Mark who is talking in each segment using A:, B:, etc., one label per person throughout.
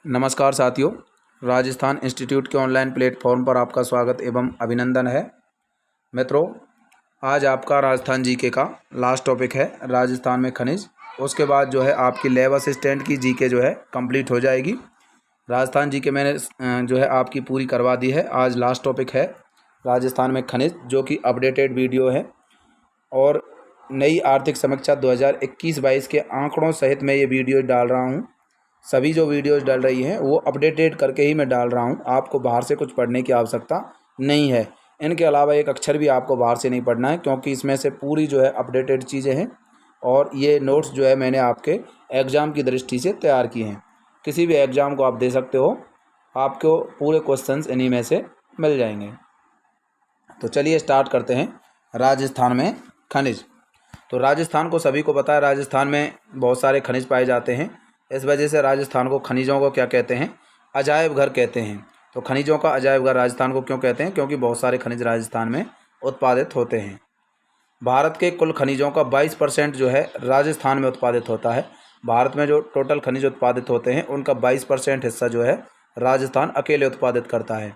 A: नमस्कार साथियों, राजस्थान इंस्टीट्यूट के ऑनलाइन प्लेटफॉर्म पर आपका स्वागत एवं अभिनंदन है। मित्रों, आज आपका राजस्थान जीके का लास्ट टॉपिक है राजस्थान में खनिज। उसके बाद जो है आपकी लैब असिस्टेंट की जीके जो है कंप्लीट हो जाएगी। राजस्थान जीके मैंने जो है आपकी पूरी करवा दी है। आज लास्ट टॉपिक है राजस्थान में खनिज, जो कि अपडेटेड वीडियो है और नई आर्थिक समीक्षा 2021-22 के आंकड़ों सहित मैं ये वीडियो डाल रहा हूँ। सभी जो वीडियोज़ डल रही हैं वो अपडेटेड करके ही मैं डाल रहा हूँ। आपको बाहर से कुछ पढ़ने की आवश्यकता नहीं है। इनके अलावा एक अक्षर भी आपको बाहर से नहीं पढ़ना है, क्योंकि इसमें से पूरी जो है अपडेटेड चीज़ें हैं और ये नोट्स जो है मैंने आपके एग्ज़ाम की दृष्टि से तैयार किए हैं। किसी भी एग्ज़ाम को आप दे सकते हो, आपको पूरे क्वेश्चंस इन्हीं में से मिल जाएंगे। तो चलिए स्टार्ट करते हैं। राजस्थान में खनिज। तो राजस्थान को सभी को पता है, राजस्थान में बहुत सारे खनिज पाए जाते हैं। इस वजह से राजस्थान को खनिजों को क्या कहते हैं? अजायब घर कहते हैं। तो खनिजों का अजायब घर राजस्थान को क्यों कहते हैं? क्योंकि बहुत सारे खनिज राजस्थान में उत्पादित होते हैं। भारत के कुल खनिजों का 22% जो है राजस्थान में उत्पादित होता है। भारत में जो टोटल खनिज उत्पादित होते हैं उनका 22% हिस्सा जो है राजस्थान अकेले उत्पादित करता है।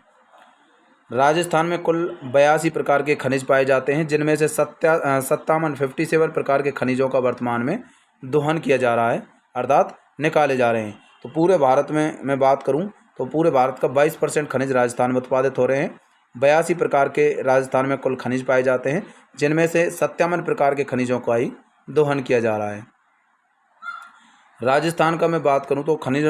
A: राजस्थान में कुल 82 प्रकार के खनिज पाए जाते हैं, जिनमें से 57 प्रकार के खनिजों का वर्तमान में दोहन किया जा रहा है, अर्थात निकाले जा रहे हैं। तो पूरे भारत में मैं बात करूं तो पूरे भारत का 22% खनिज राजस्थान में उत्पादित हो रहे हैं। 82 प्रकार के राजस्थान में कुल खनिज पाए जाते हैं, जिनमें से 57 प्रकार के खनिजों का ही दोहन किया जा रहा है। राजस्थान का मैं बात करूं तो खनिज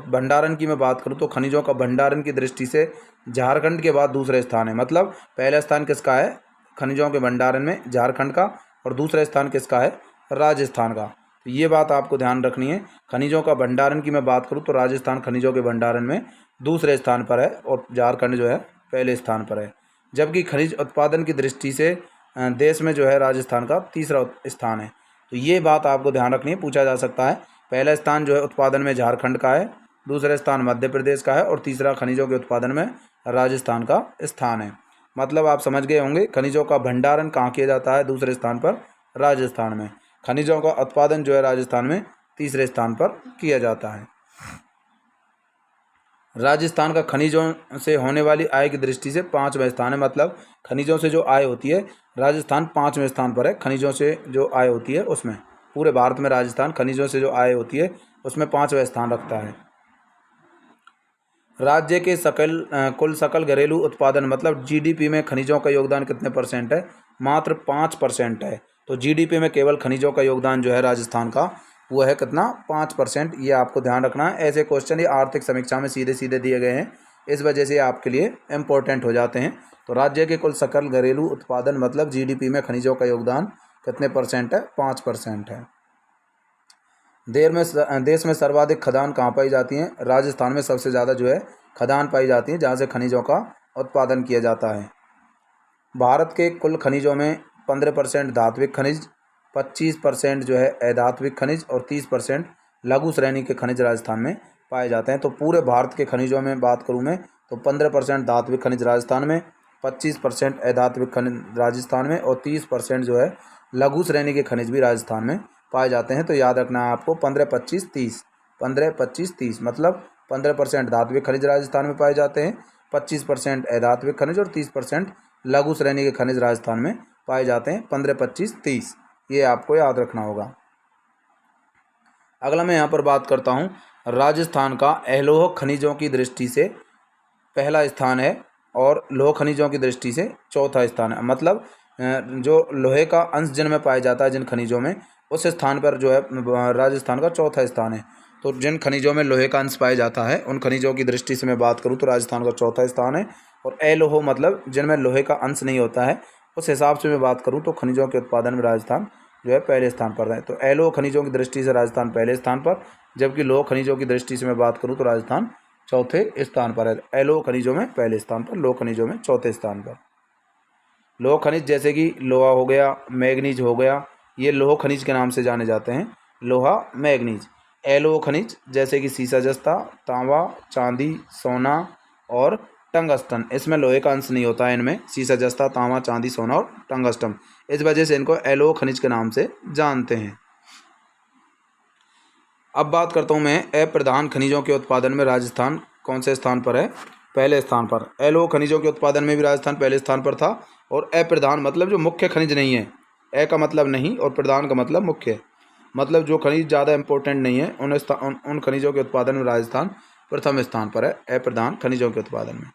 A: भंडारण की मैं बात करूं तो खनिजों का भंडारण की दृष्टि से झारखंड के बाद दूसरे स्थान है। मतलब पहला स्थान किसका है खनिजों के भंडारण में? झारखंड का। और दूसरा स्थान किसका है? राजस्थान का। तो ये बात आपको ध्यान रखनी है। खनिजों का भंडारण की मैं बात करूँ तो राजस्थान खनिजों के भंडारण में दूसरे स्थान पर है और झारखंड जो है पहले स्थान पर है। जबकि खनिज उत्पादन की दृष्टि से देश में जो है राजस्थान का तीसरा स्थान है। तो ये बात आपको ध्यान रखनी है, पूछा जा सकता है। पहला स्थान जो है उत्पादन में झारखंड का है, दूसरा स्थान मध्य प्रदेश का है और तीसरा खनिजों के उत्पादन में राजस्थान का स्थान है। मतलब आप समझ गए होंगे खनिजों का भंडारण कहाँ किया जाता है? दूसरे स्थान पर राजस्थान में। खनिजों का उत्पादन जो है राजस्थान में तीसरे स्थान पर किया जाता है। राजस्थान का खनिजों से होने वाली आय की दृष्टि से 5वां स्थान है। मतलब खनिजों से जो आय होती है राजस्थान 5वें स्थान पर है। खनिजों से जो आय होती है उसमें पूरे भारत में राजस्थान खनिजों से जो आय होती है उसमें 5वां स्थान रखता है। राज्य के कुल सकल घरेलू उत्पादन मतलब जीडीपी में खनिजों का योगदान कितने परसेंट है? मात्र 5% है। तो जीडीपी में केवल खनिजों का योगदान जो है राजस्थान का वो है कितना? 5%। ये आपको ध्यान रखना है। ऐसे क्वेश्चन ये आर्थिक समीक्षा में सीधे सीधे दिए गए हैं, इस वजह से आपके लिए इम्पोर्टेंट हो जाते हैं। तो राज्य के कुल सकल घरेलू उत्पादन मतलब जीडीपी में खनिजों का योगदान कितने परसेंट है? 5% है। देश में सर्वाधिक खदान कहाँ पाई जाती हैं? राजस्थान में सबसे ज़्यादा जो है खदान पाई जाती हैं, जहाँ से खनिजों का उत्पादन किया जाता है। भारत के कुल खनिजों में 15% धात्विक खनिज, 25% जो है अधात्विक खनिज और 30% लघु श्रेणी के खनिज राजस्थान में पाए जाते हैं। तो पूरे भारत के खनिजों में बात करूँ मैं तो 15% धात्विक खनिज राजस्थान में, 25% अधात्विक खनिज राजस्थान में और 30% जो है लघु श्रेणी के खनिज भी राजस्थान में पाए जाते हैं। तो याद रखना है आपको 15-25-30, 15-25-30 मतलब 15% धात्विक खनिज राजस्थान में पाए जाते हैं, 25% अधात्विक खनिज और 30% लघु श्रेणी के खनिज राजस्थान में पाए जाते हैं। 15-25-30 ये आपको याद रखना होगा। अगला मैं यहाँ पर बात करता हूँ राजस्थान का अलोह खनिजों की दृष्टि से पहला स्थान है और लोह खनिजों की दृष्टि से चौथा स्थान है। मतलब जो लोहे का अंश जिनमें पाया जाता है जिन खनिजों में, उस स्थान पर जो है राजस्थान का चौथा स्थान है। तो जिन खनिजों में लोहे का अंश पाया जाता है उन खनिजों की दृष्टि से मैं बात करूं तो राजस्थान का चौथा स्थान है। और अलोह मतलब जिनमें लोहे का अंश नहीं होता है, उस हिसाब से मैं बात करूं तो खनिजों के उत्पादन में राजस्थान जो है पहले स्थान पर है। तो अलोह खनिजों की दृष्टि से राजस्थान पहले स्थान पर, जबकि लोह खनिजों की दृष्टि से मैं बात करूँ तो राजस्थान चौथे स्थान पर है। अलोह खनिजों में पहले स्थान पर, लोह खनिजों में चौथे स्थान पर। लोह खनिज जैसे कि लोहा हो गया, मैग्नीज हो गया, ये लोह खनिज के नाम से जाने जाते हैं, लोहा मैग्नीज। एलोह खनिज जैसे कि सीसा जस्ता, तांबा, चांदी, सोना और टंगस्टन, इसमें लोहे का अंश नहीं होता है इनमें, सीसा जस्ता, तांबा, चांदी, सोना और टंगस्टन, इस वजह से इनको एलोह खनिज के नाम से जानते हैं। अब बात करता हूँ मैं अप्रधान खनिजों के उत्पादन में राजस्थान कौन से स्थान पर है? पहले स्थान पर। एलओ खनिजों के उत्पादन में भी राजस्थान पहले स्थान पर था। और अप्रधान मतलब जो मुख्य खनिज नहीं है, ए का मतलब नहीं और प्रधान का मतलब मुख्य, मतलब जो खनिज ज़्यादा इंपॉर्टेंट नहीं है उन खनिजों के उत्पादन में राजस्थान प्रथम स्थान पर है, अप्रधान खनिजों के उत्पादन में।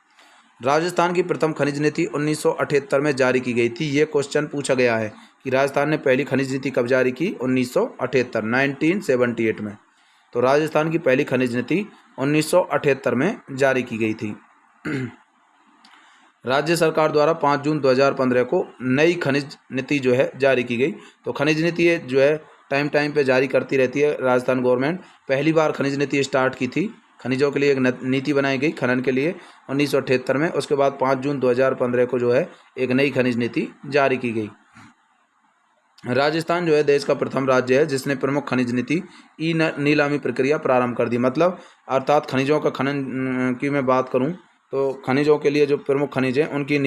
A: राजस्थान की प्रथम खनिज नीति 1978 में जारी की गई थी। ये क्वेश्चन पूछा गया है कि राजस्थान ने पहली खनिज नीति कब जारी की? 1978 में। तो राजस्थान की पहली खनिज नीति 1978 में जारी की गई थी। राज्य सरकार द्वारा 5 जून 2015 को नई खनिज नीति जो है जारी की गई। तो खनिज नीति ये जो है टाइम पे जारी करती रहती है राजस्थान गवर्नमेंट। पहली बार खनिज नीति स्टार्ट की थी, खनिजों के लिए एक नीति बनाई गई खनन के लिए 1978 में। उसके बाद 5 जून 2015 को जो है एक नई खनिज नीति जारी की गई। राजस्थान जो है देश का प्रथम राज्य है जिसने प्रमुख खनिज नीति ई नीलामी प्रक्रिया प्रारंभ कर दी। मतलब अर्थात खनिजों का खनन की मैं बात करूं तो खनिजों के लिए जो प्रमुख खनिज हैं उनकी ई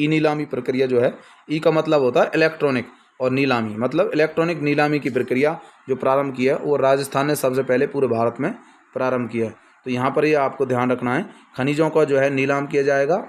A: नीलामी प्रक्रिया जो है, ई का मतलब होता है इलेक्ट्रॉनिक और नीलामी मतलब इलेक्ट्रॉनिक नीलामी की प्रक्रिया जो प्रारंभ की है वो राजस्थान ने सबसे पहले पूरे भारत में प्रारंभ किया है। तो यहाँ पर ये आपको ध्यान रखना है, खनिजों का जो है नीलाम किया जाएगा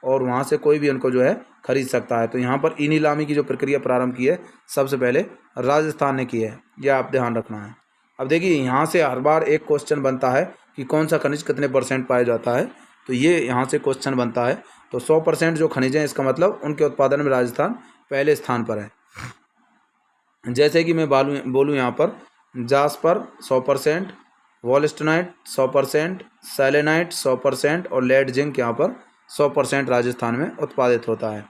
A: और वहाँ से कोई भी उनको जो है खरीद सकता है। तो यहाँ पर ई नीलामी की जो प्रक्रिया प्रारंभ की है सबसे पहले राजस्थान ने की है, यह आप ध्यान रखना है। अब देखिए यहाँ से हर बार एक क्वेश्चन बनता है कि कौन सा खनिज कितने % पाया जाता है, तो ये यहाँ से क्वेश्चन बनता है। तो 100% जो खनिज हैं इसका मतलब उनके उत्पादन में राजस्थान पहले स्थान पर है। जैसे कि मैं बोलूँ यहाँ पर जास्पर 100%, वॉलस्टनाइट 100%, सेलेनाइट 100% और लेड जिंक यहाँ पर 100% राजस्थान में उत्पादित होता है।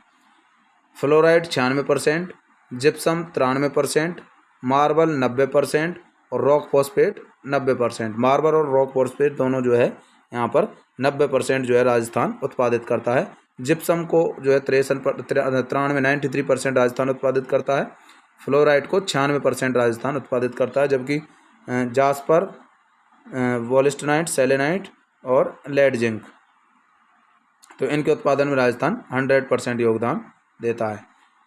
A: फ्लोराइड 96%, जिप्सम 93%, मार्बल 90% और रॉक फॉस्फेट 90%। मार्बल और रॉक फॉस्फेट दोनों जो है यहाँ पर 90% जो है राजस्थान उत्पादित करता है। जिप्सम को जो है 93% राजस्थान उत्पादित करता है। फ्लोराइड को 96% राजस्थान उत्पादित करता है, जबकि जास्पर, वॉलस्टनाइट, सेलेनाइट और लेड जिंक तो इनके उत्पादन में राजस्थान 100% योगदान देता है।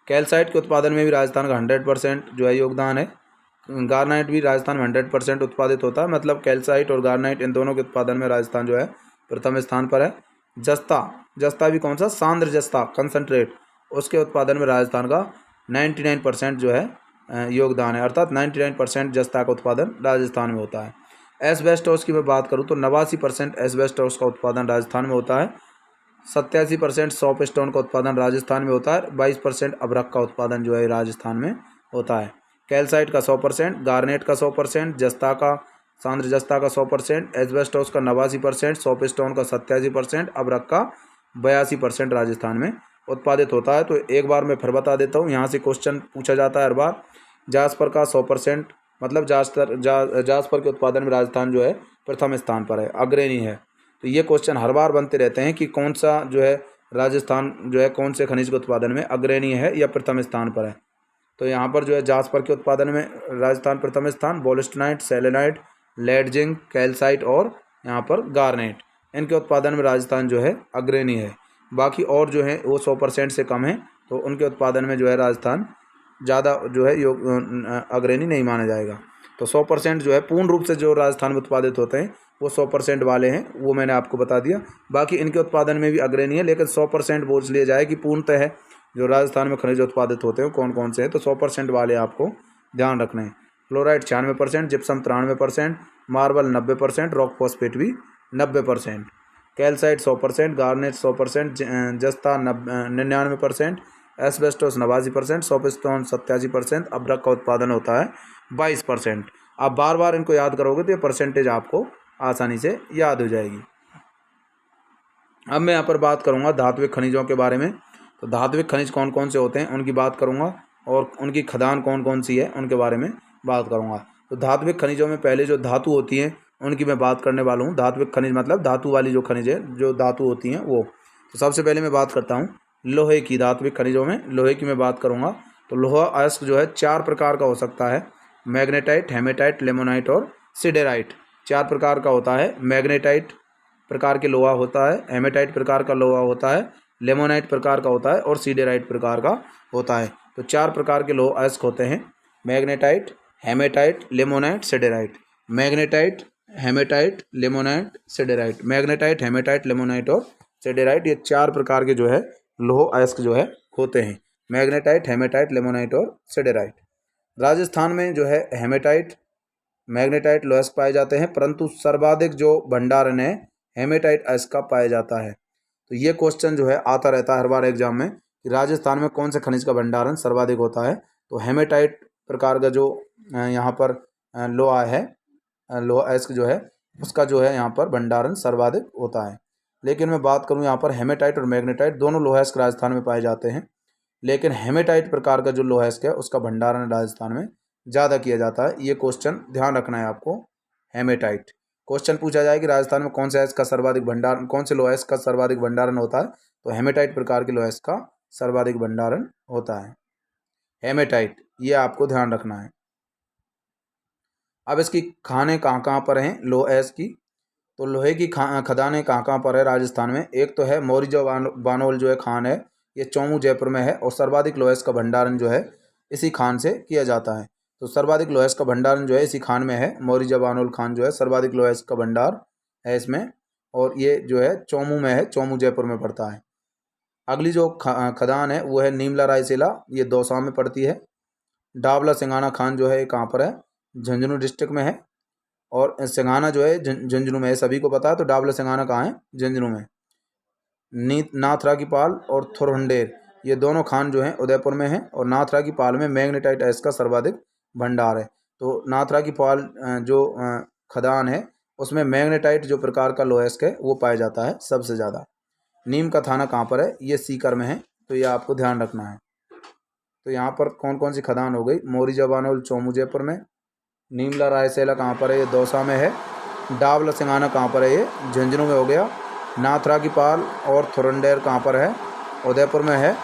A: कैल्साइट के उत्पादन में भी राजस्थान का 100% जो है योगदान है। गारनाइट भी राजस्थान में 100% उत्पादित होता है। मतलब कैल्साइट और गारनाइट इन दोनों के उत्पादन में राजस्थान जो है प्रथम स्थान पर है। जस्ता भी कौन सा? सांद्र जस्ता कंसंट्रेट, उसके उत्पादन में राजस्थान का 99% जो है योगदान है, अर्थात 99% जस्ता का उत्पादन राजस्थान में होता है। एस्बेस्टोस की मैं बात करूँ तो 89% एस्बेस्टोस का उत्पादन राजस्थान में होता है। 87% सॉप स्टोन का उत्पादन राजस्थान में होता है। 22% अभ्रक का उत्पादन जो है राजस्थान में होता है। कैल्साइट का 100%, गार्नेट का 100%, जस्ता का सांद्र जस्ता का 100%, एस्बेस्टोस का 89%, सॉप स्टोन का 87%, अभ्रक का 82% राजस्थान में उत्पादित होता है। तो एक बार मैं फिर बता देता हूँ, यहाँ से क्वेश्चन पूछा जाता है हर बार। जास्पर का 100%, मतलब जास्पर के उत्पादन में राजस्थान जो है प्रथम स्थान पर है, अग्रणी है। तो ये क्वेश्चन हर बार बनते रहते हैं कि कौन सा जो है राजस्थान जो है कौन से खनिज के उत्पादन में अग्रणी है या प्रथम स्थान पर है। तो यहाँ पर जो है जास्पर के उत्पादन में राजस्थान प्रथम स्थान, वॉलस्टनाइट, सेलेनाइट, लेड जिंक, कैल्साइट और यहाँ पर गार्नेट, इनके उत्पादन में राजस्थान जो है अग्रणी है। बाकी और जो है वो 100% से कम है, तो उनके उत्पादन में जो है राजस्थान ज़्यादा जो है अग्रणी नहीं माना जाएगा। तो 100% जो है पूर्ण रूप से जो राजस्थान में उत्पादित होते हैं वो 100% वाले हैं, वो मैंने आपको बता दिया। बाकी इनके उत्पादन में भी अग्रणी है, लेकिन 100% बोझ लिया जाए कि पूर्णतः है जो राजस्थान में खनिज उत्पादित होते हैं कौन कौन से हैं। तो 100% वाले आपको ध्यान रखने हैं। Fluoride 96%, gypsum 93%, marble 90%, rock phosphate भी 90%, कैल्साइट 100%, गार्नेट 100%, जस्ता 99%, एस्बेस्टोस 89%, सॉप स्टोन 87%, अभ्रक का उत्पादन होता है 22%। आप बार बार इनको याद करोगे तो ये परसेंटेज आपको आसानी से याद हो जाएगी। अब मैं यहाँ पर बात करूँगा धात्विक खनिजों के बारे में। तो धात्विक खनिज कौन कौन से होते हैं उनकी बात करूँगा, और उनकी खदान कौन कौन सी है उनके बारे में बात करूँगा। तो धात्विक खनिजों में पहले जो धातु होती हैं उनकी मैं बात करने वाला हूँ। धात्विक खनिज मतलब धातु वाली जो खनिज है, जो धातु होती हैं वो। तो सबसे पहले मैं बात करता हूँ लोहे की। धात्विक खनिजों में लोहे की मैं बात करूँगा। तो लोहा अयस्क जो है 4 प्रकार का हो सकता है, मैग्नेटाइट, हेमेटाइट, लेमोनाइट और सिडेराइट। 4 प्रकार का होता है। मैग्नेटाइट प्रकार के लोहा होता है, हेमेटाइट प्रकार का लोहा होता है, लेमोनाइट प्रकार का होता है और सिडेराइट प्रकार का होता है। तो 4 प्रकार के लोह अयस्क होते हैं, magnetite, hematite, limonite, siderite. Magnetite, hematite, limonite, siderite. Magnetite, hematite, limonite और सिडेराइट, ये 4 प्रकार के जो है लौह अयस्क जो है होते हैं। मैग्नेटाइट, हेमेटाइट, लिमोनाइट और सिडेराइट। राजस्थान में जो है हेमेटाइट, मैग्नेटाइट लौह अयस्क पाए जाते हैं, परंतु सर्वाधिक जो भंडारण है हेमेटाइट अयस्क का पाया जाता है। तो ये क्वेश्चन जो है आता रहता है हर बार एग्जाम में कि राजस्थान में कौन से खनिज का भंडारण सर्वाधिक होता है। तो हेमेटाइट प्रकार का जो यहाँ पर लोहा है, लोहा अयस्क जो है उसका जो है यहाँ पर भंडारण सर्वाधिक होता है। लेकिन मैं बात करूँ यहाँ पर हेमेटाइट और मैग्नेटाइट दोनों लोहा अयस्क राजस्थान में पाए जाते हैं, लेकिन हेमेटाइट प्रकार का जो लोहा अयस्क है उसका भंडारण राजस्थान में ज़्यादा किया जाता है। ये क्वेश्चन ध्यान रखना है आपको। हेमेटाइट क्वेश्चन पूछा जाए कि राजस्थान में कौन से अयस्क का सर्वाधिक भंडारण, कौन से लोहा अयस्क का सर्वाधिक भंडारण होता है, तो हेमेटाइट प्रकार के लोहा अयस्क का सर्वाधिक भंडारण होता है, हेमेटाइट। ये आपको ध्यान रखना है। अब इसकी खानें कहाँ कहाँ पर हैं लोह अयस्क की, तो लोहे की खदानें कहाँ कहाँ पर है राजस्थान में। एक तो है मोरीजा बानोल जो है खान है, ये चौमू जयपुर में है और सर्वाधिक लोह अयस्क का भंडारण जो है इसी खान से किया जाता है। तो सर्वाधिक लोह अयस्क का भंडारण जो है इसी खान में है। मोरीजा बानोल खान जो है सर्वाधिक लोह अयस्क का भंडार है इसमें, और ये जो है चौमू में है, चौमू जयपुर में पड़ता है। अगली जो खदान है वो है नीमला रायसेला, ये दौसा में पड़ती है। डाबला सिंघाना खान जो है ये कहाँ पर है, झुंझुनू डिस्ट्रिक्ट में है। और सिंघाना जो है झुंझुनू में है, सभी को पता है। तो डाबला सिंघाना कहाँ है, झुंझुनू में। नाथरा की पाल और थुरहंडेर ये दोनों खान जो हैं उदयपुर में हैं, और नाथरा की पाल में मैग्नेटाइट अयस्क का सर्वाधिक भंडार है। तो नाथरा की पाल जो खदान है उसमें मैग्नेटाइट जो प्रकार का लोह अयस्क है वो पाया जाता है सबसे ज़्यादा। नीम का थाना कहाँ पर है, ये सीकर में है, तो ये आपको ध्यान रखना है। तो यहाँ पर कौन कौन सी खदान हो गई, मोरीजा बानोल चौमू जयपुर में, नीमला रायसेला कहाँ पर है, ये दौसा में है। डाबला सिंघाना कहाँ पर है, ये झुंझुनू में हो गया। नाथरा की पाल और थुरंडेर कहाँ पर है, उदयपुर में है।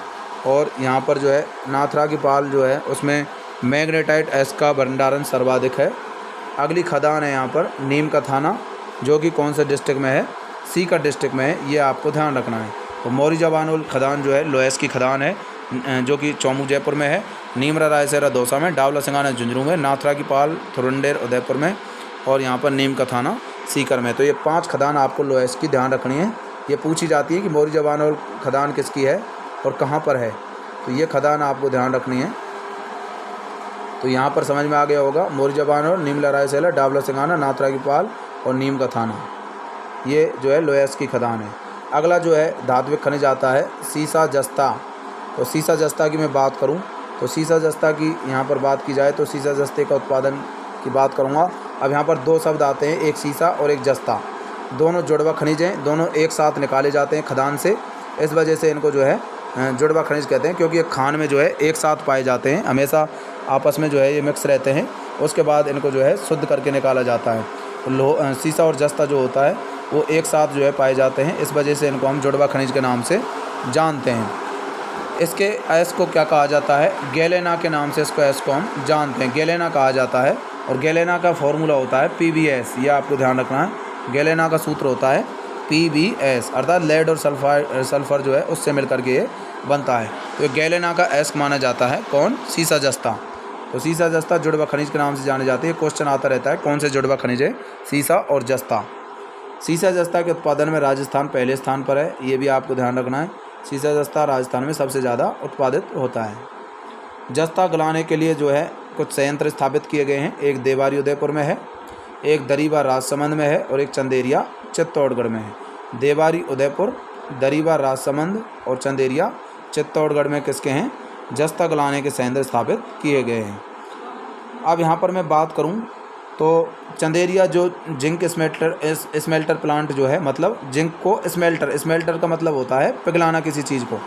A: और यहाँ पर जो है नाथरा की पाल जो है उसमें मैग्नेटाइट अयस्क का भंडारण सर्वाधिक है। अगली खदान है यहाँ पर नीम का थाना, जो कि कौन से डिस्ट्रिक्ट में है, सीकर डिस्ट्रिक्ट में है, ये आपको ध्यान रखना है। तो मोरीजा बानोल खदान जो है लोह अयस्क की खदान है, जो कि चौमू जयपुर में है। नीमरा रायसेरा दौसा में, डावला सिंघाना झुंझुनू में, नाथरा की पाल थुरंडेर उदयपुर में, और यहाँ पर नीम का थाना सीकर में। तो ये 5 खदान आपको लोह अयस्क की ध्यान रखनी है। ये पूछी जाती है कि मोरीजा बानोल खदान किसकी है और कहाँ पर है, तो ये खदान आपको ध्यान रखनी है। तो यहाँ पर समझ में आ गया होगा, मोरीजा बानोल, नीमला रायसेला, डावला सिंघाना, नाथरा की पाल और नीम का थाना, ये जो है लोह अयस्क की खदान है। अगला जो है धात्विक खनिज आता है सीसा जस्ता। तो सीसा जस्ता की मैं बात करूं तो सीसा जस्ता की यहाँ पर बात की जाए तो सीसा जस्ते का उत्पादन की बात करूँगा। अब यहाँ पर 2 शब्द आते हैं, एक सीसा और एक जस्ता। दोनों जुड़वा खनिज हैं, दोनों एक साथ निकाले जाते हैं खदान से। इस वजह से इनको जो है जुड़वा खनिज कहते हैं, क्योंकि ये खान में जो है एक साथ पाए जाते हैं, हमेशा आपस में जो है ये मिक्स रहते हैं। उसके बाद इनको जो है शुद्ध करके निकाला जाता है। तो सीसा और जस्ता जो होता है वो एक साथ जो है पाए जाते हैं, इस वजह से इनको हम जुड़वा खनिज के नाम से जानते हैं। इसके अयस्क को क्या कहा जाता है, गैलेना के नाम से इसको अयस्क को हम जानते हैं, गैलेना कहा जाता है। और गैलेना का फॉर्मूला होता है PbS, ये आपको ध्यान रखना है। गैलेना का सूत्र होता है PbS, अर्थात लेड और सल्फर जो है उससे मिलकर के ये बनता है। तो गैलेना का अयस्क माना जाता है कौन, सीसा जस्ता। तो सीसा जस्ता जुड़वा खनिज के नाम से जाने जाते हैं। क्वेश्चन आता रहता है कौन से जुड़वा खनिज है, सीसा और जस्ता। सीसा जस्ता के उत्पादन में राजस्थान पहले स्थान पर है, ये भी आपको ध्यान रखना है। सीसा जस्ता राजस्थान में सबसे ज़्यादा उत्पादित होता है। जस्ता गलाने के लिए जो है कुछ संयंत्र स्थापित किए गए हैं, एक देवारी उदयपुर में है, एक दरीबा राजसमंद में है और एक चंदेरिया चित्तौड़गढ़ में है। देवारी उदयपुर, दरीबा राजसमंद और चंदेरिया चित्तौड़गढ़ में किसके हैं, जस्ता गलाने के संयंत्र स्थापित किए गए हैं। अब यहाँ पर मैं बात करूँ तो चंदेरिया जो जिंक स्मेल्टर प्लांट जो है, मतलब जिंक को स्मेल्टर का मतलब होता है पिघलाना किसी चीज़ को।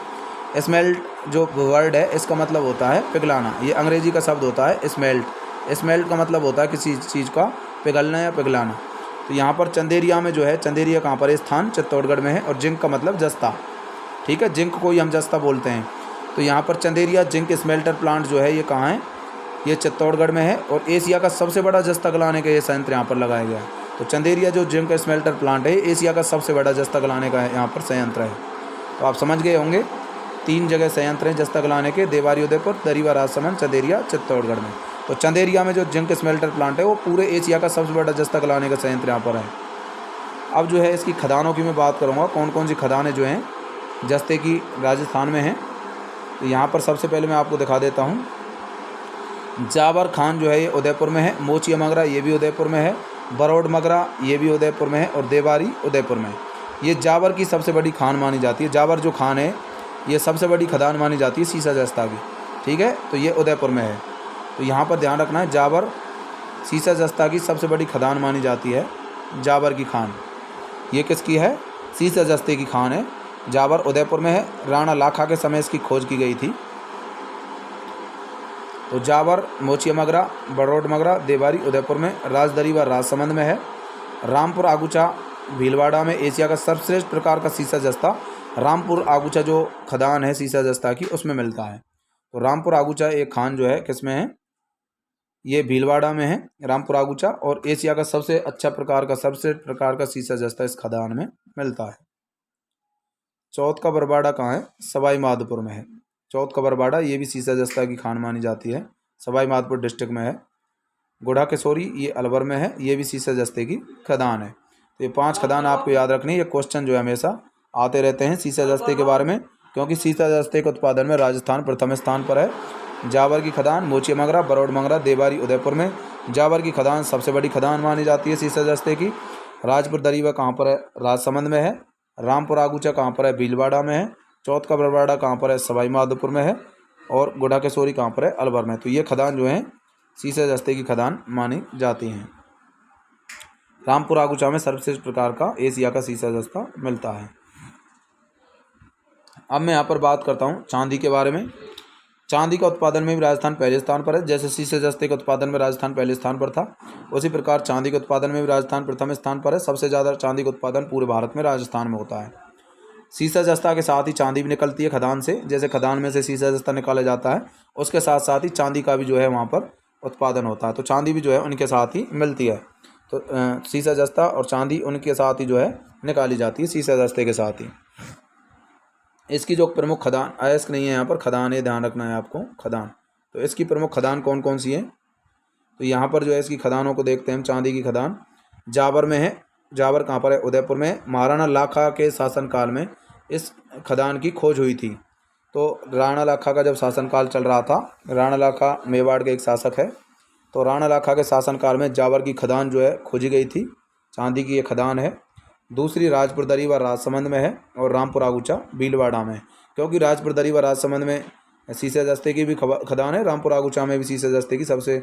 A: स्मेल्ट जो वर्ड है इसका मतलब होता है पिघलाना, ये अंग्रेजी का शब्द होता है स्मेल्ट का मतलब होता है किसी चीज़ का पिघलना या पिघलाना। तो यहाँ पर चंदेरिया में जो है, चंदेरिया कहाँ पर है, स्थान चित्तौड़गढ़ में है, और जिंक का मतलब जस्ता, ठीक है, जिंक को ही हम जस्ता बोलते हैं। तो यहाँ पर चंदेरिया जिंक स्मेल्टर प्लांट जो है ये कहाँ है, ये चित्तौड़गढ़ में है, और एशिया का सबसे बड़ा जस्ता गलाने का ये संयंत्र यहाँ पर लगाया गया है। तो चंदेरिया जो जिंक स्मेल्टर प्लांट है एशिया का सबसे बड़ा जस्ता गलाने का यहाँ पर संयंत्र है। तो आप समझ गए होंगे 3 जगह संयंत्र हैं जस्ता गलाने के, देवारी उदयपुर, दरीबा राजसमंद, चंदेरिया चित्तौड़गढ़ में। तो चंदेरिया में जो जिंक स्मेल्टर प्लांट है वो पूरे एशिया का सबसे बड़ा जस्ता गलाने का संयंत्र यहाँ पर है। अब जो है इसकी खदानों की मैं बात करूँगा, कौन कौन सी खदानें जो हैं जस्ते की राजस्थान में हैं। तो यहाँ पर सबसे पहले मैं आपको दिखा देता हूँ। जावर खान जो है ये उदयपुर में है, मोचिया मगरा ये भी उदयपुर में है, बरौड मगरा ये भी उदयपुर में है और देवारी उदयपुर में है। ये जावर की सबसे बड़ी खान मानी जाती है। जावर जो खान है ये सबसे बड़ी खदान मानी जाती है सीसा जस्ता की, ठीक है। तो ये उदयपुर में है। तो यहाँ पर ध्यान रखना है, जावर सीसा जस्ता की सबसे बड़ी खदान मानी जाती है जावर की खान। ये किसकी है? सीसा जस्ते की खान है। जावर उदयपुर में है। राणा लाखा के समय इसकी खोज की गई थी। तो जावर, मोचिया मगरा, बड़ौड मगरा, देवारी उदयपुर में, राजदरीवा राजसमंद में है। रामपुर आगुचा भीलवाड़ा में एशिया का सर्वश्रेष्ठ प्रकार का सीसा जस्ता रामपुर आगुचा जो खदान है सीसा जस्ता की उसमें मिलता है। तो रामपुर आगुचा एक खान जो है किस में है? ये भीलवाड़ा में है रामपुर आगुचा, और एशिया का सबसे अच्छा प्रकार का सर्वश्रेष्ठ प्रकार का सीसा जस्ता इस खदान में मिलता है। चौथ का बरबाड़ा कहाँ है? सवाई माधोपुर में है। चौथ का बरबाड़ा ये भी सीसा जस्ता की खान मानी जाती है, सवाई माधोपुर डिस्ट्रिक्ट में है। गुढ़ा किशोरी ये अलवर में है, ये भी सीसा जस्ते की खदान है। तो ये 5 खदान आपको याद रखनी है। ये क्वेश्चन जो है हमेशा आते रहते हैं सीसा जस्ते के बारे में, क्योंकि सीसा जस्ते के उत्पादन में राजस्थान प्रथम स्थान पर है। जावर की खदान मोचिया मगरा, बरौड मगरा, देवारी उदयपुर में। जावर की खदान सबसे बड़ी खदान मानी जाती है सीसा जस्ते की। राजपुर दरीवा कहाँ पर है? राजसमंद में है। रामपुर आगुचा कहाँ पर है? भीलवाड़ा में है। चौथ का बरबाड़ा कहाँ पर है? सवाई माधोपुर में है। और गुढ़ा किशोरी कहाँ पर है? अलवर में। तो ये खदान जो है सीसा जस्ते की खदान मानी जाती हैं। रामपुर आगुचा में सर्वश्रेष्ठ प्रकार का एशिया का सीसा जस्ता मिलता है। अब मैं यहाँ पर बात करता हूँ चांदी के बारे में। चांदी का उत्पादन में भी राजस्थान पहले स्थान पर है। जैसे सीसे जस्ते के उत्पादन में राजस्थान पहले स्थान पर था, उसी प्रकार चांदी के उत्पादन में भी राजस्थान प्रथम स्थान पर है। सबसे ज़्यादा चांदी का उत्पादन पूरे भारत में राजस्थान में होता है। सीसा जस्ता के साथ ही चांदी भी निकलती है खदान से। जैसे खदान में से सीसा जस्ता निकाला जाता है, उसके साथ साथ ही चांदी का भी जो है वहाँ पर उत्पादन होता है। तो चांदी भी जो है उनके साथ ही मिलती है। तो सीसा जस्ता और चांदी उनके साथ ही जो है निकाली जाती है, सीसा जस्ते के साथ ही। इसकी जो प्रमुख खदान, अयस्क नहीं है यहाँ पर, खदान है, ध्यान रखना है आपको, खदान। तो इसकी प्रमुख खदान कौन कौन सी है? तो यहाँ पर जो है इसकी खदानों को देखते हैं हम। चांदी की खदान जावर में है। जावर कहाँ पर है? उदयपुर में। महाराणा लाखा के शासनकाल में इस खदान की खोज हुई थी। तो राणा लाखा का जब शासनकाल चल रहा था, राणा लाखा मेवाड़ के एक शासक है, तो राणा लाखा के शासनकाल में जावर की खदान जो है खोजी गई थी। चांदी की ये खदान है। दूसरी राजपुर दरीवा राजसमंद में है और रामपुर आगुचा भीलवाड़ा में। क्योंकि राजपुर दरीवा राजसमंद में सीसा जस्ते की भी खदान है, रामपुर आगुचा में भी सीसा जस्ते की सबसे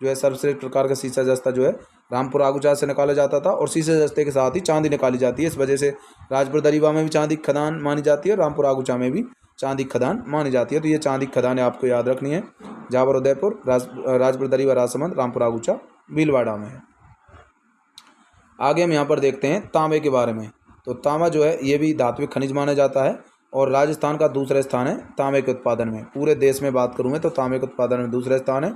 A: जो है सर्वश्रेष्ठ प्रकार का सीसा जस्ता जो है रामपुर आगुचा से निकाला जाता था, और सीसा जस्ते के साथ ही चांदी निकाली जाती है। इस वजह से राजपुर दरीवा में भी चांदी की खदान मानी जाती है, रामपुर आगुचा में भी चांदी की खदान मानी जाती है। तो ये चांदी की खदानें आपको याद रखनी है। जावर उदयपुर, राजपुर दरीवा राजसमंद, रामपुर आगुचा भीलवाड़ा में है। आगे हम यहाँ पर देखते हैं तांबे के बारे में। तो तांबा जो है ये भी धात्विक खनिज माना जाता है, और राजस्थान का दूसरा स्थान है तांबे के उत्पादन में। पूरे देश में बात करूँ मैं तो तांबे के उत्पादन में दूसरा स्थान है।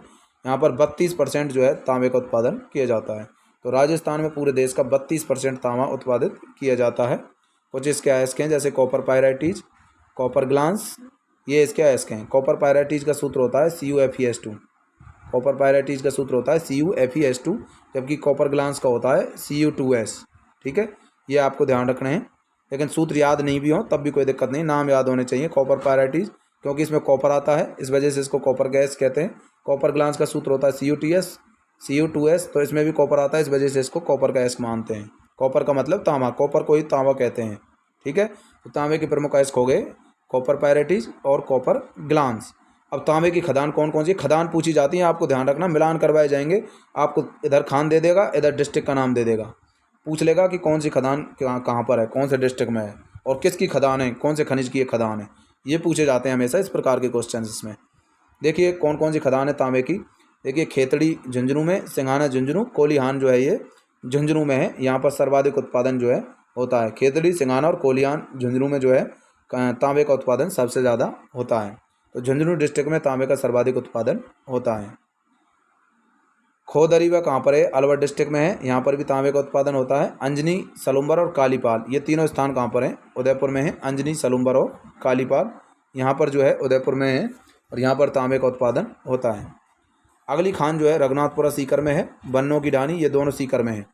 A: यहाँ पर 32% जो है तांबे का उत्पादन किया जाता है। तो राजस्थान में पूरे देश का 32% तांबा उत्पादित किया जाता है। कुछ इसके अयस्क हैं, जैसे कॉपर पायराइटीज, कॉपर ग्लांस, ये इसके अयस्क हैं। कॉपर पायराइटीज का सूत्र होता है CuFeS2। कॉपर पायराइटीज का सूत्र होता है CuFeS2, जबकि कॉपर ग्लांस का होता है Cu2S। ठीक है, ये आपको ध्यान रखना है। लेकिन सूत्र याद नहीं भी हो तब भी कोई दिक्कत नहीं, नाम याद होने चाहिए। कॉपर पायराइटीज क्योंकि इसमें कॉपर आता है, इस वजह से इसको कॉपर गैस कहते हैं। कॉपर ग्लांस का सूत्र होता है Cu2S, तो इसमें भी कॉपर आता है, इस वजह से इसको कॉपर का अयस्क मानते हैं। कॉपर का मतलब तांबा, कॉपर को ही तांबा कहते हैं। ठीक है, तो तांबे के प्रमुख अयस्क हो गए कॉपर पायराइटीज और कॉपर ग्लांस। अब तांबे की खदान कौन कौन सी? खदान पूछी जाती है, आपको ध्यान रखना, मिलान करवाए जाएंगे। आपको इधर खान दे देगा, इधर डिस्ट्रिक्ट का नाम दे देगा, पूछ लेगा कि कौन सी खदान कहाँ पर है, कौन से डिस्ट्रिक्ट में है, और किसकी खदान है, कौन से खनिज की ये खदान है। ये पूछे जाते हैं हमेशा इस प्रकार के क्वेश्चन इसमें। देखिए कौन कौन सी खदान है तांबे की। देखिए खेतड़ी झुंझुनू में, सिंघाना झुंझुनू, कोलिहान जो है ये झुंझुनू में है। यहाँ पर सर्वाधिक उत्पादन जो है होता है। खेतड़ी, सिंघाना और कोलिहान झुंझुनू में जो है तांबे का उत्पादन सबसे ज़्यादा होता है। तो झुंझुनू डिस्ट्रिक्ट में तांबे का सर्वाधिक उत्पादन होता है। खोदरीवा कहाँ पर है? अलवर डिस्ट्रिक्ट में है, यहाँ पर भी तांबे का उत्पादन होता है। अंजनी, सलुम्बर और कालीपाल, ये तीनों स्थान कहाँ पर हैं? उदयपुर में है। अंजनी, सलुम्बर और कालीपाल यहाँ पर जो है उदयपुर में है, और यहाँ पर तांबे का उत्पादन होता है। अगली खान जो है रघुनाथपुरा सीकर में है, बन्नों की ढाणी ये दोनों सीकर में है।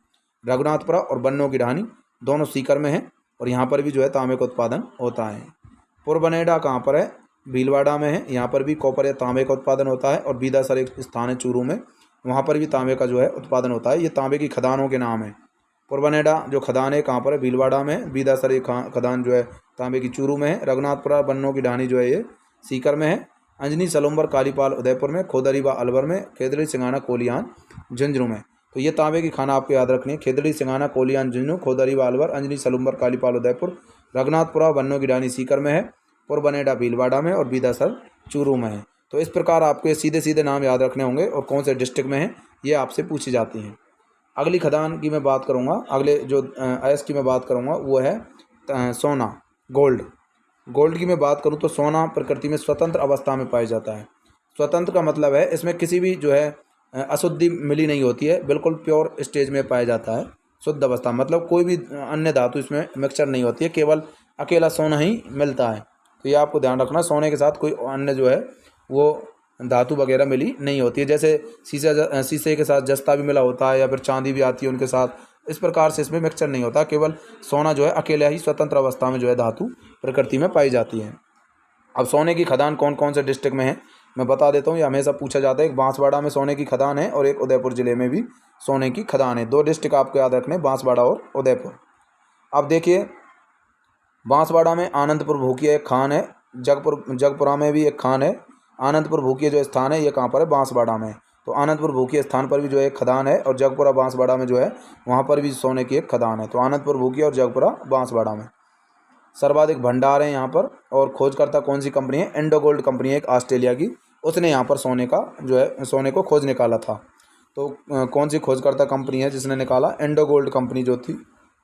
A: रघुनाथपुरा और बन्नों की ढाणी दोनों सीकर में है और यहाँ पर भी जो है तांबे का उत्पादन होता है। पुरबनेडा कहाँ पर है? भीलवाड़ा में है। यहाँ पर भी कॉपर या तांबे का उत्पादन होता है। और बीदासर एक स्थान है चूरू में, वहाँ पर भी तांबे का जो है उत्पादन होता है। ये तांबे की खदानों के नाम है। पुरबनेडा जो खदान है कहाँ पर है? भीलवाड़ा में। बीदासर एक खदान जो है तांबे की चूरू में है। रघुनाथपुरा बन्नों की ढाणी जो है ये सीकर में है। अंजनी सलुम्बर कालीपाल उदयपुर में, खोदरीबा अलवर में, खेदड़ी सिंगाना कोलियान झुंझुनू में। तो ये तांबे की खाना आपको याद रखनी है। खेदड़ी सिंगाना कोलियान झुंझुनू, खोदरीबा अलवर, अंजनी सलुम्बर कालीपाल उदयपुर, रघुनाथपुरा बन्नों की ढाणी सीकर में है, पुरबनेडा भीलवाड़ा में और बीदासर चूरू में है। तो इस प्रकार आपको सीधे सीधे नाम याद रखने होंगे और कौन से डिस्ट्रिक्ट में है ये आपसे पूछी जाती हैं। अगली खदान की मैं बात करूँगा, अगले जो अयस्क की मैं बात करूँगा वो है सोना, गोल्ड। गोल्ड की मैं बात करूँ तो सोना प्रकृति में स्वतंत्र अवस्था में पाया जाता है। स्वतंत्र का मतलब है इसमें किसी भी जो है अशुद्धि मिली नहीं होती है, बिल्कुल प्योर स्टेज में पाया जाता है। शुद्ध अवस्था मतलब कोई भी अन्य धातु इसमें मिक्सचर नहीं होती है, केवल अकेला सोना ही मिलता है। तो ये आपको ध्यान रखना, सोने के साथ कोई अन्य जो है वो धातु वगैरह मिली नहीं होती है। जैसे शीशे के साथ जस्ता भी मिला होता है या फिर चांदी भी आती है उनके साथ, इस प्रकार से इसमें मिक्सचर नहीं होता। केवल सोना जो है अकेला ही स्वतंत्र अवस्था में जो है धातु प्रकृति में पाई जाती है। अब सोने की खदान कौन कौन से डिस्ट्रिक्ट में है मैं बता देता हूँ, ये हमेशा पूछा जाता है। एक बांसवाड़ा में सोने की खदान है और एक उदयपुर जिले में भी सोने की खदान है। दो डिस्ट्रिक्ट आपको याद रखने, बांसवाड़ा और उदयपुर। अब देखिए, बांसवाड़ा में आनंदपुर भूकिया एक खान है, जगपुरा में भी एक खान है। आनंदपुर भूकिया जो स्थान है ये कहाँ पर है? बांसवाड़ा में। तो आनंदपुर भूकिया स्थान पर भी जो है एक खदान है और जगपुरा बांसवाड़ा में जो है वहाँ पर भी सोने की एक खदान है। तो आनंदपुर भूकिया और जगपुरा बांसवाड़ा में सर्वाधिक भंडार है यहाँ पर। और खोजकर्ता कौन सी कंपनी है? इंडो गोल्ड कंपनी है एक ऑस्ट्रेलिया की, उसने यहाँ पर सोने का जो है सोने को खोज निकाला था। तो कौन सी खोजकर्ता कंपनी है जिसने निकाला? इंडो गोल्ड कंपनी जो थी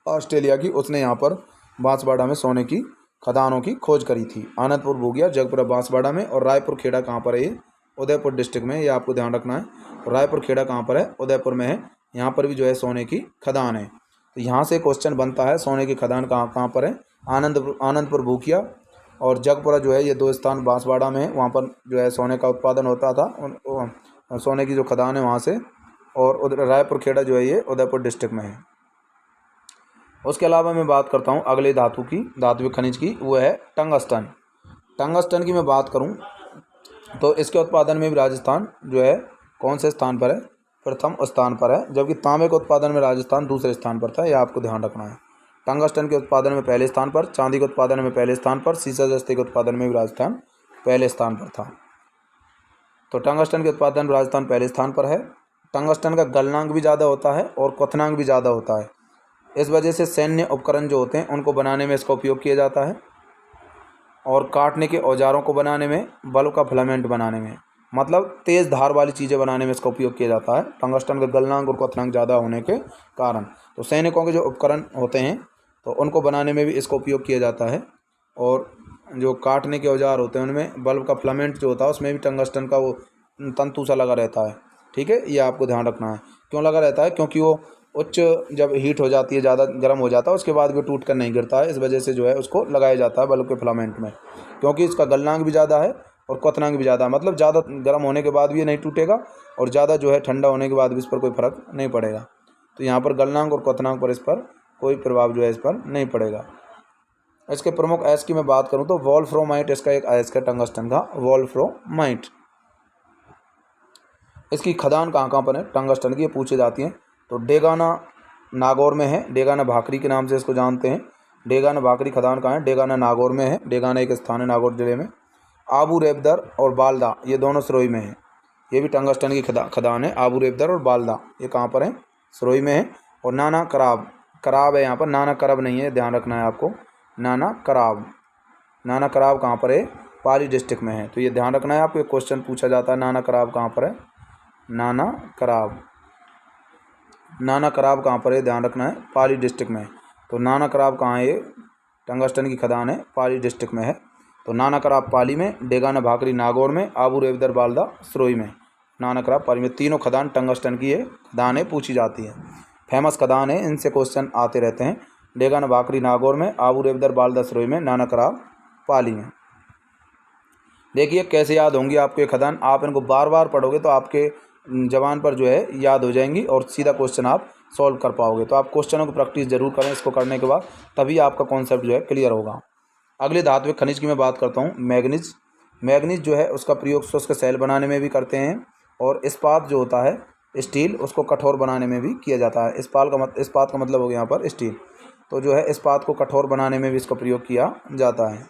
A: ऑस्ट्रेलिया की, उसने यहाँ पर बांसवाड़ा में सोने की खदानों की खोज करी थी। आनंदपुर भूकिया, जगपुरा बांसवाड़ा में। और रायपुर खेड़ा कहाँ पर है? ये उदयपुर डिस्ट्रिक्ट में, ये आपको ध्यान रखना है। रायपुर खेड़ा कहाँ पर है? उदयपुर में है। यहाँ पर भी जो है सोने की खदान है। तो यहाँ से क्वेश्चन बनता है सोने की खदान कहाँ कहाँ पर है? आनंदपुर भूकिया और जगपुरा जो है ये दो स्थान बांसवाड़ा में है, वहाँ पर जो है सोने का उत्पादन होता था, सोने की जो खदान है वहाँ से। और रायपुर खेड़ा जो है ये उदयपुर डिस्ट्रिक्ट में है। उसके अलावा मैं बात करता हूँ अगले धातु की, धात्विक खनिज की, वो है टंगस्टन। टंगस्टन की मैं बात करूँ तो इसके उत्पादन में भी राजस्थान जो है कौन से स्थान पर है? प्रथम स्थान पर है। जबकि तांबे के उत्पादन में राजस्थान दूसरे स्थान पर था, यह आपको ध्यान रखना है। टंगस्टन के उत्पादन में पहले स्थान पर, चांदी के उत्पादन में पहले स्थान पर, शीशा जस्ते के उत्पादन में भी राजस्थान पहले स्थान पर था। तो टंगस्टन के उत्पादन में राजस्थान पहले स्थान पर है। टंगस्टन का गलनांक भी ज़्यादा होता है और क्वथनांक भी ज़्यादा होता है। इस वजह से सैन्य उपकरण जो होते हैं उनको बनाने में इसका उपयोग किया जाता है। और काटने के औजारों को बनाने में, बल्ब का फिलामेंट बनाने में, मतलब तेज़ धार वाली चीज़ें बनाने में इसका उपयोग किया जाता है। टंगस्टन का गलनांक और क्वथनांक ज़्यादा होने के कारण। तो सैनिकों के जो उपकरण होते हैं तो उनको बनाने में भी इसका उपयोग किया जाता है। और जो काटने के औजार होते हैं उनमें बल्ब का फिलामेंट जो होता है उसमें भी टंगस्टन का वो तंतु सा लगा रहता है। ठीक है, ये आपको ध्यान रखना है। क्यों लगा रहता है? क्योंकि वो उच्च जब हीट हो जाती है, ज़्यादा गर्म हो जाता है, उसके बाद भी टूट कर नहीं गिरता है। इस वजह से जो है उसको लगाया जाता है बल्ब के फिलामेंट में, क्योंकि इसका गलनांक भी ज़्यादा है और क्वथनांक भी ज़्यादा है। मतलब ज़्यादा गर्म होने के बाद भी ये नहीं टूटेगा और ज़्यादा जो है ठंडा होने के बाद भी इस पर कोई फ़र्क नहीं पड़ेगा। तो यहाँ पर गलनांक और क्वथनांक पर इस पर कोई प्रभाव जो है इस पर नहीं पड़ेगा। इसके प्रमुख अयस्क की मैं बात करूँ तो वोल्फ्रोमाइट इसका एक अयस्क है, टंगस्टन का वोल्फ्रोमाइट। इसकी खदान कहाँ कहाँ पर है टंगस्टन की, ये पूछी जाती हैं। तो डेगाना नागौर में है, डेगाना भाकरी के नाम से इसको जानते हैं। डेगाना भाकरी खदान कहाँ है? डेगाना नागौर में है। डेगाना एक स्थान है नागौर जिले में। आबू रेबदर और बालदा ये दोनों सरोई में है। ये भी टंगस्टन की खदान है। आबू रेबदर और बालदा ये कहाँ पर है? सरोई में है। और नाना कराब, कराब है यहाँ पर, नाना करब नहीं है, ध्यान रखना है आपको। नाना कराब, नाना कराब कहाँ पर है? पाली डिस्ट्रिक्ट में है। तो ये ध्यान रखना है आपको, एक क्वेश्चन पूछा जाता है नाना कराब कहाँ पर है? नाना कराब, नाना कराब कहाँ पर है? ध्यान रखना है, पाली डिस्ट्रिक्ट में। तो नाना कराब कहाँ है? ये टंगस्टन की खदान है, पाली डिस्ट्रिक्ट में है। तो नाना कराब पाली में, डेगाना भाकरी नागौर में, आबू रेवदर बालदा सरोई में। नाना कराब पाली में, तीनों खदान टंगस्टन की ये खदानें पूछी जाती है। फेमस खदान है, इनसे क्वेश्चन आते रहते हैं। डेगाना भाकरी नागौर में, आबू रेवदर बालदा सरोई में, नाना कराब पाली में। देखिए कैसे याद होंगी आपको ये खदान, आप इनको बार बार पढ़ोगे तो आपके ज़बान पर जो है याद हो जाएंगी और सीधा क्वेश्चन आप सॉल्व कर पाओगे। तो आप क्वेश्चनों की प्रैक्टिस जरूर करें, इसको करने के बाद तभी आपका कॉन्सेप्ट जो है क्लियर होगा। अगले धात्विक खनिज की मैं बात करता हूँ, मैग्नीज। मैग्नीज जो है उसका प्रयोग शुष्क सेल बनाने में भी करते हैं, और इस्पात जो होता है स्टील, उसको कठोर बनाने में भी किया जाता है। इस्पात का मतलब हो गया यहाँ पर स्टील। तो जो है इस्पात को कठोर बनाने में भी इसका प्रयोग किया जाता है।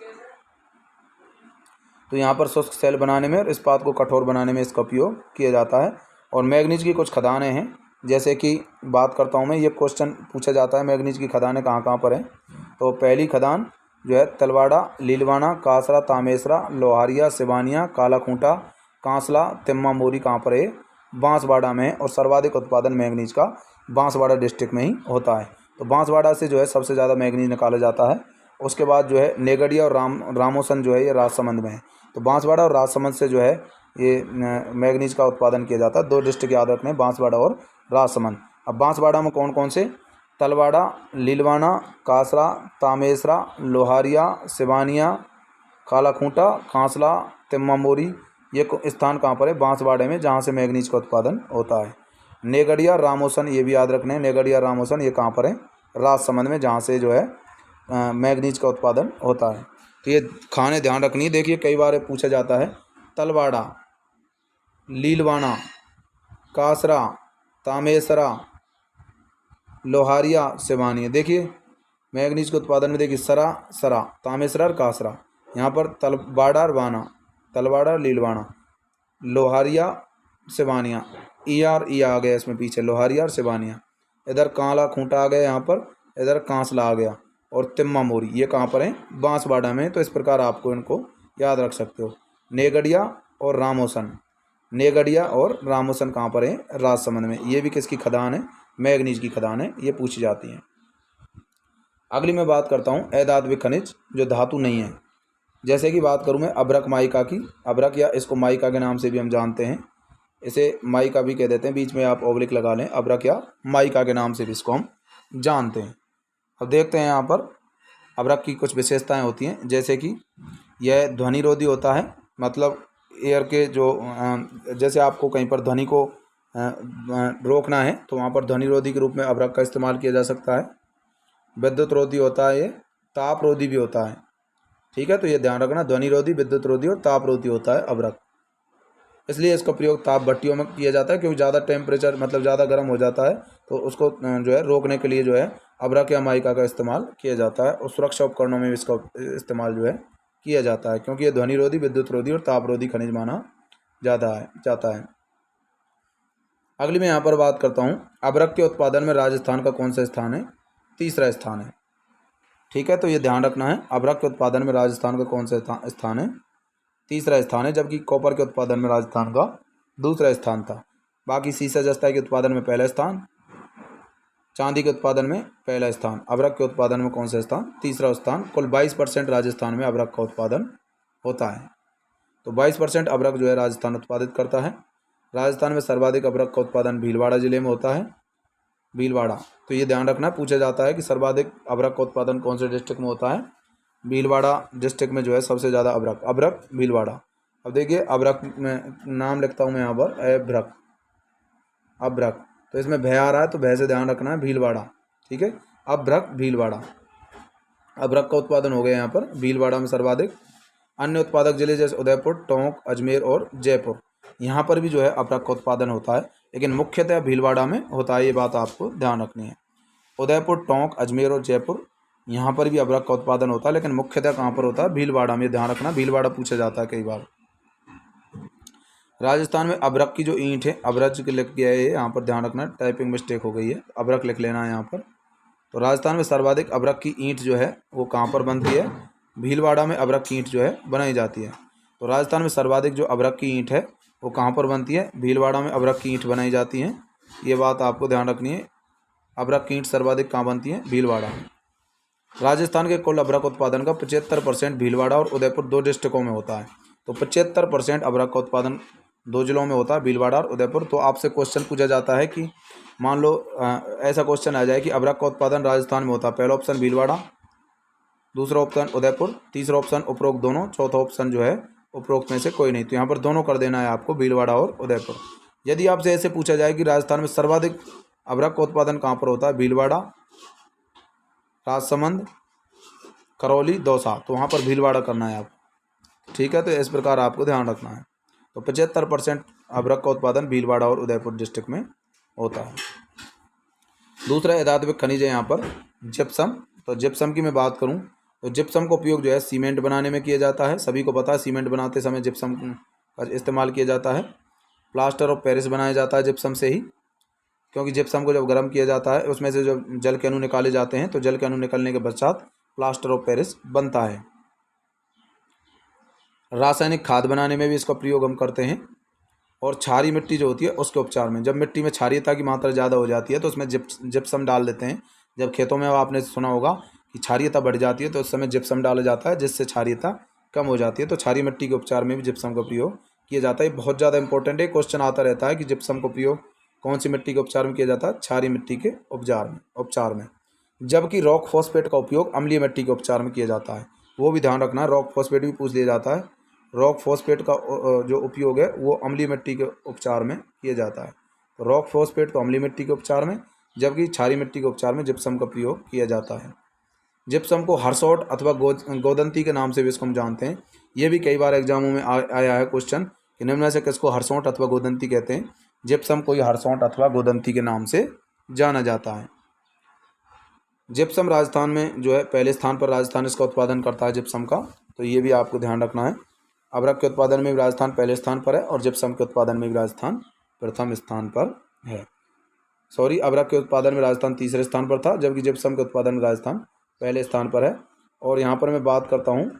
A: तो यहाँ पर शुष्क सेल बनाने में और इस्पात को कठोर बनाने में इसका उपयोग किया जाता है। और मैग्नीज की कुछ खदानें हैं, जैसे कि बात करता हूँ मैं, ये क्वेश्चन पूछा जाता है मैग्नीज की खदानें कहाँ कहाँ पर हैं। तो पहली खदान जो है तलवाड़ा, लीलवाना, कासरा, तामेसरा, लोहारिया, सिवानिया, काला खूंटा, कांसला, तिम्मा मोरी कहाँ पर है? बांसवाड़ा में है। और सर्वाधिक उत्पादन मैग्नीज का बांसवाड़ा डिस्ट्रिक्ट में ही होता है। तो बांसवाड़ा से जो है सबसे ज़्यादा मैग्नीज निकाला जाता है। उसके बाद जो है नेगड़िया और रामोसन जो है ये राजसमंद में है। तो बांसवाड़ा और राजसमंद से जो है ये मैग्नीज का उत्पादन किया जाता है। 2 डिस्ट्रिक्ट याद रखने, बांसवाड़ा और राजसमंद। अब बांसवाड़ा में कौन कौन से? तलवाड़ा, लीलवाना, कासरा, तामेसरा, लोहारिया, सिवानिया, काला खूंटा, कांसला, तिम्मा मोरी, ये स्थान कहाँ पर है? बांसवाड़े में, जहाँ से मैग्नीज का उत्पादन होता है। नेगड़िया, रामोसन, ये भी याद रखने, नेगड़िया, रामोसन ये कहाँ पर है? राजसमंद में, जहाँ से जो है मैग्नीज का उत्पादन होता है। तो ये खाने ध्यान रखनी। देखिए कई बार पूछा जाता है तलवाड़ा, लीलवाना, कासरा, तामेसरा, लोहारिया, सिवानिया। देखिए मैग्नीज के उत्पादन में देखिए सरा, तामेसरा और कासरा। यहाँ पर तलवाड़ा और वाना, तलवाड़ा और लीलवाना, लोहारिया, सिवानिया, ई आ गया इसमें पीछे, लोहारिया और सिवानिया। इधर काला खूंटा आ गया यहाँ पर, इधर कांसला आ गया, और तिम्मा मोरी ये कहाँ पर है? बांसवाड़ा में। तो इस प्रकार आपको इनको याद रख सकते हो। नेगड़िया और रामोसन, नेगड़िया और रामोसन कहाँ पर है? राजसमंद में। ये भी किसकी खदान है? मैग्नीज की खदान है, ये पूछी जाती है। अगली मैं बात करता हूँ अधात्विक खनिज जो धातु नहीं है। जैसे कि बात करूँ मैं अभ्रक माइका की। अभ्रक, या इसको माइका के नाम से भी हम जानते हैं, इसे माइका भी कह देते हैं, बीच में आप ऑब्लिक लगा लें। अभ्रक या माइका के नाम से भी इसको हम जानते हैं। अब देखते हैं यहाँ पर अभ्रक की कुछ विशेषताएं होती हैं, जैसे कि यह ध्वनिरोधी होता है। मतलब एयर के जो जैसे आपको कहीं पर ध्वनि को रोकना है तो वहाँ पर ध्वनिरोधी के रूप में अभ्रक का इस्तेमाल किया जा सकता है। विद्युत रोधी होता है, ये ताप रोधी भी होता है। ठीक है, तो ये ध्यान रखना, ध्वनिरोधी, विद्युत रोधी और ताप रोधी होता है अभ्रक। इसलिए इसका प्रयोग ताप भट्टियों में किया जाता है, क्योंकि ज़्यादा टेम्परेचर मतलब ज़्यादा गर्म हो जाता है तो उसको जो है रोकने के लिए जो है अभ्रक या माइका का इस्तेमाल किया जाता है। और सुरक्षा उपकरणों में भी इसका इस्तेमाल जो है किया जाता है, क्योंकि ये ध्वनिरोधी, विद्युत रोधी और तापरोधी खनिज माना जाता है। अगली मैं यहाँ पर बात करता हूँ अभ्रक के उत्पादन में राजस्थान का कौन सा स्थान है? तीसरा स्थान है। ठीक है, तो ये ध्यान रखना है, अभ्रक के उत्पादन में राजस्थान का कौन सा स्थान है? तीसरा स्थान है। जबकि कॉपर के उत्पादन में राजस्थान का दूसरा स्थान था। बाकी सीसा जस्ता के उत्पादन में पहला स्थान, चांदी के उत्पादन में पहला स्थान, अभ्रक के उत्पादन में कौन सा स्थान? तीसरा स्थान। कुल 22% राजस्थान में अभ्रक का उत्पादन होता है। तो 22% अभ्रक जो है राजस्थान उत्पादित करता है। राजस्थान में सर्वाधिक अभ्रक का उत्पादन भीलवाड़ा जिले में होता है। भीलवाड़ा, तो ये ध्यान रखना, पूछा जाता है कि सर्वाधिक अभ्रक का उत्पादन कौन से डिस्ट्रिक्ट में होता है? भीलवाड़ा डिस्ट्रिक्ट में जो है सबसे ज़्यादा अभ्रक भीलवाड़ा। अब देखिए अभ्रक में नाम लिखता हूँ मैं यहाँ पर, अभ्रक, तो इसमें भय आ रहा है तो भय से ध्यान रखना है, भीलवाड़ा। ठीक है, अभ्रक भीलवाड़ा, अभ्रक का उत्पादन हो गया यहाँ पर भीलवाड़ा में सर्वाधिक। अन्य उत्पादक जिले जैसे उदयपुर, टोंक, अजमेर और जयपुर, यहाँ पर भी जो है अभ्रक का उत्पादन होता है, लेकिन मुख्यतः भीलवाड़ा में होता है। ये बात आपको ध्यान रखनी है। उदयपुर, टोंक, अजमेर और जयपुर, यहाँ पर भी अभ्रक का उत्पादन होता है, लेकिन मुख्यतः कहाँ पर होता है? भीलवाड़ा में। ध्यान रखना, भीलवाड़ा पूछा जाता है कई बार। राजस्थान में अभ्रक की जो ईंट है, अभ्रक लिख गया है यहाँ पर, ध्यान रखना, टाइपिंग मिस्टेक हो गई है, अभ्रक लिख लेना है यहाँ पर। तो राजस्थान में सर्वाधिक अभ्रक की ईंट जो है वो कहाँ पर बनती है? भीलवाड़ा में अभ्रक की ईंट जो है बनाई जाती है। तो राजस्थान में सर्वाधिक जो अभ्रक की ईंट है वो कहाँ पर बनती है? भीलवाड़ा में अभ्रक की ईंट बनाई जाती है। ये बात आपको ध्यान रखनी है, अभ्रक की ईंट सर्वाधिक कहाँ बनती है? भीलवाड़ा में। राजस्थान के कुल अभ्रक उत्पादन का 75% भीलवाड़ा और उदयपुर 2 डिस्ट्रिक्टों में होता है। तो 75% अभ्रक का उत्पादन 2 जिलों में होता है, भीलवाड़ा और उदयपुर। तो आपसे क्वेश्चन पूछा जाता है कि मान लो ऐसा क्वेश्चन आ जाए कि अभ्रक का उत्पादन राजस्थान में होता है, पहला ऑप्शन भीलवाड़ा, दूसरा ऑप्शन उदयपुर, तीसरा ऑप्शन उपरोक्त दोनों, चौथा ऑप्शन जो है उपरोक्त में से कोई नहीं। तो यहाँ पर दोनों कर देना है आपको, भीलवाड़ा और उदयपुर। यदि आपसे ऐसे पूछा जाए कि राजस्थान में सर्वाधिक अभ्रक का उत्पादन कहाँ पर होता है, भीलवाड़ा, राजसमंद, करौली, दौसा, तो वहाँ पर भीलवाड़ा करना है आप। ठीक है, तो इस प्रकार आपको ध्यान रखना है। तो 75% अभ्रक का उत्पादन भीलवाड़ा और उदयपुर डिस्ट्रिक्ट में होता है। दूसरा अधात्विक खनिज है यहाँ पर जिप्सम। तो जिप्सम की मैं बात करूँ तो जिप्सम का उपयोग जो है सीमेंट बनाने में किया जाता है। सभी को पता है सीमेंट बनाते समय जिप्सम का इस्तेमाल किया जाता है। प्लास्टर ऑफ पेरिस बनाया जाता है जिप्सम से ही, क्योंकि जिप्सम को जब गर्म किया जाता है उसमें से जो जल के अणु निकाले जाते हैं, तो जल के अणु निकलने के पश्चात प्लास्टर ऑफ पेरिस बनता है। रासायनिक खाद बनाने में भी इसका प्रयोग हम करते हैं। और क्षारीय मिट्टी जो होती है उसके उपचार में, जब मिट्टी में क्षारीयता की मात्रा ज़्यादा हो जाती है तो उसमें जिप्सम डाल देते हैं। जब खेतों में आपने सुना होगा कि क्षारीयता बढ़ जाती है तो उस समय जिप्सम डाला जाता है, जिससे क्षारीयता कम हो जाती है। तो क्षारीय मिट्टी के उपचार में भी जिप्सम का प्रयोग किया जाता है। बहुत ज़्यादा इंपॉर्टेंट है, क्वेश्चन आता रहता है कि जिप्सम का प्रयोग कौन सी मिट्टी के उपचार में किया जाता है, क्षारीय मिट्टी के उपचार में। जबकि रॉक फॉस्फेट का उपयोग अम्लीय मिट्टी के उपचार में किया जाता है। वो भी ध्यान रखना है, रॉक फॉस्फेट भी पूछ लिया जाता है। रॉक फॉस्फेट का जो उपयोग है वो अम्लीय मिट्टी के उपचार में किया जाता है। तो रॉक फॉस्फेट तो अम्लीय मिट्टी के उपचार में, जबकि क्षारीय मिट्टी के उपचार में जिप्सम का प्रयोग किया जाता है। जिप्सम को हरसौट अथवा गोदंती के नाम से भी इसको हम जानते हैं। ये भी कई बार एग्जामों में आया है क्वेश्चन कि निम्न में से किसको हरसौट अथवा गोदंती कहते हैं। जिप्सम को ही हरसौट अथवा गोदंती के नाम से जाना जाता है। जिप्सम राजस्थान में जो है पहले स्थान पर राजस्थान इसका उत्पादन करता है जिप्सम का, तो ये भी आपको ध्यान रखना है। अभ्रक के उत्पादन में भी राजस्थान पहले स्थान पर है और जिप्सम के उत्पादन में भी राजस्थान प्रथम स्थान पर है। अभ्रक के उत्पादन में राजस्थान तीसरे स्थान पर था, जबकि जिप्सम के उत्पादन में राजस्थान पहले स्थान पर है। और यहाँ पर मैं बात करता हूँ,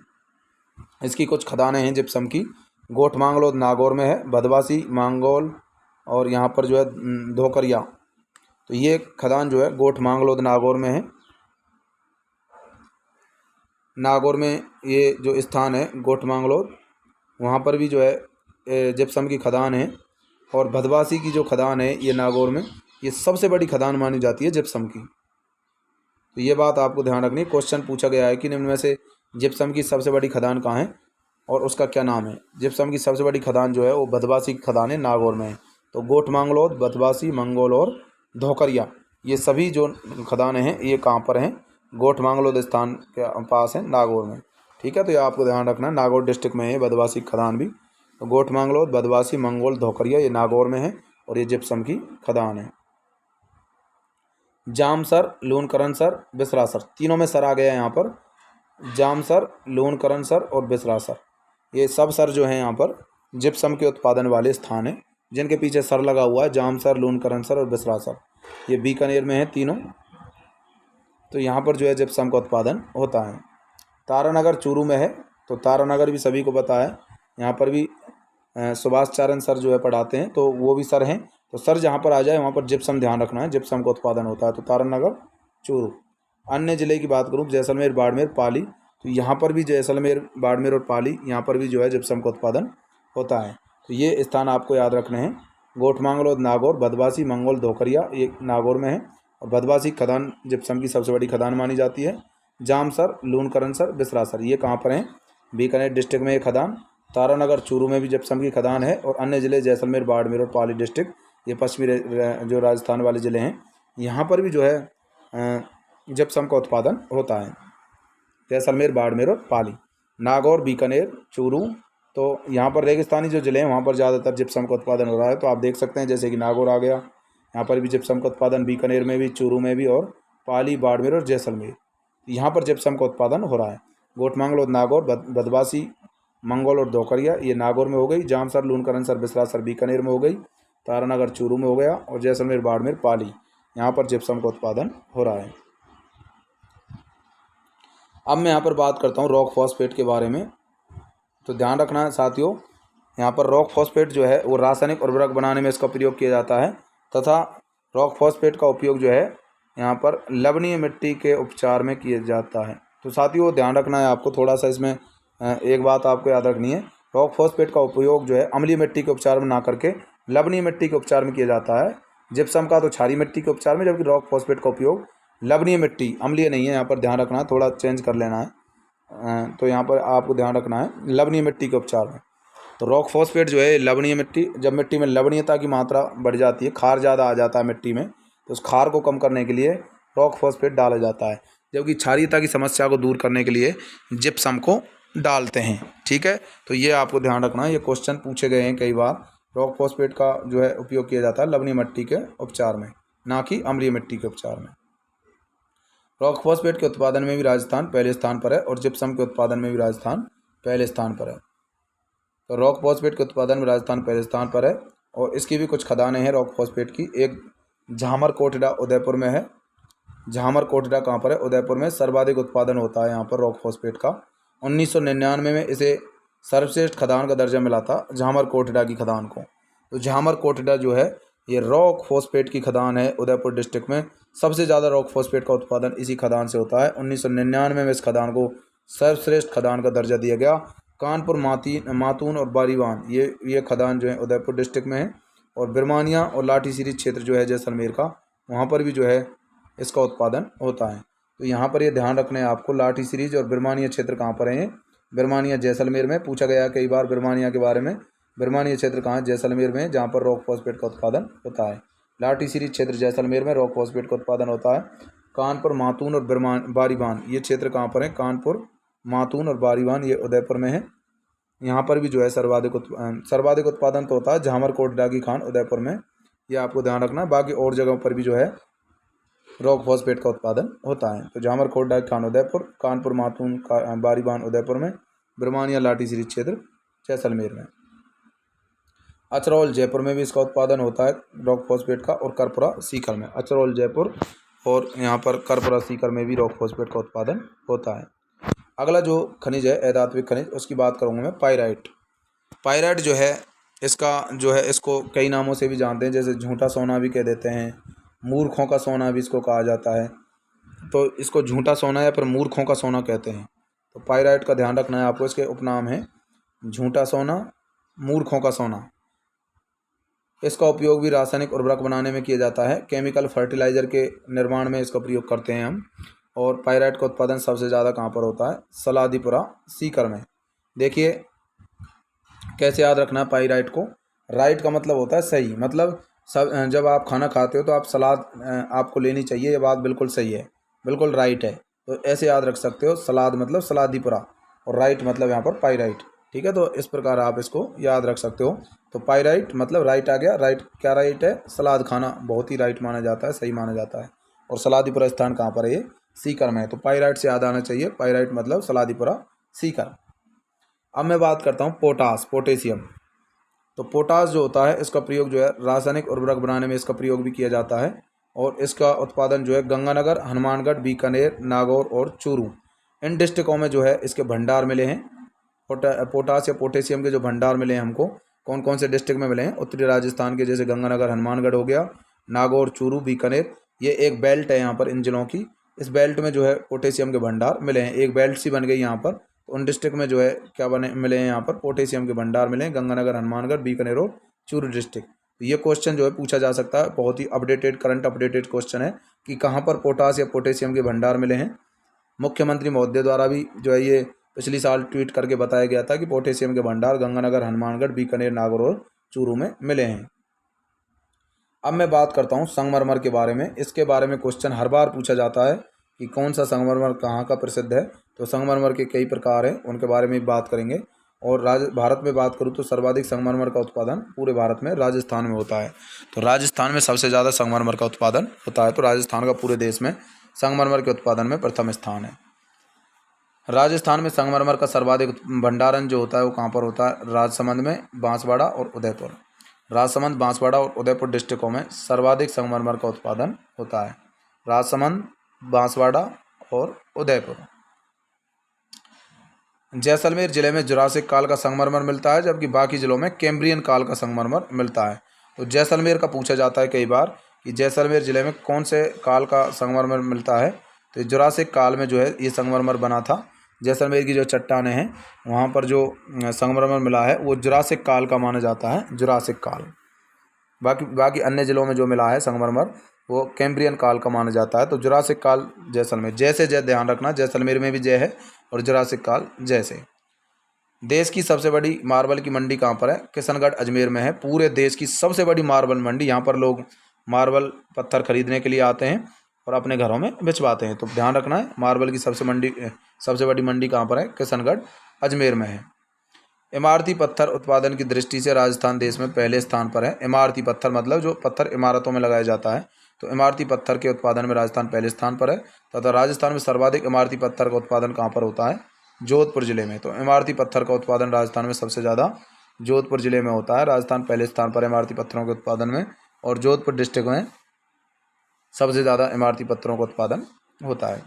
A: इसकी कुछ खदानें हैं जिप्सम की। गोठ मांगलोद नागौर में है, भदवासी, मांगोल और यहाँ पर जो है धोकरिया। तो ये खदान जो है गोठ मांगलोद नागौर में है। नागौर में ये जो स्थान है गोठ मांगलोद, वहाँ पर भी जो है जिप्सम की खदान है। और भदवासी की जो खदान है ये नागौर में, ये सबसे बड़ी खदान मानी जाती है जिप्सम की। तो ये बात आपको ध्यान रखनी है। क्वेश्चन पूछा गया है कि निम्न में से जिप्सम की सबसे बड़ी खदान कहाँ है और उसका क्या नाम है। जिप्सम की सबसे बड़ी खदान जो है वो भदवासी की खदान है, नागौर में है। तो गोठ मांगलोद, भदवासी, मंगोल और धोकरिया, ये सभी जो खदानें हैं ये कहाँ पर हैं, गोठ मांगलोद स्थान के पास है, नागौर में। ठीक है, तो ये आपको ध्यान रखना है, नागौर डिस्ट्रिक्ट में है भदवासी खदान भी। तो गोठ मांगलोद, भदवासी, मंगोल, धोकरिया ये नागौर में है और ये जिप्सम की खदान है। जामसर, लूनकरनसर, बिसरासर, तीनों में सर आ गया यहाँ पर। जामसर, लूनकरनसर और बिसरासर, ये सब सर जो है यहाँ पर जिप्सम के उत्पादन वाले स्थान हैं, जिनके पीछे सर लगा हुआ है। जामसर, लूनकरनसर और बिसरासर, ये बीकानेर में है तीनों। तो यहाँ पर जो है जिप्सम का उत्पादन होता है। तारानगर चूरू में है, तो तारानगर भी सभी को पता है। यहाँ पर भी सुभाष चरण सर जो है पढ़ाते हैं, तो वो भी सर हैं। तो सर जहाँ पर आ जाए वहाँ पर जिप्सम ध्यान रखना है, जिप्सम का उत्पादन होता है। तो तारानगर, चूरू। अन्य जिले की बात करूँ, जैसलमेर, बाड़मेर, पाली, तो यहाँ पर भी जैसलमेर, बाड़मेर और पाली, यहाँ पर भी जो है जिप्सम का उत्पादन होता है। तो ये स्थान आपको याद रखने हैं। गोठ मांगलोद नागौर, भदवासी, मंगोल, धोकरिया ये नागौर में है। और भदवासी खदान जिप्सम की सबसे बड़ी खदान मानी जाती है। जामसर, लूनकरनसर, बिसरासर ये कहाँ पर हैं, बीकानेर डिस्ट्रिक्ट में ये खदान। तारानगर चूरू में भी जिप्सम की खदान है। और अन्य ज़िले जैसलमेर, बाड़मेर और पाली डिस्ट्रिक्ट, ये पश्चिमी जो राजस्थान वाले ज़िले हैं, यहाँ पर भी जो है जिप्सम का उत्पादन होता है। जैसलमेर, बाड़मेर और पाली, नागौर, बीकानेर, चूरू, तो यहाँ पर रेगिस्तानी जो ज़िले हैं वहाँ पर ज़्यादातर जिप्सम का उत्पादन हो रहा है। तो आप देख सकते हैं जैसे कि नागौर आ गया, यहाँ पर भी जिप्सम का उत्पादन, बीकानेर में भी, चूरू में भी, और पाली, बाड़मेर और जैसलमेर, यहाँ पर जिप्सम का उत्पादन हो रहा है। गोठ मांगलोद नागौर, भदवासी, मंगोल और धोकरिया ये नागौर में हो गई। जामसर, लूनकरनसर, बिसरासर बीकानेर में हो गई। तारानगर चूरू में हो गया। और जैसलमेर, बाड़मेर, पाली यहाँ पर जिप्सम का उत्पादन हो रहा है। अब मैं यहाँ पर बात करता हूँ रॉक फॉस्फेट के बारे में। तो ध्यान रखना है साथियों, यहाँ पर रॉक फॉस्फेट जो है वो रासायनिक उर्वरक बनाने में इसका प्रयोग किया जाता है, तथा रॉक फॉस्फेट का उपयोग जो है यहाँ पर लवणीय मिट्टी के उपचार में किया जाता है। तो साथियों ध्यान रखना है आपको, थोड़ा सा इसमें एक बात आपको याद रखनी है। रॉक फॉस्फेट का उपयोग जो है अम्लीय मिट्टी के उपचार में ना करके लवणीय मिट्टी के उपचार में किया जाता है। जिप्सम का तो क्षारीय मिट्टी के उपचार में, जबकि रॉक फॉस्फेट का उपयोग लवणीय मिट्टी, अम्लीय नहीं है, यहाँ पर ध्यान रखना है, थोड़ा चेंज कर लेना है। तो यहाँ पर आपको ध्यान रखना है लवणीय मिट्टी के उपचार में। तो रॉक फॉस्फेट जो है लवणीय मिट्टी, जब मिट्टी में लवणीयता की मात्रा बढ़ जाती है, खार ज़्यादा आ जाता है मिट्टी में, तो उस खार को कम करने के लिए रॉक फॉस्फेट डाला जाता है। जबकि क्षारीयता की समस्या को दूर करने के लिए जिप्सम को डालते हैं। ठीक है, तो ये आपको ध्यान रखना है, ये क्वेश्चन पूछे गए हैं कई बार। रॉक फॉस्फेट का जो है उपयोग किया जाता है लवणीय मिट्टी के उपचार में, ना कि अम्लीय मिट्टी के उपचार में। रॉक फॉस्फेट के उत्पादन में भी राजस्थान पहले स्थान पर है और जिप्सम के उत्पादन में भी राजस्थान पहले स्थान पर है। तो रॉक फॉस्फेट के उत्पादन में राजस्थान पहले स्थान पर है और इसकी भी कुछ खदानें हैं रॉक फॉस्फेट की। एक झामर कोटड़ा उदयपुर में है। झामर कोटड़ा कहाँ पर है? उदयपुर में। सर्वाधिक उत्पादन होता है यहाँ पर रॉक फॉस्फेट का। 1999 में इसे सर्वश्रेष्ठ खदान का दर्जा मिला था झामर कोटड़ा की खदान को। तो झामर कोटड़ा जो है ये रॉक फॉस्फेट की खदान है उदयपुर डिस्ट्रिक्ट में। सबसे ज़्यादा रॉक फॉस्फेट का उत्पादन इसी खदान से होता है। 1999 में इस खदान को सर्वश्रेष्ठ खदान का दर्जा दिया गया। कानपुर, मातून और बारीवान ये खदान जो है उदयपुर डिस्ट्रिक्ट में है। और बिरमानिया और लाठी सीरीज क्षेत्र जो है जैसलमेर का, वहाँ पर भी जो है इसका उत्पादन होता है। तो यहाँ पर ये ध्यान रखना है आपको, लाठी सीरीज और बिरमानिया क्षेत्र कहाँ पर है? बिरमानिया जैसलमेर में। पूछा गया कई बार बिरमानिया के बारे में। बिरमानिया क्षेत्र कहाँ है? जैसलमेर में, जहाँ पर रॉक फॉस्फेट का उत्पादन होता है। लाठी सीरीज क्षेत्र जैसलमेर में रॉक फॉस्फेट का उत्पादन होता है। कानपुर, मातून और बारीवान ये क्षेत्र कहाँ पर है? कानपुर, मातून और बारीवान ये उदयपुर में है। यहाँ पर भी जो है सर्वाधिक उत्पादन तो होता है झामर कोटड़ा की खान उदयपुर में, ये आपको ध्यान रखना। बाकी और जगहों पर भी जो है रॉक फॉस्फेट का उत्पादन होता है। तो झामर कोटड़ा की खान उदयपुर, कानपुर, मातून, बारीवान उदयपुर में, बिरमानिया लाठी सीरीज क्षेत्र जैसलमेर में। अचरौल जयपुर में भी इसका उत्पादन होता है रॉक फॉस्फेट का, और करपुरा सीकर में। अचरौल जयपुर और यहाँ पर करपुरा सीकर में भी रॉक फॉस्फेट का उत्पादन होता है। अगला जो खनिज है अधात्विक खनिज, उसकी बात करूँगा मैं। पाइराइट। पाइराइट जो है इसको कई नामों से भी जानते हैं, जैसे झूठा सोना भी कह देते हैं, मूर्खों का सोना भी इसको कहा जाता है। तो इसको झूठा सोना या फिर मूर्खों का सोना कहते हैं। तो पाइराइट का ध्यान रखना है आपको, इसके उपनाम है झूठा सोना, मूर्खों का सोना। इसका उपयोग भी रासायनिक उर्वरक बनाने में किया जाता है। केमिकल फर्टिलाइज़र के निर्माण में इसका प्रयोग करते हैं हम। और पाइराइट का उत्पादन सबसे ज़्यादा कहाँ पर होता है? सलादीपुरा सीकर में। देखिए कैसे याद रखना है पाइराइट को। राइट का मतलब होता है सही, मतलब जब आप खाना खाते हो तो आप सलाद आपको लेनी चाहिए, ये बात बिल्कुल सही है, बिल्कुल राइट है। तो ऐसे याद रख सकते हो, सलाद मतलब सलादीपुरा और राइट मतलब यहाँ पर पाइराइट। ठीक है, तो इस प्रकार आप इसको याद रख सकते हो। तो पाइराइट मतलब राइट आ गया। राइट क्या राइट है? सलाद खाना बहुत ही राइट माना जाता है, सही माना जाता है। और सलादीपुरा स्थान कहाँ पर है? ये सीकर में है। तो पाइराइट से याद आना चाहिए, पाइराइट मतलब सलादीपुरा सीकर। अब मैं बात करता हूँ पोटेशियम। तो पोटास जो होता है इसका प्रयोग जो है रासायनिक उर्वरक बनाने में इसका प्रयोग भी किया जाता है। और इसका उत्पादन जो है गंगानगर, हनुमानगढ़, बीकानेर, नागौर और चूरू, इन डिस्ट्रिक्टों में जो है इसके भंडार मिले हैं। पोटास या पोटेशियम के जो भंडार मिले हैं हमको, कौन कौन से डिस्ट्रिक्ट में मिले हैं? उत्तरी राजस्थान के, जैसे गंगानगर, हनुमानगढ़ हो गया, नागौर, चूरू, बीकानेर, ये एक बेल्ट है यहाँ पर इन जिलों की। इस बेल्ट में जो है पोटेशियम के भंडार मिले हैं, एक बेल्ट सी बन गई यहाँ पर। तो उन डिस्ट्रिक्ट में जो है क्या मिले हैं? यहाँ पर पोटेशियम के भंडार मिले हैं, गंगानगर, हनुमानगढ़, बीकानेर और चूरू डिस्ट्रिक्ट। तो ये क्वेश्चन जो है पूछा जा सकता है, बहुत ही करंट अपडेटेड क्वेश्चन है कि कहाँ पर पोटास या पोटेशियम के भंडार मिले हैं। मुख्यमंत्री महोदय द्वारा भी जो है ये पिछली साल ट्वीट करके बताया गया था कि पोटेशियम के भंडार गंगानगर, हनुमानगढ़, बीकानेर, नागौर और चूरू में मिले हैं। अब मैं बात करता हूँ संगमरमर के बारे में। इसके बारे में क्वेश्चन हर बार पूछा जाता है कि कौन सा संगमरमर कहाँ का प्रसिद्ध है। तो संगमरमर के कई प्रकार हैं, उनके बारे में बात करेंगे। और भारत में बात करूँ तो सर्वाधिक संगमरमर का उत्पादन पूरे भारत में राजस्थान में होता है। तो राजस्थान में सबसे ज़्यादा संगमरमर का उत्पादन होता है। तो राजस्थान का पूरे देश में संगमरमर के उत्पादन में प्रथम स्थान है। राजस्थान में संगमरमर का सर्वाधिक भंडारण जो होता है वो कहाँ पर होता है? राजसमंद में, बांसवाड़ा और उदयपुर। राजसमंद, बांसवाड़ा और उदयपुर डिस्ट्रिक्टों में सर्वाधिक संगमरमर का उत्पादन होता है। राजसमंद, बांसवाड़ा और उदयपुर। जैसलमेर जिले में जुरासिक काल का संगमरमर मिलता है, जबकि बाकी जिलों में कैम्ब्रियन काल का संगमरमर मिलता है। तो जैसलमेर का पूछा जाता है कई बार कि जैसलमेर जिले में कौन से काल का संगमरमर मिलता है? तो जुरासिक काल में जो है ये संगमरमर बना था। जैसलमेर की जो चट्टानें हैं वहाँ पर जो संगमरमर मिला है वो जुरासिक काल का माना जाता है, जुरासिक काल। बाकी अन्य जिलों में जो मिला है संगमरमर वो कैम्ब्रियन काल का माना जाता है। तो जुरासिक काल जैसलमेर, जैसे जय ध्यान रखना, जैसलमेर में भी जय है और जुरासिक काल जैसे। देश की सबसे बड़ी मार्बल की मंडी कहाँ पर है? किशनगढ़ अजमेर में है। पूरे देश की सबसे बड़ी मार्बल मंडी, यहाँ पर लोग मार्बल पत्थर खरीदने के लिए आते हैं और अपने घरों में बिछवाते हैं। तो ध्यान रखना है, मार्बल की सबसे बड़ी मंडी कहाँ पर है? किशनगढ़ अजमेर में है। इमारती पत्थर उत्पादन की दृष्टि से राजस्थान देश में पहले स्थान पर है। इमारती पत्थर मतलब जो पत्थर इमारतों में लगाया जाता है, तो इमारती पत्थर के उत्पादन में राजस्थान पहले स्थान पर है। तथा राजस्थान में सर्वाधिक इमारती पत्थर का उत्पादन कहाँ पर होता है? जोधपुर जिले में। तो इमारती पत्थर का उत्पादन राजस्थान में सबसे ज़्यादा जोधपुर जिले में होता है। राजस्थान पहले स्थान पर है इमारती पत्थरों के उत्पादन में, और जोधपुर डिस्ट्रिक्ट में सबसे ज़्यादा इमारती पत्थरों का उत्पादन होता है।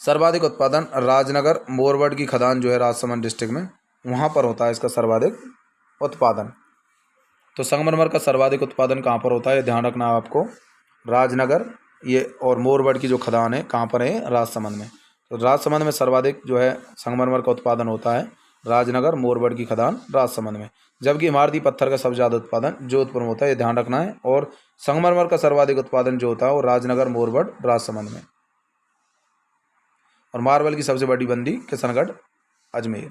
A: सर्वाधिक उत्पादन राजनगर मोरवड की खदान जो है राजसमंद डिस्ट्रिक्ट में, वहाँ पर होता है इसका सर्वाधिक उत्पादन। तो संगमरमर का सर्वाधिक उत्पादन कहाँ पर होता है, ध्यान रखना है आपको। राजनगर ये और मोरवड की जो खदान है कहाँ पर है? राजसमंद में। तो राजसमंद में सर्वाधिक जो है संगमरमर का उत्पादन होता है, राजनगर मोरवड की खदान राजसमंद में। जबकि इमारती पत्थर का सबसे ज़्यादा उत्पादन जोधपुर में होता है, ये ध्यान रखना है। और संगमरमर का सर्वाधिक उत्पादन जो होता है वो राजनगर मोरवड राजसमंद में। और मार्बल की सबसे बड़ी मंडी किशनगढ़ अजमेर।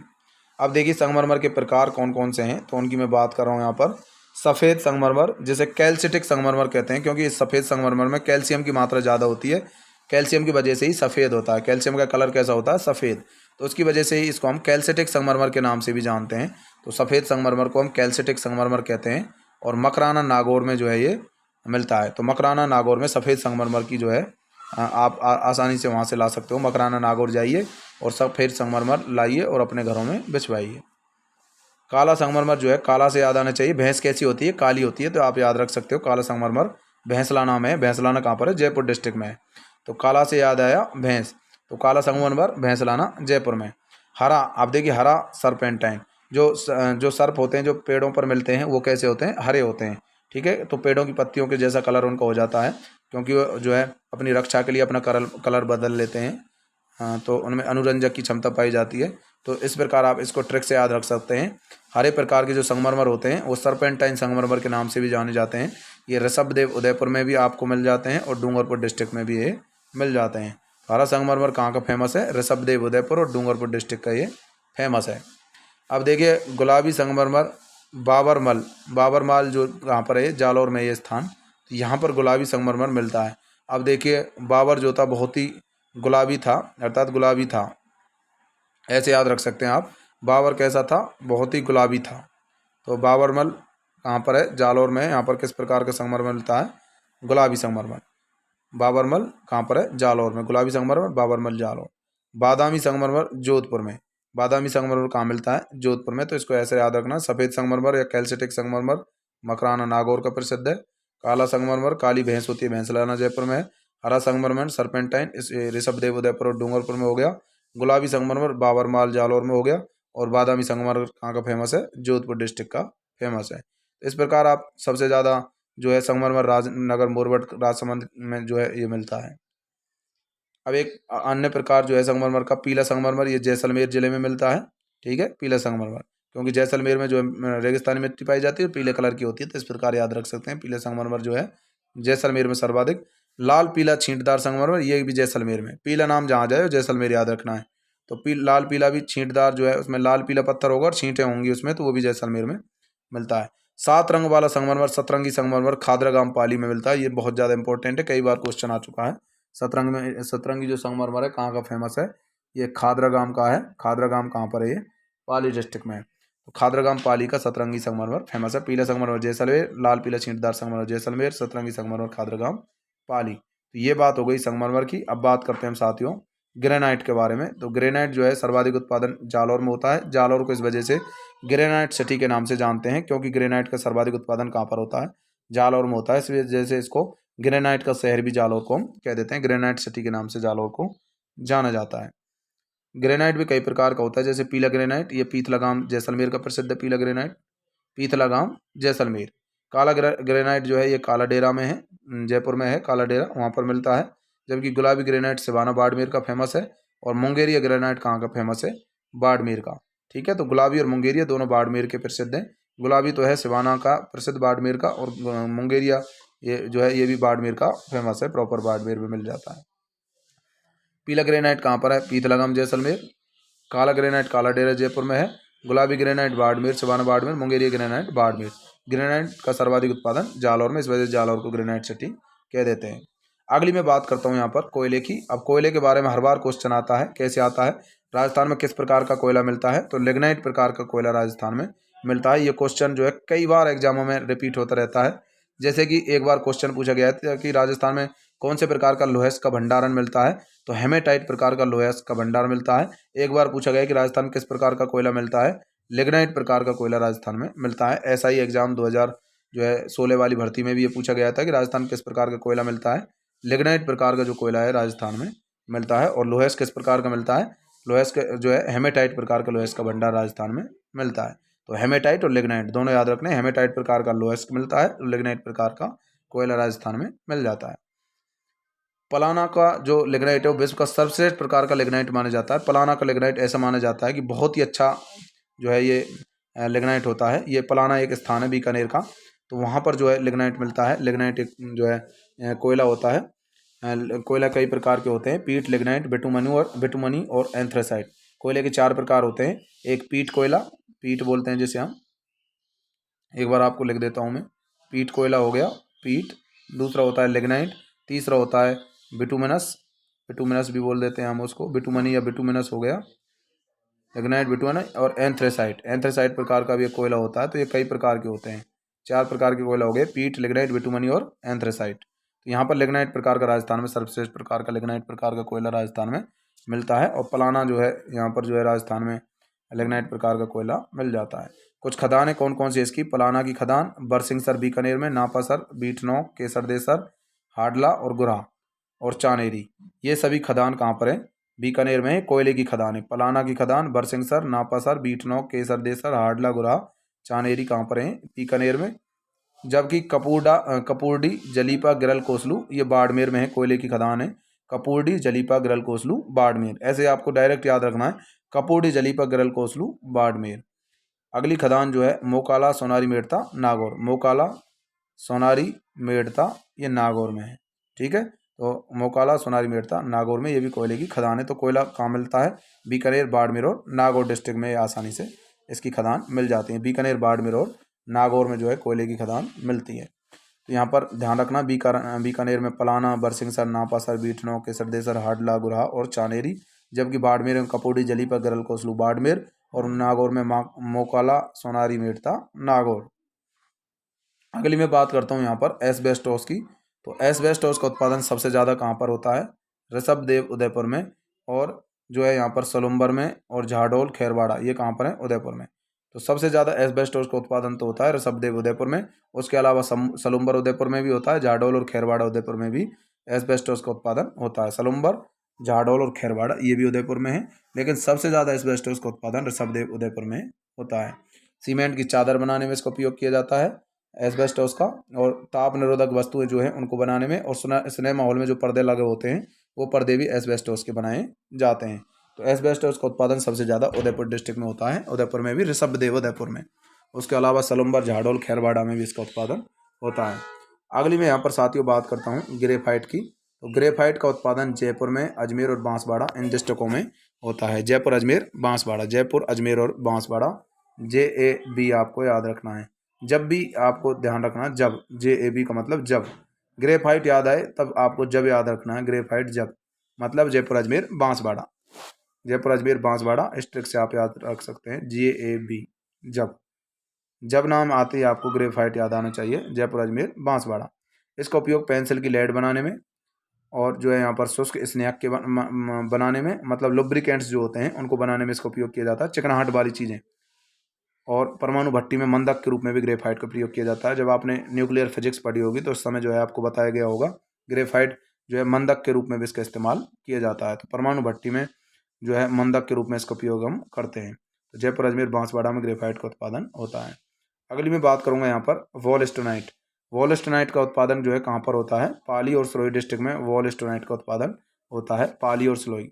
A: अब देखिए संगमरमर के प्रकार कौन कौन से हैं, तो उनकी मैं बात कर रहा हूँ यहाँ पर। सफ़ेद संगमरमर, जिसे कैल्सिटिक संगमरमर कहते हैं, क्योंकि इस सफ़ेद संगमरमर में कैल्शियम की मात्रा ज़्यादा होती है। कैल्शियम की वजह से ही सफ़ेद होता है। कैल्शियम का कलर कैसा होता है? सफ़ेद। तो उसकी वजह से ही इसको हम कैल्सिटिक संगमरमर के नाम से भी जानते हैं। तो सफ़ेद संगमरमर को हम कैल्सिटिक संगमरमर कहते हैं। और मकराना नागौर में जो है ये मिलता है। तो मकराना नागौर में सफ़ेद संगमरमर की जो है आप आसानी से वहाँ से ला सकते हो। मकराना नागौर जाइए और सफ़ेद संगमरमर लाइए और अपने घरों में बिछवाइए। काला संगमरमर जो है, काला से याद आना चाहिए, भैंस कैसी होती है? काली होती है। तो आप याद रख सकते हो काला संगमरमर भैंसलाना में है। भैंसलाना कहाँ पर है? जयपुर डिस्ट्रिक्ट में है। तो काला से याद आया भैंस, तो काला संगमरमर भैंसलाना जयपुर में। हरा, आप देखिए हरा सरपेंटाइन, जो सर्प होते हैं जो पेड़ों पर मिलते हैं वो कैसे होते हैं? हरे होते हैं। ठीक है, तो पेड़ों की पत्तियों के जैसा कलर उनका हो जाता है, क्योंकि वो जो है अपनी रक्षा के लिए अपना कलर बदल लेते हैं। हाँ, तो उनमें अनुरंजक की क्षमता पाई जाती है। तो इस प्रकार आप इसको ट्रिक से याद रख सकते हैं। हरे प्रकार के जो संगमरमर होते हैं वो सरपेंटाइन संगमरमर के नाम से भी जाने जाते हैं। ये ऋषभदेव उदयपुर में भी आपको मिल जाते हैं और डूंगरपुर डिस्ट्रिक्ट में भी ये मिल जाते हैं। हरा संगमरमर कहाँ का फेमस है? ऋषभदेव उदयपुर और डूंगरपुर डिस्ट्रिक्ट का ये फेमस है। अब देखिए गुलाबी संगमरमर बाबरमल, बाबरमाल जो कहाँ पर है? जालौर में ये स्थान। तो यहाँ पर गुलाबी संगमरमर मिलता है। अब देखिए बाबर जो था बहुत ही गुलाबी था, अर्थात गुलाबी था, ऐसे याद रख सकते हैं आप। बाबर कैसा था? बहुत ही गुलाबी था। तो बाबरमल कहाँ पर है? जालौर में है। यहाँ पर किस प्रकार का संगमरमर मिलता है? गुलाबी संगमरमर। बाबरमल कहाँ पर है? जालौर में। गुलाबी संगमरमर बाबरमल जालौर। बादामी संगमरमर जोधपुर में। बादामी संगमरमर कहाँ मिलता है? जोधपुर में। तो इसको ऐसे याद रखना, सफ़ेद संगमरमर या कैल्सिटिक संगमरमर मकराना नागौर का प्रसिद्ध है। काला संगमरमर काली भैंस होती है, भैंसलाना जयपुर में है। हरा संगमरमर सरपेंटाइन इस ऋषभदेव उदयपुर और डूंगरपुर में हो गया। गुलाबी संगमरमर बाबरमाल जालौर में हो गया। और बादामी संगमरमर कहाँ का फेमस है? जोधपुर डिस्ट्रिक्ट का फेमस है। इस प्रकार आप सबसे ज़्यादा जो है संगमरमर राजनगर मोरवड राजसमंद में जो है ये मिलता है। अब एक अन्य प्रकार जो है संगमरमर का, पीला संगमरमर, ये जैसलमेर जिले में मिलता है। ठीक है, पीला संगमरमर, क्योंकि जैसलमेर में जो है रेगिस्तानी मिट्टी पाई जाती है, पीले कलर की होती है। तो इस प्रकार याद रख सकते हैं, पीले संगमरमर जो है जैसलमेर में सर्वाधिक। लाल पीला छींटदार संगमरमर, ये भी जैसलमेर में। पीला नाम जहाँ जाए जैसलमेर याद रखना है। तो लाल पीला भी छींटदार जो है उसमें लाल पीला पत्थर होगा और छींटें होंगी उसमें, तो वो भी जैसलमेर में मिलता है। 7 रंग वाला संगमरमर सतरंगी संगमरमर खादरागाम पाली में मिलता है। ये बहुत ज़्यादा इंपॉर्टेंट है, कई बार क्वेश्चन आ चुका है। सतरंगी जो संगमरमर है कहाँ का फेमस है? ये खादरागाम का है। खादरागाम कहाँ पर है? ये पाली डिस्ट्रिक्ट में है। तो खादरागाम पाली का सतरंगी संगमरमर फेमस है। पीला संगमरमर जैसलमेर, लाल पीला छींटदार संगमरमर जैसलमेर, सतरंगी संगमरमर खादरागाम पाली। तो ये बात हो गई संगमरमर की। अब बात करते हैं हम साथियों ग्रेनाइट के बारे में। तो ग्रेनाइट जो है सर्वाधिक उत्पादन जालौर में होता है। जालौर को इस वजह से ग्रेनाइट सिटी के नाम से जानते हैं, क्योंकि ग्रेनाइट का सर्वाधिक उत्पादन कहाँ पर होता है? जालौर में होता है। इस वजह से इसको ग्रेनाइट का शहर भी जालौर को हम कह देते हैं। ग्रेनाइट सिटी के नाम से जालौर को जाना जाता है। ग्रेनाइट भी कई प्रकार का होता है, जैसे पीला ग्रेनाइट, ये पीथलागाम जैसलमेर का प्रसिद्ध है। पीला ग्रेनाइट पीथलागाम जैसलमेर। काला ग्रेनाइट जो है ये काला डेरा में है, जयपुर में है काला डेरा, वहाँ पर मिलता है। जबकि गुलाबी ग्रेनाइट सिवाना बाड़मेर का फेमस है। और मुंगेरिया ग्रेनाइट कहाँ का फेमस है? बाड़मेर का। ठीक है, तो गुलाबी और मुंगेरिया दोनों बाड़मेर के प्रसिद्ध हैं। गुलाबी तो है सिवाना का प्रसिद्ध बाड़मेर का, और मुंगेरिया ये जो है ये भी बाड़मेर का फेमस है, प्रॉपर बाड़मेर में मिल जाता है। पीला ग्रेनाइट कहाँ पर है? पीथलागाम जैसलमेर। काला ग्रेनाइट काला डेरा जयपुर में है, गुलाबी granite Barmer Sawana Barmer, Mungeria granite Barmer. Granite का सर्वाधिक उत्पादन जालौर में, इस वजह से जालौर को ग्रेनाइट सिटी कह देते हैं। अगली मैं बात करता हूँ यहाँ पर कोयले की। अब कोयले के बारे में हर बार क्वेश्चन आता है, कैसे आता है, राजस्थान में किस प्रकार का कोयला मिलता है, तो लिग्नाइट प्रकार का कोयला राजस्थान में मिलता है। ये क्वेश्चन जो है कई बार एग्जामों में रिपीट होता रहता है। जैसे कि एक बार क्वेश्चन पूछा गया था कि राजस्थान में कौन से प्रकार का लोहेस का भंडारण मिलता है, तो हेमेटाइट प्रकार का लोहेस का भंडार मिलता है। एक बार पूछा गया कि राजस्थान में किस प्रकार का कोयला मिलता है, लिग्नाइट प्रकार का कोयला राजस्थान में मिलता है। ऐसा ही एग्जाम 2016 वाली भर्ती में भी ये पूछा गया था कि राजस्थान में किस प्रकार का कोयला मिलता है, लिग्नाइट प्रकार का जो कोयला है राजस्थान में मिलता है। और लोहेस किस प्रकार का मिलता है, लोहेस के जो है हेमेटाइट प्रकार का लोहेस का भंडार राजस्थान में मिलता है। तो हेमेटाइट और लिग्नाइट दोनों याद रखने, हेमेटाइट प्रकार का लोहेस मिलता है, लिग्नाइट प्रकार का कोयला राजस्थान में मिल जाता है। पलाना का जो लिग्नाइट है वो विश्व का सर्वश्रेष्ठ प्रकार का लिग्नाइट माना जाता है। पलाना का लिग्नाइट ऐसा माना जाता है कि बहुत ही अच्छा जो है ये लिग्नाइट होता है। ये पलाना एक स्थान है बीकानेर का, तो वहाँ पर जो है लिग्नाइट मिलता है। लिग्नाइट एक जो है कोयला होता है। कोयला कई प्रकार के होते हैं, पीट, लिग्नाइट, बिटुमनी और एंथ्रेसाइट। कोयले के 4 प्रकार होते हैं। एक पीट कोयला, पीट बोलते हैं जिसे हम, एक बार आपको लिख देता हूँ मैं, पीट कोयला हो गया पीट। दूसरा होता है लिग्नाइट, तीसरा होता है बिटुमिनस, बिटुमिनस भी बोल देते हैं हम उसको, बिटुमनी या बिटुमिनस हो गया, लिग्नाइट, बिटुमिनस और एंथ्रेसाइट। एंथ्रेसाइट प्रकार का भी एक कोयला होता है। तो ये कई प्रकार के होते हैं, 4 प्रकार के कोयला हो गए, पीट, लिग्नाइट, बिटुमनी और एंथ्रेसाइट। तो यहाँ पर लिग्नाइट प्रकार का राजस्थान में सर्वश्रेष्ठ प्रकार का लिग्नाइट प्रकार का कोयला राजस्थान में मिलता है। और पलाना जो है यहाँ पर जो है राजस्थान में लिग्नाइट प्रकार का कोयला मिल जाता है। कुछ खदानें कौन कौन सी इसकी, पलाना की खदान बरसिंहसर बीकानेर में, नापासर, बीठनौक, केसरदेसर, हाडला और गुरहा और चानेरी। ये सभी खदान कहाँ पर है, बीकानेर में है। कोयले की खदान है पलाना की खदान बरसिंहसर, नापासर, बीठनौक, केसरदेसर, हाडला, गुरहा, चानेरी कहाँ पर है, बीकानेर में। जबकि कपूरडी, जलीपा, गिरल, कोसलू ये बाड़मेर में है। कोयले की खदान है कपूरडी, जलीपा, गिरल, कोसलू, बाड़मेर। ऐसे आपको डायरेक्ट याद रखना है, कपूरडी, जलीपा, गिरल, कोसलू, बाड़मेर। अगली खदान जो है मोकाला, सोनारी मेड़ता, नागौर। मोकाला, सोनारी मेड़ता ये नागौर में है। ठीक है, तो मोकाला, सोनारी मेड़ता, नागौर में, ये भी कोयले की खदान है। तो कोयला कहाँ मिलता है, बीकानेर, बाड़मेर और नागौर डिस्ट्रिक्ट में आसानी से इसकी खदान मिल जाती है। बीकानेर, बाड़मेर और नागौर में जो है कोयले की खदान मिलती है। तो यहाँ पर ध्यान रखना, बीकानेर में पलाना, बरसिंहसर, नापासर, बीठनौक, केसरदेसर, हाडला, गुरहा और चानेरी। जबकि बाड़मेर में कपूडी, जलीपा, गिरल, कोसलू, बाड़मेर और नागौर में मोकाला, सोनारी मेड़ता, नागौर। अगली मैं बात करता हूँ यहाँ पर एस्बेस्टोस की। तो एस्बेस्टोस का उत्पादन सबसे ज़्यादा कहाँ पर होता है, ऋषभदेव उदयपुर में, और जो है यहाँ पर सलुम्बर में और झाडोल, खैरवाड़ा ये कहाँ पर है, उदयपुर में। तो सबसे ज़्यादा एस्बेस्टोस का उत्पादन तो होता है ऋषभदेव उदयपुर में। उसके अलावा सलुम्बर उदयपुर में भी होता है, झाडोल और खैरवाड़ा उदयपुर में भी एस्बेस्टोस का उत्पादन होता है। सलुम्बर, झाडोल और खैरवाड़ा ये भी उदयपुर में है, लेकिन सबसे ज़्यादा एस्बेस्टोस का उत्पादन ऋषभदेव उदयपुर में होता है। सीमेंट की चादर बनाने में इसका उपयोग किया जाता है एस्बेस्टोस का, और ताप निरोधक वस्तुएं जो हैं उनको बनाने में, और सिनेमा हॉल में जो पर्दे लगे होते हैं वो पर्दे भी एस्बेस्टोस के बनाए जाते हैं। तो एस्बेस्टोस का उत्पादन सबसे ज़्यादा उदयपुर डिस्ट्रिक्ट में होता है, उदयपुर में भी, ऋषभदेव उदयपुर में। उसके अलावा सलुम्बर, झाडोल, खैरवाड़ा में भी इसका उत्पादन होता है। अगली मैं यहाँ पर साथियों बात करता हूँ ग्रेफाइट की। तो ग्रेफाइट का उत्पादन जयपुर में, अजमेर और बांसवाड़ा इन डिस्ट्रिक्टों में होता है। जयपुर, अजमेर, बांसवाड़ा, जयपुर, अजमेर और बांसवाड़ा, JAB आपको याद रखना है। जब भी आपको ध्यान रखना, जब, JAB का मतलब जब ग्रेफाइट याद आए तब आपको जब याद रखना है। ग्रेफाइट जब मतलब जयपुर, अजमेर, बांसवाड़ा, जयपुर, अजमेर, बांसवाड़ा इस ट्रिक से आप याद रख सकते हैं, JAB जब। जब नाम आते ही आपको ग्रेफाइट याद आना चाहिए, जयपुर, अजमेर, बांसवाड़ा। इसका उपयोग पेंसिल की लेड बनाने में, और जो है यहाँ पर शुष्क स्नैक के बनाने में, मतलब लुब्रिकेंट्स जो होते हैं उनको बनाने में इसका उपयोग किया जाता है, चिकनाहट वाली चीज़ें। और परमाणु भट्टी में मंदक के रूप में भी ग्रेफाइट का प्रयोग किया जाता है। जब आपने न्यूक्लियर फिजिक्स पढ़ी होगी तो उस समय जो है आपको बताया गया होगा, ग्रेफाइट जो है मंदक के रूप में भी इसका इस्तेमाल किया जाता है। तो परमाणु भट्टी में जो है मंदक के रूप में इसका उपयोग हम करते हैं। तो जयपुर, अजमेर, बांसवाड़ा में ग्रेफाइट का उत्पादन होता है। अगली मैं बात करूंगा यहाँ पर वॉलस्टोनाइट। वॉलस्टोनाइट का उत्पादन जो है कहाँ पर होता है, पाली और सिरोही डिस्ट्रिक्ट में वॉलस्टोनाइट का उत्पादन होता है, पाली और सिरोही।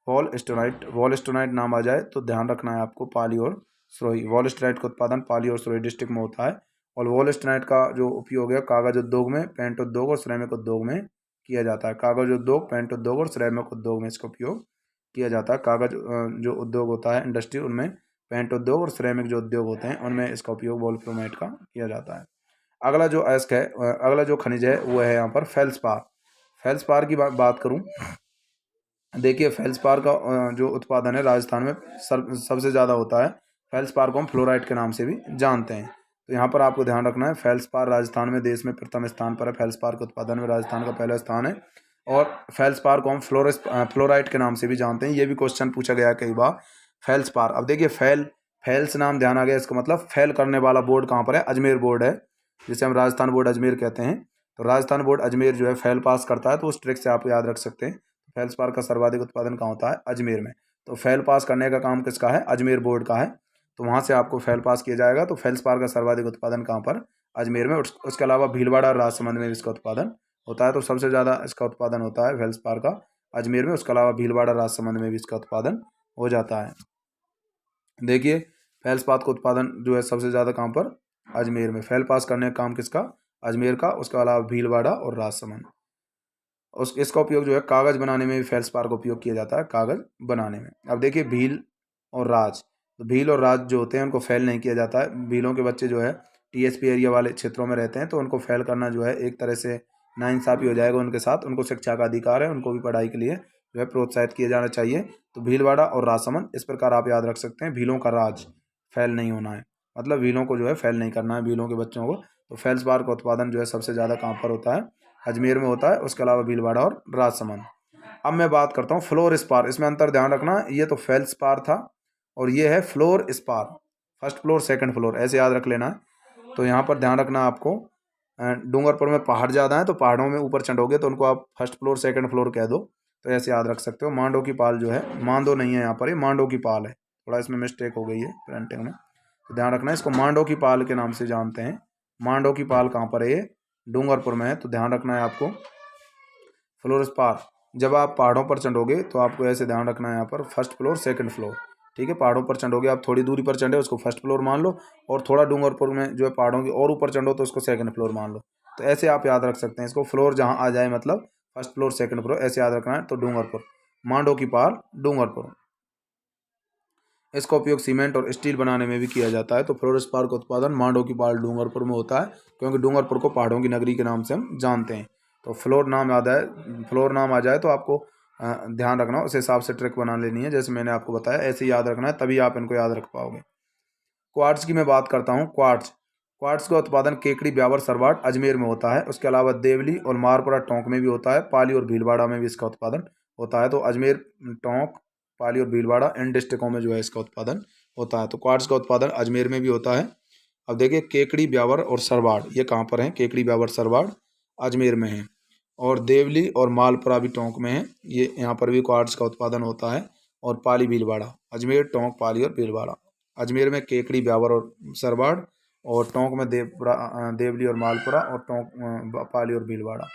A: वॉलस्टोनाइट नाम आ जाए तो ध्यान रखना है आपको, पाली और सिरोही। वॉलस्टोनाइट का उत्पादन पाली और सिरोही डिस्ट्रिक्ट में होता है। और वॉलस्टोनाइट का जो उपयोग है कागज उद्योग में, पेंट उद्योग और सिरेमिक उद्योग में किया जाता है। कागज उद्योग, पेंट उद्योग और सिरेमिक उद्योग में इसका उपयोग किया जाता है। कागज़ जो उद्योग होता है इंडस्ट्री, उनमें पेंट उद्योग और सिरेमिक जो उद्योग होते हैं उनमें इसका उपयोग वोल्फ्रामाइट का किया जाता है। अगला जो अयस्क है, अगला जो खनिज है वो है यहाँ पर फेल्सपार। फेल्सपार की बात करूँ, देखिए फेल्सपार का जो उत्पादन है राजस्थान में सबसे ज़्यादा होता है। फेल्सपार को हम फ्लोराइट के नाम से भी जानते हैं। तो यहाँ पर आपको ध्यान रखना है, फेल्सपार राजस्थान में देश में प्रथम स्थान पर है। फेल्सपार के उत्पादन में राजस्थान का पहला स्थान है। और फेल्सपार को हम फ्लोराइट के नाम से भी जानते हैं। ये भी क्वेश्चन पूछा गया कई बार। फेल्सपार, अब देखिए फेल्स नाम ध्यान आ गया, इसका मतलब फेल करने वाला बोर्ड कहाँ पर है, अजमेर बोर्ड है, जिसे हम राजस्थान बोर्ड अजमेर कहते हैं। तो राजस्थान बोर्ड अजमेर जो है फेल पास करता है, तो उस ट्रिक से आप याद रख सकते हैं। फेल्सपार का सर्वाधिक उत्पादन कहाँ होता है, अजमेर में। तो फेल पास करने का काम किसका है, अजमेर बोर्ड का है। तो वहाँ से आपको फेल पास किया जाएगा। तो फेल्सपार का सर्वाधिक उत्पादन कहाँ पर, अजमेर में। उसके अलावा भीलवाड़ा और राजसमंद में भी इसका उत्पादन होता है। तो सबसे ज़्यादा इसका उत्पादन होता है फेल्सपार का अजमेर में। उसके अलावा भीलवाड़ा राजसमंद में भी इसका उत्पादन हो जाता है। देखिए फेल्सपात का उत्पादन जो है सबसे ज़्यादा कहाँ पर, अजमेर में। फेल पास करने का काम किसका, अजमेर का। उसके अलावा भीलवाड़ा और राजसमंद। इसका उपयोग जो है कागज़ बनाने में भी फेल्सपार का उपयोग किया जाता है, कागज़ बनाने में। अब देखिए भील और राज, तो भील और राज जो होते हैं उनको फेल नहीं किया जाता है। भीलों के बच्चे जो है टीएसपी एरिया वाले क्षेत्रों में रहते हैं, तो उनको फेल करना जो है एक तरह से नाइंसाफ़ी हो जाएगा उनके साथ। उनको शिक्षा का अधिकार है, उनको भी पढ़ाई के लिए जो है प्रोत्साहित किया जाना चाहिए। तो भीलवाड़ा और राजसमंद, इस प्रकार आप याद रख सकते हैं। भीलों का राज, फेल नहीं होना है, मतलब भीलों को जो है फेल नहीं करना है, भीलों के बच्चों को। तो फेल्सपार का उत्पादन जो है सबसे ज़्यादा कहाँ पर होता है, अजमेर में होता है। उसके अलावा भीलवाड़ा और राजसमंद। अब मैं बात करता हूँ फ्लोर स्पार, इसमें अंतर ध्यान रखना। ये तो फेल्सपार था और ये है floor spar, first floor second floor, ऐसे याद रख लेना है। तो यहाँ पर ध्यान रखना आपको, डूंगरपुर में पहाड़ ज़्यादा हैं, तो पहाड़ों में ऊपर चढ़ोगे तो उनको आप फर्स्ट फ्लोर सेकंड फ्लोर कह दो, तो ऐसे याद रख सकते हो। मांडो की पाल जो है, मांडो नहीं है यहाँ पर, ये मांडो की पाल है, थोड़ा इसमें मिस्टेक हो गई है प्रिंटिंग में, तो ध्यान रखना। इसको मांडो की पाल के नाम से जानते हैं। मांडो की पाल कहाँ पर है, ये डूंगरपुर में है। तो ध्यान रखना है आपको। फ्लोरस्पार, जब आप पहाड़ों पर चढ़ोगे तो आपको ऐसे ध्यान रखना है यहाँ पर, फर्स्ट फ्लोर सेकंड फ्लोर, ठीक है। पहाड़ों पर चढ़ोगे आप, थोड़ी दूरी पर चढ़े उसको फर्स्ट फ्लोर मान लो, और थोड़ा डूंगरपुर में जो है पहाड़ों की और ऊपर चढ़ो तो उसको सेकंड फ्लोर मान लो। तो ऐसे आप याद रख सकते हैं इसको, फ्लोर जहाँ आ जाए मतलब फर्स्ट फ्लोर सेकंड फ्लोर, ऐसे याद रखना है। तो डूंगरपुर, मांडो की पाल डूंगरपुर। इसका उपयोग सीमेंट और स्टील बनाने में भी किया जाता है। तो फ्लोरस्पार का उत्पादन मांडो की पाल डूंगरपुर में होता है, क्योंकि डूंगरपुर को पहाड़ों की नगरी के नाम से हम जानते हैं। तो फ्लोर नाम याद आए, फ्लोर नाम आ जाए तो आपको ध्यान रखना, उस हिसाब से ट्रिक बना लेनी है, जैसे मैंने आपको बताया ऐसे ही याद रखना है, तभी आप इनको याद रख पाओगे। क्वार्ट्ज की मैं बात करता हूँ। क्वार्ट्ज, क्वार्ट्ज का उत्पादन केकड़ी, ब्यावर, सरवाट, अजमेर में होता है। उसके अलावा देवली और मारपुरा, टोंक में भी होता है। पाली और भीलवाड़ा में भी इसका उत्पादन होता है। तो अजमेर, टोंक, पाली और भीलवाड़ा इन डिस्ट्रिक्टों में जो है इसका उत्पादन होता है। तो क्वार्ट्ज का उत्पादन अजमेर में भी होता है। अब देखिए केकड़ी, ब्यावर और सरवाड़, ये कहाँ पर हैं, केकड़ी, ब्यावर, सरवाड़ अजमेर में है। और देवली और मालपुरा भी टोंक में है, ये यहाँ पर भी क्वार्ट्ज का उत्पादन होता है। और पाली, भीलवाड़ा, अजमेर, टोंक, पाली और भीलवाड़ा। अजमेर में केकड़ी, ब्यावर और सरवाड़, और टोंक में देवली और मालपुरा, और टोंक पाली और भीलवाड़ा।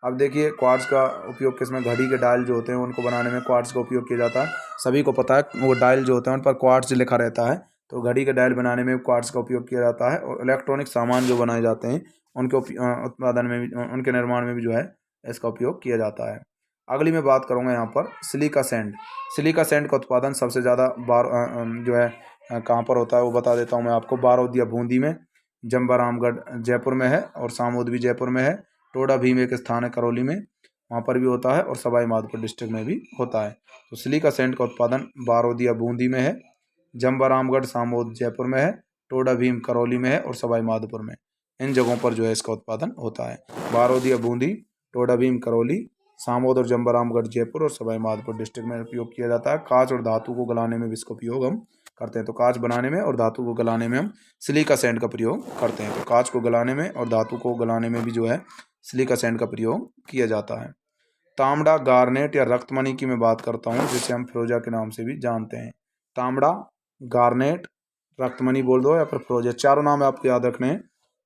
A: अब देखिए क्वार्ट्ज का उपयोग किसमें, घड़ी के डायल जो होते हैं उनको बनाने में क्वार्ट्ज का उपयोग किया जाता है। सभी को पता है वो डायल जो होते हैं उन पर क्वार्ट्ज लिखा रहता है, तो घड़ी के डायल बनाने में क्वार्ट्ज का उपयोग किया जाता है। और इलेक्ट्रॉनिक सामान जो बनाए जाते हैं उनके उत्पादन में भी, उनके निर्माण में भी जो है इसका उपयोग किया जाता है। अगली मैं बात करूँगा यहाँ पर सिलिका सैंड। सिलिका सैंड का उत्पादन सबसे ज़्यादा जो है कहाँ पर होता है वो बता देता हूँ मैं आपको। बारोदिया बूंदी में, जम्बा रामगढ़ जयपुर में है, और सामोद भी जयपुर में है। टोडा भीम एक स्थान है करौली में, वहाँ पर भी होता है। और सवाई माधोपुर डिस्ट्रिक्ट में भी होता है। तो सिलिका सैंड का उत्पादन बारोदिया बूंदी में है, जम्बा रामगढ़ सामोद जयपुर में है, टोडा भीम करौली में है, और सवाई माधोपुर में, इन जगहों पर जो है इसका उत्पादन होता है। बारोदिया बूंदी, टोडा भीम करौली, सामोद और जम्बा रामगढ़ जयपुर, और सवाई माधोपुर डिस्ट्रिक्ट में उपयोग किया जाता है। कांच और धातु को गलाने में भी इसका उपयोग हम करते हैं। तो कांच बनाने में और धातु को गलाने में हम सिलिका सैंड का प्रयोग करते हैं। तो कांच को गलाने में और धातु को गलाने में भी जो है सिलिका सैंड का प्रयोग किया जाता है। तांबड़ा, गार्नेट या रक्तमणि की मैं बात करता हूँ, जिसे हम फिरोजा के नाम से भी जानते हैं। तांबड़ा, गार्नेट, रक्तमणि बोल दो या फिर फिरोजा, चारों नाम आपको याद रखने हैं।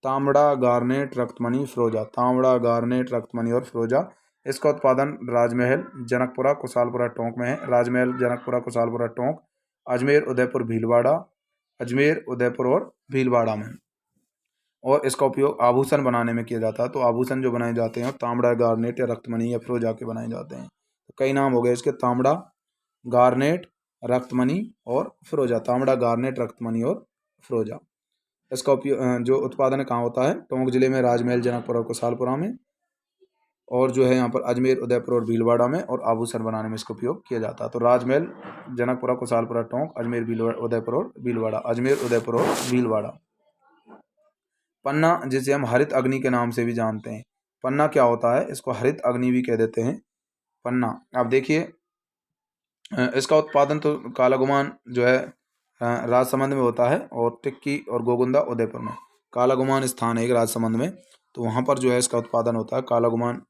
A: तांबड़ा, गार्नेट, रक्तमणि, फिरोजा। तांबड़ा, गार्नेट, रक्तमणि और फिरोजा। इसका उत्पादन राजमहल, जनकपुरा, कुशालपुरा, टोंक में है। राजमहल, जनकपुरा, कुशालपुरा, टोंक, अजमेर, उदयपुर, भीलवाड़ा, अजमेर, उदयपुर और भीलवाड़ा में। और इसका उपयोग आभूषण बनाने में किया जाता है। तो आभूषण जो बनाए जाते हैं तांबड़ा, गार्नेट या रक्तमणि या फिरोजा के बनाए जाते हैं। तो कई नाम हो गए इसके, तांबड़ा, गार्नेट, रक्तमणि और फिरोजा। तांबड़ा, गार्नेट, रक्तमणि और फिरोजा। इसका उपयोग जो उत्पादन कहाँ होता है? टोंक जिले में, राजमहल, जनकपुर और कुशालपुरा में, और जो है यहाँ पर अजमेर, उदयपुर और भीलवाड़ा में, और आभूषण बनाने में इसका उपयोग किया जाता है। तो राजमहल, जनकपुरा, कुशालपुरा, टोंक, अजमेर, भीलवाड़ा, उदयपुर और भीलवाड़ा। अजमेर, उदयपुर और भीलवाड़ा। पन्ना, जिसे हम हरित अग्नि के नाम से भी जानते हैं। पन्ना क्या होता है? इसको हरित अग्नि भी कह देते हैं, पन्ना। आप देखिए इसका उत्पादन तो कालागुमान जो है राजसमंद में होता है, और टिक्की और गोगुंदा उदयपुर में। कालागुमान स्थान है एक राजसमंद में, तो वहाँ पर जो है इसका उत्पादन होता है। कालागुमान,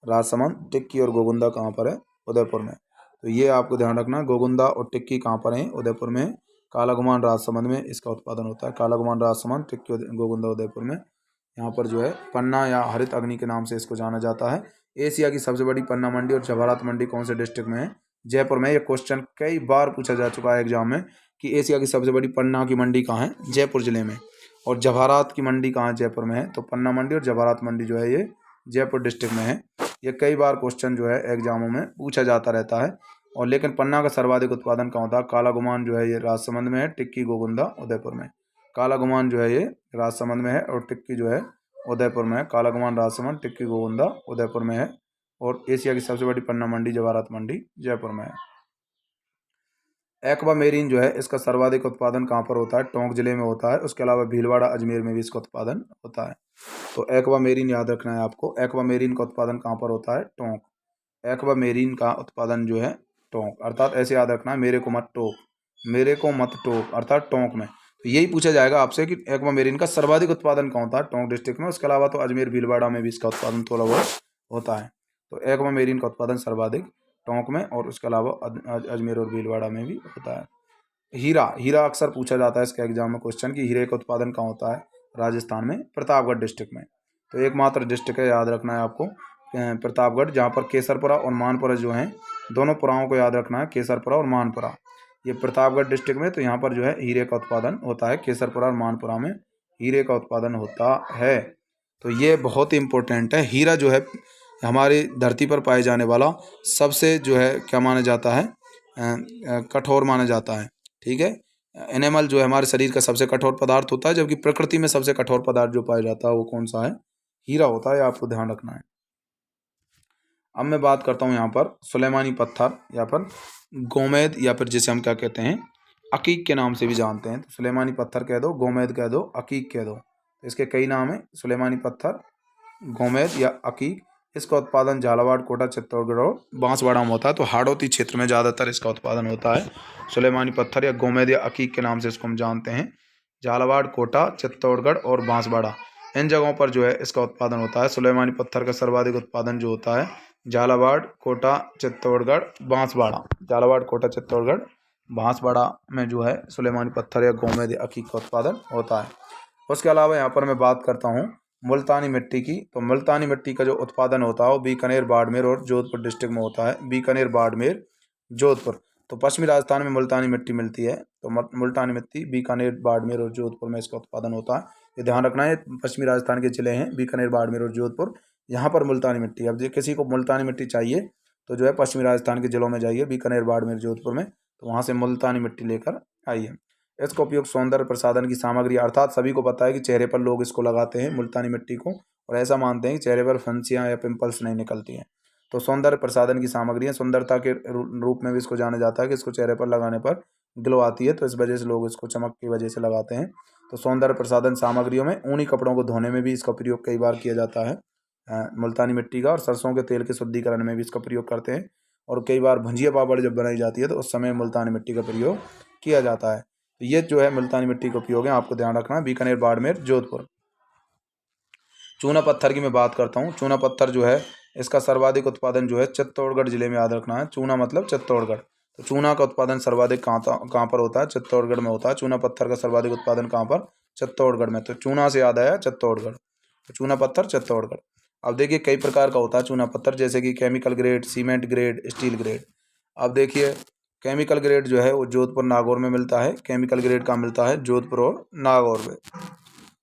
A: राजसमंद, टिक्की और गोगुंदा कहाँ पर है? उदयपुर में। तो ये आपको ध्यान रखना, गोगुंदा और टिक्की कहाँ पर है? उदयपुर में। कालागुमान राजसमंद में इसका उत्पादन होता है। कालागुमान, राजसमंद, टिक्की, गोगुंदा उदयपुर में। यहाँ पर जो है पन्ना या हरित अग्नि के नाम से इसको जाना जाता है। एशिया की सबसे बड़ी पन्ना मंडी और जवाहरात मंडी कौन से डिस्ट्रिक्ट में है? जयपुर में। ये क्वेश्चन कई बार पूछा जा चुका है एग्जाम में कि एशिया की सबसे बड़ी पन्ना की मंडी कहाँ है? जयपुर जिले में। और जवाहरात की मंडी कहाँ है? जयपुर में है। तो पन्ना मंडी और जवाहरात मंडी जो है ये जयपुर डिस्ट्रिक्ट में है। ये कई बार क्वेश्चन जो है एग्जामों में पूछा जाता रहता है। और लेकिन पन्ना का सर्वाधिक उत्पादन कहाँ होता है? कालागुमान जो है ये राजसमंद में है, टिक्की, गोगुंदा उदयपुर में। कालागुमान जो है ये राजसमंद में है, और टिक्की जो है उदयपुर में है। कालागुमान, राजसमंद, टिक्की, गोगुंदा उदयपुर में है। और एशिया की सबसे बड़ी पन्ना मंडी, जवाहरात मंडी, जयपुर में है। एक्वा मेरीन जो है इसका सर्वाधिक उत्पादन कहाँ पर होता है? टोंक जिले में होता है। उसके अलावा भीलवाड़ा, अजमेर में भी इसका उत्पादन होता है। तो एक्वा मेरीन याद रखना है आपको। एक्वा मेरीन का उत्पादन कहाँ पर होता है? टोंक। एक्वा मेरीन का उत्पादन जो है टोंक, अर्थात ऐसे याद रखना है, मेरे को मत टोक, मेरे को मत टोक, अर्थात टोंक में। तो यही पूछा जाएगा आपसे कि एक्वा मेरीन का सर्वाधिक उत्पादन कहाँ होता है? टोंक डिस्ट्रिक्ट में। उसके अलावा तो अजमेर, भीलवाड़ा में भी इसका उत्पादन थोड़ा बहुत होता है। तो एक्वा मेरीन का उत्पादन सर्वाधिक टोंक में, और उसके अलावा अजमेर और भीलवाड़ा में भी होता है। हीरा, हीरा अक्सर पूछा जाता है इसके एग्जाम में क्वेश्चन कि हीरे का उत्पादन कहाँ होता है? राजस्थान में, प्रतापगढ़ डिस्ट्रिक्ट में। तो एकमात्र डिस्ट्रिक्ट है, याद रखना है आपको, प्रतापगढ़, जहाँ पर केसरपुरा और मानपुरा जो हैं, दोनों पुराओं को याद रखना है, केसरपुरा और मानपुरा। ये प्रतापगढ़ डिस्ट्रिक्ट में, तो यहाँ पर जो है हीरे का उत्पादन होता है। केसरपुरा और मानपुरा में हीरे का उत्पादन होता है। तो ये बहुत ही इम्पोर्टेंट है। हीरा जो है हमारी धरती पर पाए जाने वाला सबसे जो है क्या माना जाता है? कठोर माना जाता है। ठीक है। एनिमल जो है हमारे शरीर का सबसे कठोर पदार्थ होता है, जबकि प्रकृति में सबसे कठोर पदार्थ जो पाया जाता है वो कौन सा है? हीरा होता है। आपको ध्यान रखना है। अब मैं बात करता हूँ यहाँ पर सुलेमानी पत्थर, या फिर गोमेद, या फिर जिसे हम क्या कहते हैं, अकीक के नाम से भी जानते हैं। तो सुलेमानी पत्थर कह दो, गोमेद कह दो, अकीक कह दो। इसके कई नाम हैं, सुलेमानी पत्थर, गोमेद या अकीक। इसका उत्पादन झालावाड़, कोटा, चित्तौड़गढ़ और बांसवाड़ा में होता है। तो हाड़ौती क्षेत्र में ज़्यादातर इसका उत्पादन होता है। सुलेमानी पत्थर या गोमेद या अकीक के नाम से इसको हम जानते हैं। झालावाड़, कोटा, चित्तौड़गढ़ और बांसवाड़ा, इन जगहों पर जो है इसका उत्पादन होता है। सुलेमानी पत्थर का सर्वाधिक उत्पादन जो होता है झालावाड़, कोटा, चित्तौड़गढ़, बांसवाड़ा। झालावाड़, कोटा, चित्तौड़गढ़, बांसवाड़ा में जो है सुलेमानी पत्थर या गोमेद या अकीक का उत्पादन होता है। उसके अलावा यहाँ पर मैं बात करता हूँ मुल्तानी मिट्टी की। तो मुल्तानी मिट्टी का जो उत्पादन होता है वो बीकानेर, बाड़मेर और जोधपुर डिस्ट्रिक्ट में होता है। बीकानेर, बाड़मेर, जोधपुर। तो पश्चिमी राजस्थान में मुल्तानी मिट्टी मिलती है। तो मुल्तानी मिट्टी बीकानेर, बाड़मेर और जोधपुर में इसका उत्पादन होता है। ये ध्यान रखना है, पश्चिमी राजस्थान के जिले हैं बीकानेर, बाड़मेर और जोधपुर, यहाँ पर मुल्तानी मिट्टी। अब किसी को मुल्तानी मिट्टी चाहिए तो जो है पश्चिमी राजस्थान के जिलों में जाइए, बीकानेर, बाड़मेर, जोधपुर में, तो वहाँ से मुल्तानी मिट्टी लेकर आइए। इसका उपयोग सौंदर्य प्रसाधन की सामग्री, अर्थात सभी को पता है कि चेहरे पर लोग इसको लगाते हैं मुल्तानी मिट्टी को, और ऐसा मानते हैं कि चेहरे पर फंसियाँ या पिंपल्स नहीं निकलती हैं। तो सौंदर्य प्रसाधन की सामग्री है, सुंदरता के रूप में भी इसको जाना जाता है कि इसको चेहरे पर लगाने पर ग्लो आती है, तो इस वजह से लोग इसको चमक की वजह से लगाते हैं। तो सौंदर्य प्रसाधन सामग्रियों में ऊनी कपड़ों को धोने में भी इसका प्रयोग कई बार किया जाता है मुल्तानी मिट्टी का, और सरसों के तेल के शुद्धिकरण में भी इसका प्रयोग करते हैं। और कई बार भुंजिया पापड़ जब बनाई जाती है तो उस समय मुल्तानी मिट्टी का प्रयोग किया जाता है। तो ये जो है मुल्तानी मिट्टी का उपयोग है, आपको ध्यान रखना है। बीकानेर, बाड़मेर, जोधपुर। चूना पत्थर की मैं बात करता हूँ। चूना पत्थर जो है इसका सर्वाधिक उत्पादन जो है चित्तौड़गढ़ जिले में, याद रखना है। चूना मतलब चित्तौड़गढ़। तो चूना का उत्पादन सर्वाधिक कहाँ पर होता है? चित्तौड़गढ़ में होता है। चूना पत्थर का सर्वाधिक उत्पादन कहाँ पर? चित्तौड़गढ़ में। तो चूना से याद आया चित्तौड़गढ़, तो चूना पत्थर चित्तौड़गढ़। अब देखिए कई प्रकार का होता है चूना पत्थर, जैसे कि chemical grade, cement grade, steel grade. अब देखिए केमिकल ग्रेड जो है वो जोधपुर, नागौर में मिलता है। केमिकल ग्रेड का मिलता है जोधपुर और नागौर में।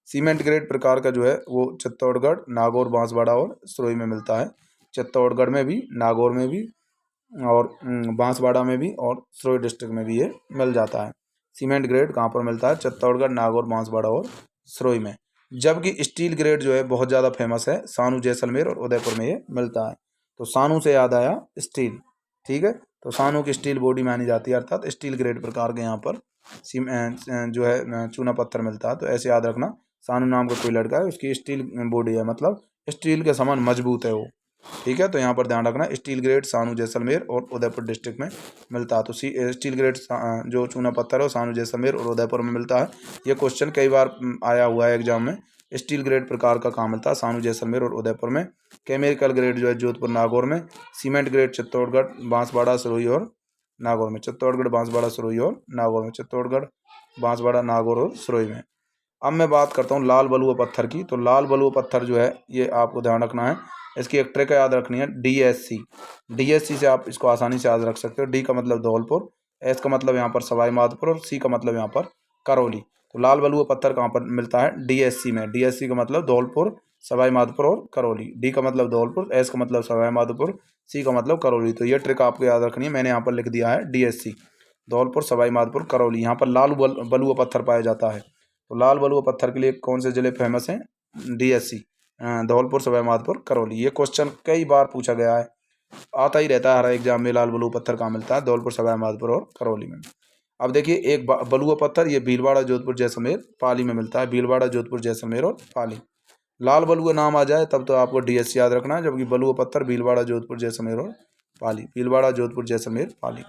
A: सीमेंट ग्रेड प्रकार का जो है वो चित्तौड़गढ़, नागौर, बांसवाड़ा और सिरोही में मिलता है। चित्तौड़गढ़ में भी, नागौर में भी, और बांसवाड़ा में भी और सिरोही डिस्ट्रिक्ट में भी ये मिल जाता है। सीमेंट ग्रेड कहाँ पर मिलता है? चित्तौड़गढ़, नागौर, बांसवाड़ा और सिरोही में। जबकि स्टील ग्रेड जो है बहुत ज़्यादा फेमस है, सानू, जैसलमेर और उदयपुर में ये मिलता है। तो सानू से याद आया स्टील, ठीक है। तो सानू की स्टील बॉडी मानी जाती है, अर्थात स्टील ग्रेड प्रकार के यहाँ पर जो है चूना पत्थर मिलता है। तो ऐसे याद रखना, सानू नाम का कोई लड़का है, उसकी स्टील बॉडी है, मतलब स्टील के समान मजबूत है वो, ठीक है। तो यहाँ पर ध्यान रखना, स्टील ग्रेड सानू, जैसलमेर और उदयपुर डिस्ट्रिक्ट में मिलता है। तो स्टील ग्रेड जो चूना पत्थर है वो सानू, जैसलमेर और उदयपुर में मिलता है। ये क्वेश्चन कई बार आया हुआ है एग्जाम में। स्टील ग्रेड प्रकार का कहाँ मिलता है? सानू, जैसलमेर और उदयपुर में। केमिकल ग्रेड जो है जोधपुर, नागौर में। सीमेंट ग्रेड चित्तौड़गढ़, बांसवाड़ा, सिरोही और नागौर में। चित्तौड़गढ़, बांसवाड़ा, सिरोही और नागौर में। चित्तौड़गढ़, बांसवाड़ा, नागौर और सिरोही में। अब मैं बात करता हूँ लाल बलुआ पत्थर की। तो लाल बलुआ पत्थर जो है ये आपको ध्यान रखना है, इसकी एक ट्रिक याद रखनी है, DSC। DSC से आप इसको आसानी से याद रख सकते हो। डी का मतलब धौलपुर, एस का मतलब यहाँ पर सवाई माधोपुर और सी का मतलब यहाँ पर करौली। तो लाल बलुआ पत्थर कहाँ पर मिलता है? DSC में। DSC का मतलब धौलपुर, सवाई माधोपुर और करौली। डी का मतलब धौलपुर, एस का मतलब सवाई माधोपुर, सी का मतलब करौली। तो ये ट्रिक आपको याद रखनी है, मैंने यहाँ पर लिख दिया है DSC, धौलपुर, सवाई माधोपुर, करौली। यहाँ पर लाल बलुआ पत्थर पाया जाता है। तो लाल बलुआ पत्थर के लिए कौन से जिले फेमस हैं? DSC, धौलपुर, सवाई माधोपुर, करौली। ये क्वेश्चन कई बार पूछा गया है, आता ही रहता है हर एग्जाम में। लाल बलुआ पत्थर कहाँ मिलता है? धौलपुर, सवाई माधोपुर और करौली में। अब देखिए एक बलुआ पत्थर, ये भीलवाड़ा, जोधपुर, जैसलमेर, पाली में मिलता है। भीलवाड़ा, जोधपुर, जैसलमेर और पाली। लाल बलुआ नाम आ जाए तब तो आपको DSC याद रखना है, जबकि बलुआ पत्थर भीलवाड़ा, जोधपुर, जैसलमेर और पाली। भीलवाड़ा, जोधपुर, जैसलमेर, पाली।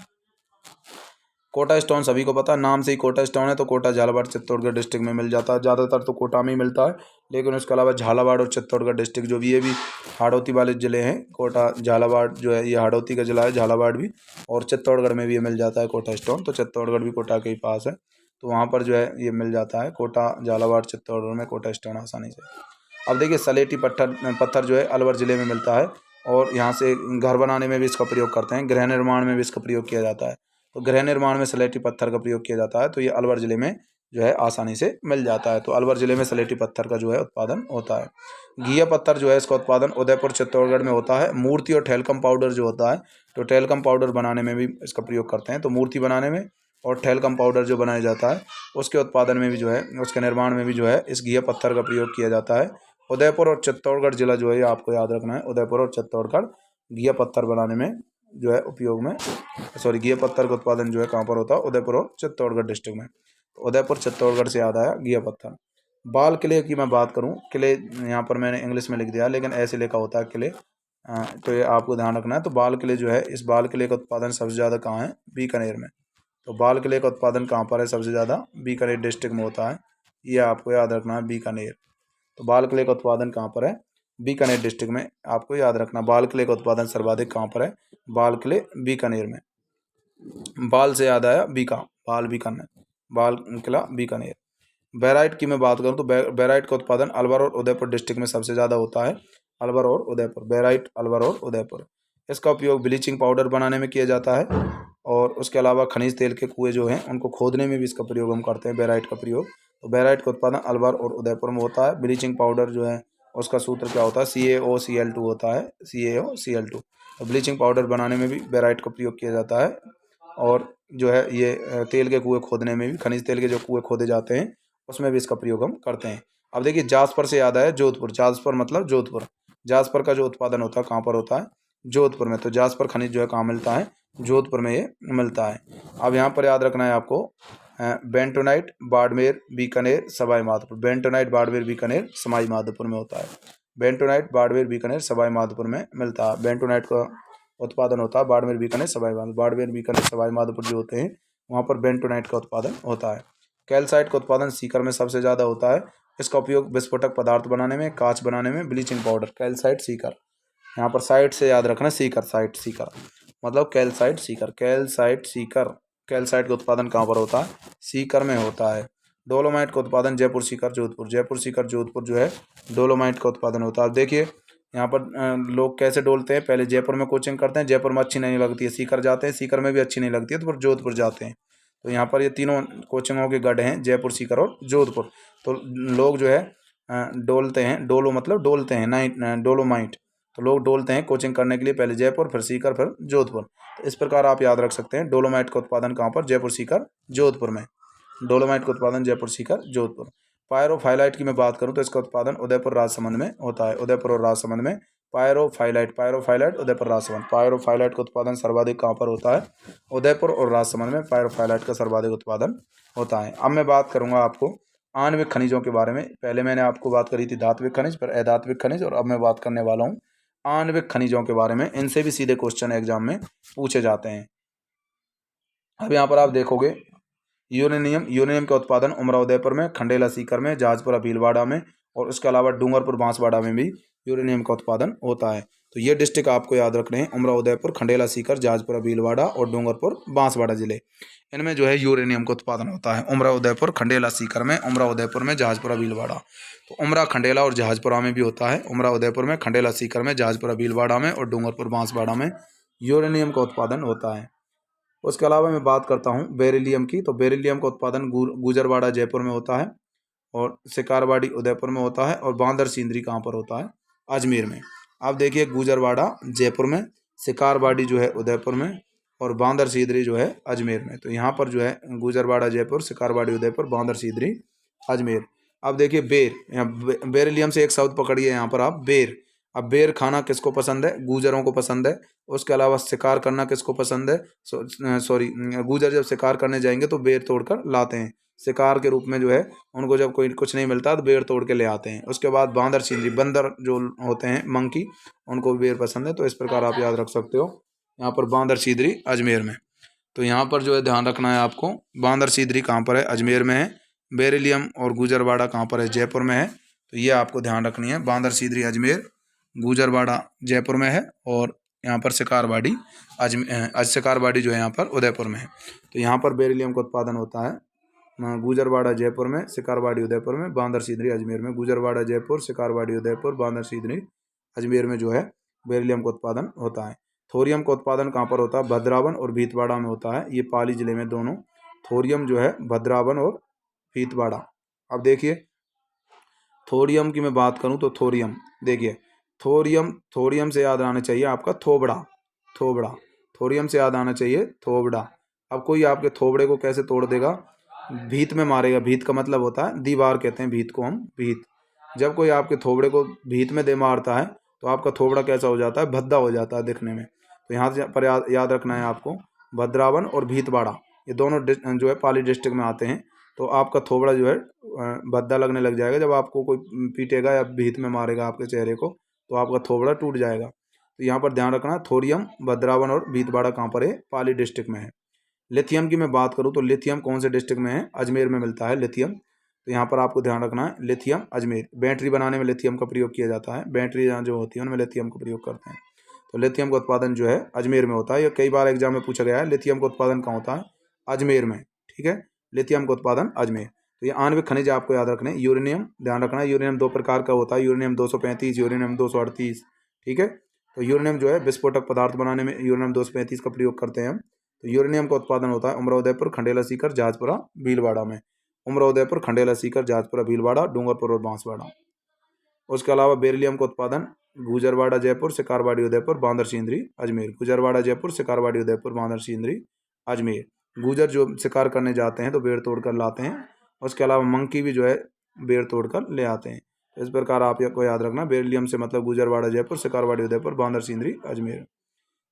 A: कोटा स्टोन सभी को पता है, नाम से ही कोटा स्टोन है। तो कोटा झालावाड़ चित्तौड़गढ़ डिस्ट्रिक्ट में मिल जाता है, ज़्यादातर तो कोटा में ही मिलता है। लेकिन उसके अलावा झालावाड़ और चित्तौड़गढ़ डिस्ट्रिक्ट जो भी, ये भी हाड़ौती वाले ज़िले हैं। कोटा, झालावाड़ जो है ये हाड़ौती का ज़िला है, झालावाड़ भी। और चित्तौड़गढ़ में भी ये मिल जाता है कोटा स्टोन। तो चित्तौड़गढ़ भी कोटा के ही पास है, तो वहाँ पर जो है ये मिल जाता है। कोटा, झालावाड़, चित्तौड़गढ़ में कोटा स्टोन आसानी से। अब देखिए सलेटी पत्थर जो है अलवर ज़िले में मिलता है, और यहाँ से घर बनाने में भी इसका प्रयोग करते हैं, गृह निर्माण में भी इसका प्रयोग किया जाता है। तो गृह निर्माण में सलेटी पत्थर का प्रयोग किया जाता है, तो ये अलवर ज़िले में जो है आसानी से मिल जाता है। तो अलवर ज़िले में सलेटी पत्थर का जो है उत्पादन होता है। घिया पत्थर जो है इसका उत्पादन उदयपुर, चित्तौड़गढ़ में होता है। मूर्ति और टेलकम पाउडर जो होता है, तो टेलकम पाउडर बनाने में भी इसका प्रयोग करते हैं। तो मूर्ति बनाने में और टेलकम पाउडर जो बनाया जाता है उसके उत्पादन में भी जो है, उसके निर्माण में भी जो है इस घिया पत्थर का प्रयोग किया जाता है। उदयपुर और चित्तौड़गढ़ जिला जो है ये आपको याद रखना है, उदयपुर और चित्तौड़गढ़ घिया पत्थर बनाने में जो है उपयोग में, सॉरी, घिया पत्थर का उत्पादन जो है कहाँ पर होता है? उदयपुर और चित्तौड़गढ़ डिस्ट्रिक्ट में। तो उदयपुर, चित्तौड़गढ़ से याद आया घिया पत्थर। बाल किले की मैं बात करूँ, किले यहाँ पर मैंने इंग्लिश में लिख दिया, लेकिन ऐसे लिखा होता है किले, तो ये आपको ध्यान रखना है। तो बाल किले जो है, इस बाल किले का उत्पादन सबसे ज़्यादा कहाँ है? बीकानेर में। तो बाल किले का उत्पादन कहाँ पर है सबसे ज़्यादा? बीकानेर डिस्ट्रिक्ट में होता है, ये आपको याद रखना है, बीकानेर। तो बाल किले का उत्पादन कहाँ पर है? बीकानेर डिस्ट्रिक्ट में। आपको याद रखना बाल किले का उत्पादन सर्वाधिक कहाँ पर है? बाल किले, बीकानेर में। बाल से याद आया बीका, बाल बीकानेर, बाल किला बीकानेर। बैराइट की मैं बात करूँ तो बैराइट का उत्पादन अलवर और उदयपुर डिस्ट्रिक्ट में सबसे ज़्यादा होता है। अलवर और उदयपुर, बैराइट अलवर और उदयपुर। इसका उपयोग ब्लीचिंग पाउडर बनाने में किया जाता है, और उसके अलावा खनिज तेल के कुएँ जो हैं उनको खोदने में भी इसका प्रयोग हम करते हैं, बैराइट का प्रयोग। तो बैराइट का उत्पादन अलवर और उदयपुर में होता है। ब्लीचिंग पाउडर जो है उसका सूत्र क्या होता है? CaOCl2 होता है, CaOCl2। तो ब्लीचिंग पाउडर बनाने में भी बैराइट का प्रयोग किया जाता है। और जो है ये तेल के कुएँ खोदने में भी, खनिज तेल के जो कुएँ खोदे जाते हैं उसमें भी इसका प्रयोग हम करते हैं। अब देखिए जासपर से याद आया जोधपुर, जासपर मतलब जोधपुर। जासपर का जो उत्पादन होता है कहाँ पर होता है? जोधपुर में। तो जासपर खनिज जो है कहाँ मिलता है? जोधपुर में ये मिलता है। अब यहाँ पर याद रखना है आपको, बेंटोनाइट बाड़मेर, बीकानेर, सवाई माधोपुर। बेंटोनाइट बाड़मेर, बीकानेर, सवाई माधोपुर में होता है। बेंटोनाइट बाड़मेर, बीकानेर, सवाई माधोपुर में मिलता है। बेंटोनाइट का उत्पादन होता है बाड़मेर, बीकानेर, सवाई माधोपुर। बाड़मेर, बीकानेर, सवाई माधोपुर जो होते हैं वहाँ पर बेंटोनाइट का उत्पादन होता है। कैल्साइट का उत्पादन सीकर में सबसे ज़्यादा होता है। इसका उपयोग विस्फोटक पदार्थ बनाने में, कांच बनाने में, ब्लीचिंग पाउडर। कैल्साइट, सीकर। यहाँ पर साइट से याद रखना, सीकर, साइट, सीकर मतलब calcite, Sikar, calcite, Sikar. Calcite का उत्पादन कहाँ पर होता है? सीकर में होता है। डोलोमाइट का उत्पादन जयपुर, सीकर, जोधपुर। जयपुर, सीकर, जोधपुर जो है डोलोमाइट का उत्पादन होता है। अब देखिए यहाँ पर लोग कैसे डोलते हैं, पहले जयपुर में कोचिंग करते हैं, जयपुर में अच्छी नहीं लगती है, सीकर जाते हैं, सीकर में भी अच्छी नहीं लगती है तो फिर जोधपुर जाते हैं। तो यहाँ पर ये तीनों कोचिंगों के गढ़ हैं, जयपुर, सीकर और जोधपुर। तो लोग जो है डोलते हैं, डोलो मतलब डोलते हैं, नाइट, डोलोमाइट। तो लोग डोलते हैं कोचिंग करने के लिए, पहले जयपुर, फिर सीकर, फिर जोधपुर। इस प्रकार आप याद रख सकते हैं। डोलोमाइट का उत्पादन कहाँ पर? जयपुर, सीकर, जोधपुर में। डोलोमाइट का उत्पादन जयपुर, सीकर, जोधपुर। पायरोफाइलाइट की मैं बात करूं तो इसका उत्पादन उदयपुर, राजसमंद में होता है। उदयपुर और राजसमंद में पायरोफाइलाइट उदयपुर, राजसमंद। पायरोफाइलाइट का उत्पादन सर्वाधिक कहाँ पर होता है? उदयपुर और राजसमंद में पायरोफाइलाइट का सर्वाधिक उत्पादन होता है। अब मैं बात करूंगा आपको आणविक खनिजों के बारे में। पहले मैंने आपको बात करी थी धात्विक खनिज, फिर अधात्विक खनिज, और अब मैं बात करने वाला हूँ आणविक खनिजों के बारे में। इनसे भी सीधे क्वेश्चन एग्जाम में पूछे जाते हैं। अब यहाँ पर आप देखोगे यूरेनियम का उत्पादन उमरा, उदयपुर में, खंडेला, सीकर में, जहाजपुरा, भीलवाड़ा में, और उसके अलावा डूंगरपुर, बांसवाड़ा में भी यूरेनियम का उत्पादन होता है। तो ये डिस्ट्रिक्ट आपको याद रखने हैं: उमरा, उदयपुर, खंडेला, सीकर, जहाजपुरा, भीलवाड़ा और डूंगरपुर, बांसवाड़ा जिले। इनमें जो है यूरेनियम का उत्पादन होता है। उमरा, उदयपुर, खंडेला, सीकर में, उमरा, उदयपुर में, जहाजपुरा, भीलवाड़ा। तो उमरा, खंडेला और जहाजपुरा में भी होता है। उमरा, उदयपुर में, खंडेला, सीकर में, जहाजपुरा, भीलवाड़ा में और डूंगरपुर, बांसवाड़ा में यूरेनियम का उत्पादन होता है। उसके अलावा मैं बात करता हूँ बेरिलियम की। तो बेरिलियम का उत्पादन गुजरवाड़ा, जयपुर में होता है, और सिकारवाड़ी, उदयपुर में होता है, और बांदर सिंदरी कहाँ पर होता है? अजमेर में। आप देखिए, गुजरवाड़ा जयपुर में, सिकारवाड़ी जो है उदयपुर में, और बांदर सिंदरी जो है अजमेर में। तो यहाँ पर जो है गुजरवाड़ा जयपुर, सिकारवाड़ी उदयपुर, बांदर सिंदरी अजमेर। अब देखिए बेरिलियम से एक शब्द पकड़िए यहाँ पर आप, बेर। अब बेर खाना किसको पसंद है? गूजरों को पसंद है। उसके अलावा शिकार करना किसको पसंद है? सॉरी, गूजर जब शिकार करने जाएंगे तो बेर तोड़कर लाते हैं शिकार के रूप में, जो है उनको जब कोई कुछ नहीं मिलता तो बेर तोड़ के ले आते हैं। उसके बाद बांदर सिंदरी, बंदर जो होते हैं, मंकी, उनको बेर पसंद है। तो इस प्रकार आप याद रख सकते हो यहाँ पर बांदर सिंदरी अजमेर में। तो यहाँ पर जो है ध्यान रखना है आपको, बांदर सिंदरी कहाँ पर है? अजमेर में है। बेरिलियम और गुजरवाड़ा कहाँ पर है? जयपुर में है। तो ये आपको ध्यान रखनी है, बांदर सिंदरी अजमेर, गुजरवाड़ा जयपुर में है, और यहाँ पर सिकारवाड़ी सिकारवाड़ी जो है यहाँ पर उदयपुर में है। तो यहाँ पर बेरिलियम का उत्पादन होता है गुजरवाड़ा जयपुर में, सिकारवाड़ी उदयपुर में, बांदर सिंदरी अजमेर में। गुजरवाड़ा जयपुर, सिकारवाड़ी उदयपुर, बांदर सिंदरी अजमेर में जो है बेरिलियम का उत्पादन होता है। थोरियम का उत्पादन कहाँ पर होता है? भद्रावन और भीतवाड़ा में होता है। ये पाली जिले में दोनों। थोरियम जो है भद्रावन और भीतवाड़ा। अब देखिए थोरियम की मैं बात करूं तो थोरियम, देखिए थोरियम से याद आना चाहिए आपका थोबड़ा। थोरियम से याद आना चाहिए थोबड़ा। अब कोई आपके थोबड़े को कैसे तोड़ देगा? भीत में मारेगा। भीत का मतलब होता है दीवार, कहते हैं भीत को हम, भीत। जब कोई आपके थोबड़े को भीत में दे मारता है तो आपका थोबड़ा कैसा हो जाता है? भद्दा हो जाता है दिखने में। तो यहाँ पर याद रखना है आपको, भद्रावन और भीतवाड़ा ये दोनों जो है पाली डिस्ट्रिक्ट में आते हैं। तो आपका थोबड़ा जो है भद्दा लगने लग जाएगा। जब आपको कोई पीटेगा या भीत में मारेगा आपके चेहरे को तो आपका थोबड़ा टूट जाएगा। तो यहाँ पर ध्यान रखना, थोरियम, भद्रावन और भीतवाड़ा कहाँ पर है? पाली डिस्ट्रिक्ट में है। लिथियम की मैं बात करूँ तो लिथियम कौन से डिस्ट्रिक्ट में है? अजमेर में मिलता है लिथियम। तो यहाँ पर आपको ध्यान रखना है, लिथियम अजमेर। बैटरी बनाने में लिथियम का प्रयोग किया जाता है। बैटरी जो होती है उनमें लिथियम का प्रयोग करते हैं। तो लिथियम का उत्पादन जो है अजमेर में होता है। ये कई बार एग्जाम में पूछा गया है, लिथियम का उत्पादन कहाँ होता है? अजमेर में। ठीक है, लिथियम का उत्पादन अजमेर। तो ये आणविक खनिज आपको याद रखने। यूरेनियम ध्यान रखना है, यूरेनियम दो प्रकार का होता है, यूरेनियम 235, यूरेनियम 238। ठीक है, तो यूरेनियम जो है विस्फोटक पदार्थ बनाने में यूरेनियम 235 का प्रयोग करते हैं हम। तो यूरेनियम का उत्पादन होता है उमरा, उदयपुर, खंडेला, सीकर, जहाजपुरा, भीलवाड़ा में। उमरा, उदयपुर, खंडेला, सीकर, जहाजपुरा, भीलवाड़ा, डूंगरपुर और बांसवाड़ा। उसके अलावा बेरिलियम का उत्पादन गुजरवाड़ा जयपुर, सिकारवाड़ी उदयपुर, बांदर सिंदरी अजमेर। गुजरवाड़ा जयपुर, सिकारवाड़ी उदयपुर, बांदर सिंदरी अजमेर। गुजर जो शिकार करने जाते हैं तो बेर तोड़ कर लाते हैं। उसके अलावा मंकी भी जो है बेर तोड़ कर ले आते हैं। इस प्रकार आप को याद रखना, बेरिलियम से मतलब गुजरवाड़ा जयपुर, सिकारवाड़ी उदयपुर, बांदर सिंदरी अजमेर।